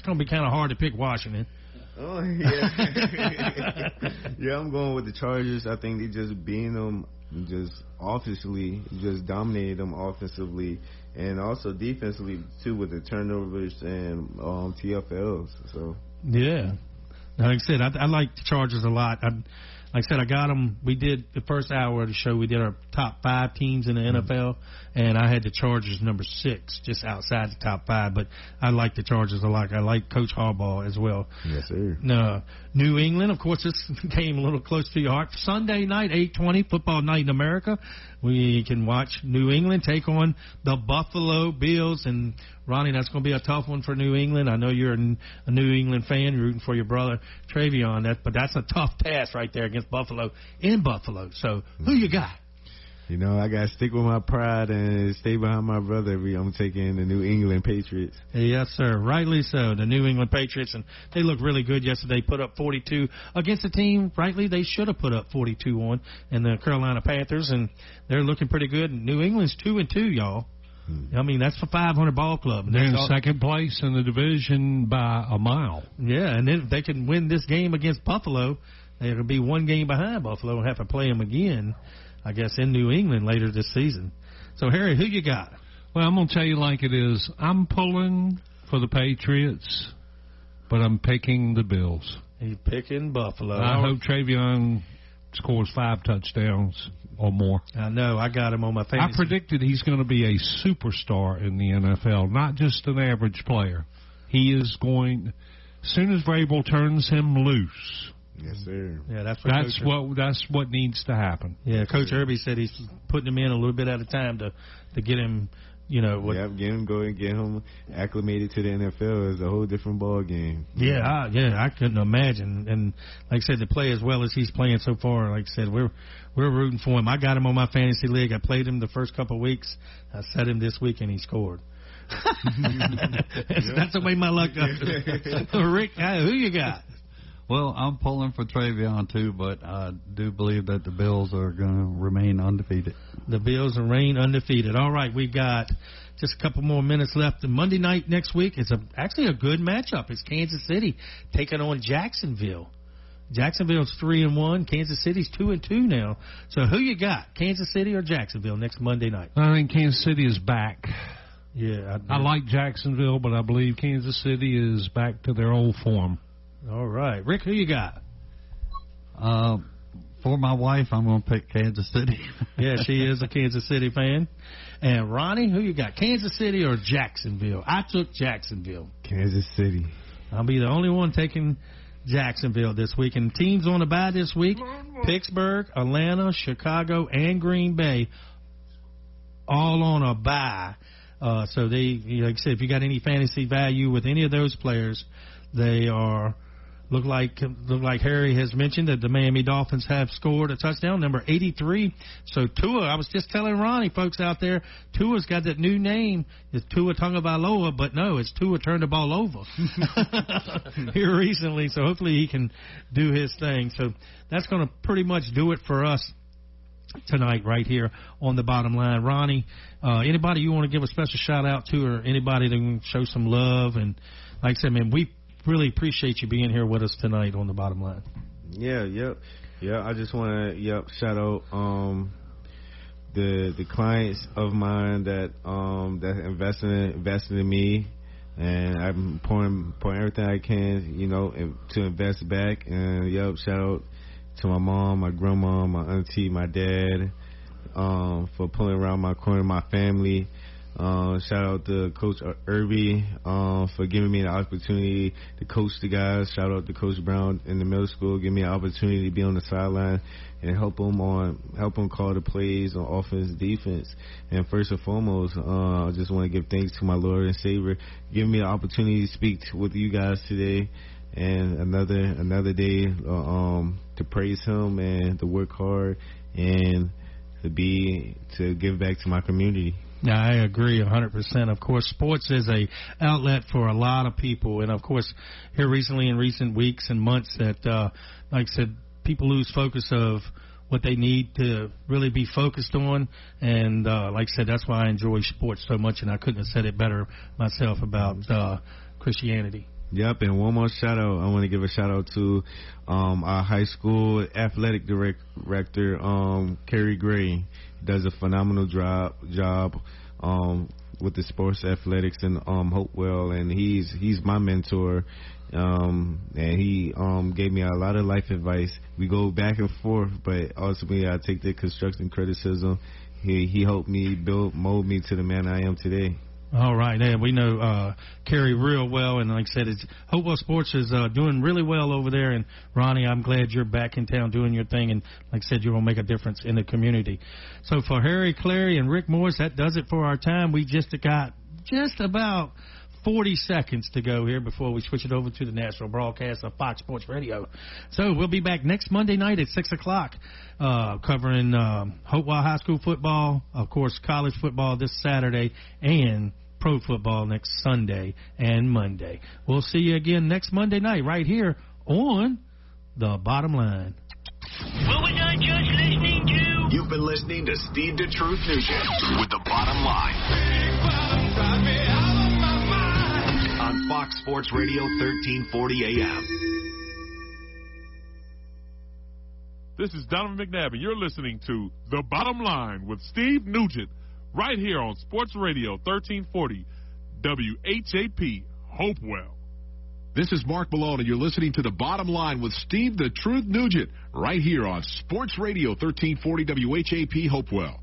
going to be kind of hard to pick Washington. Oh, yeah. Yeah, I'm going with the Chargers. I think they just beating them just offensively, just dominated them offensively, and also defensively, too, with the turnovers and TFLs. So yeah. Like I said, I like the Chargers a lot. Like I said, I got them. We did the first hour of the show. We did our top 5 teams in the NFL, and I had the Chargers number 6, just outside the top 5. But I like the Chargers a lot. I like Coach Harbaugh as well. Yes, sir. New England, of course, this came a little close to your heart. Sunday night, 8:20, football night in America. We can watch New England take on the Buffalo Bills. And, Ronnie, that's going to be a tough one for New England. I know you're a New England fan. You're rooting for your brother, TreVyon. But that's a tough task right there against Buffalo in Buffalo. So, who you got? I got to stick with my pride and stay behind my brother. I'm taking the New England Patriots. Yes, sir. Rightly so. The New England Patriots, and they looked really good yesterday. Put up 42 against a team, rightly, they should have put up 42 on, and the Carolina Panthers, and they're looking pretty good. New England's 2-2, y'all. I mean, that's for 500 ball club. They're in second place in the division by a mile. Yeah, and then if they can win this game against Buffalo, they'll be one game behind Buffalo and have to play them again, I guess, in New England later this season. So, Harry, who you got? Well, I'm going to tell you like it is. I'm pulling for the Patriots, but I'm picking the Bills. He's picking Buffalo. I hope TreVyon scores 5 touchdowns or more. I know. I got him on my fantasy. I predicted he's going to be a superstar in the NFL, not just an average player. He is going, as soon as Vrabel turns him loose. Yes, sir. Yeah, that's what needs to happen. Yeah, Coach Irby said he's putting him in a little bit at a time to get him, get him acclimated to the NFL is a whole different ball game. Yeah, I couldn't imagine. And like I said, to play as well as he's playing so far, like I said, we're rooting for him. I got him on my fantasy league. I played him the first couple of weeks. I set him this week and he scored. That's the way my luck goes. Rick, who you got? Well, I'm pulling for TreVyon, too, but I do believe that the Bills are going to remain undefeated. The Bills remain undefeated. All right, we got just a couple more minutes left. The Monday night next week is actually a good matchup. It's Kansas City taking on Jacksonville. Jacksonville's 3-1. Kansas City's 2-2 now. So who you got, Kansas City or Jacksonville next Monday night? I think Kansas City is back. Yeah, I like Jacksonville, but I believe Kansas City is back to their old form. All right. Rick, who you got? For my wife, I'm going to pick Kansas City. Yeah, she is a Kansas City fan. And Ronnie, who you got, Kansas City or Jacksonville? I took Jacksonville. Kansas City. I'll be the only one taking Jacksonville this week. And teams on the bye this week, Pittsburgh, Atlanta, Chicago, and Green Bay, all on a bye. So they, like I said, if you got any fantasy value with any of those players, they are look like Harry has mentioned that the Miami Dolphins have scored a touchdown, number 83. So Tua, I was just telling Ronnie, folks out there, Tua's got that new name. It's Tua Tagovailoa, but no, it's Tua turned the ball over here recently. So hopefully he can do his thing. So that's going to pretty much do it for us tonight right here on the bottom line. Ronnie, anybody you want to give a special shout out to, or anybody that can show some love? And like I said, man, we really appreciate you being here with us tonight on the bottom line. Yeah. I just want to shout out the clients of mine that invested in me, and I'm pouring everything I can, to invest back. And shout out to my mom, my grandma, my auntie, my dad, for pulling around my corner, my family. Shout out to Coach Irby for giving me the opportunity to coach the guys. Shout out to Coach Brown in the middle school, giving me an opportunity to be on the sideline and help them call the plays on offense, defense. And first and foremost, I just want to give thanks to my Lord and Savior, giving me the opportunity to speak with you guys today, and another day to praise Him and to work hard and to give back to my community. Yeah, I agree 100%. Of course, sports is a outlet for a lot of people, and of course, here recently in recent weeks and months, that like I said, people lose focus of what they need to really be focused on. And like I said, that's why I enjoy sports so much, and I couldn't have said it better myself about Christianity. Yep, and one more shout out. I want to give a shout out to our high school athletic director, Kerry Gray. He does a phenomenal job with the sports athletics in Hopewell, and he's my mentor. And he gave me a lot of life advice. We go back and forth, but ultimately I take the constructive criticism. He helped me mold me to the man I am today. All right, yeah, we know Kerry real well, and like I said, Hopewell Sports is doing really well over there. And Ronnie, I'm glad you're back in town doing your thing, and like I said, you're going to make a difference in the community. So for Harry Clary and Rick Morris, that does it for our time. We just got about 40 seconds to go here before we switch it over to the national broadcast of Fox Sports Radio. So we'll be back next Monday night at 6 o'clock covering Hopewell High School football, of course, college football this Saturday, and pro football next Sunday and Monday. We'll see you again next Monday night right here on The Bottom Line. What was I just listening to? You've been listening to Steve the Truth Nugent with The Bottom Line on Fox Sports Radio 1340 AM. This is Donovan McNabb, and you're listening to The Bottom Line with Steve Nugent right here on Sports Radio 1340 WHAP Hopewell. This is Mark Malone, and you're listening to The Bottom Line with Steve the Truth Nugent right here on Sports Radio 1340 WHAP Hopewell.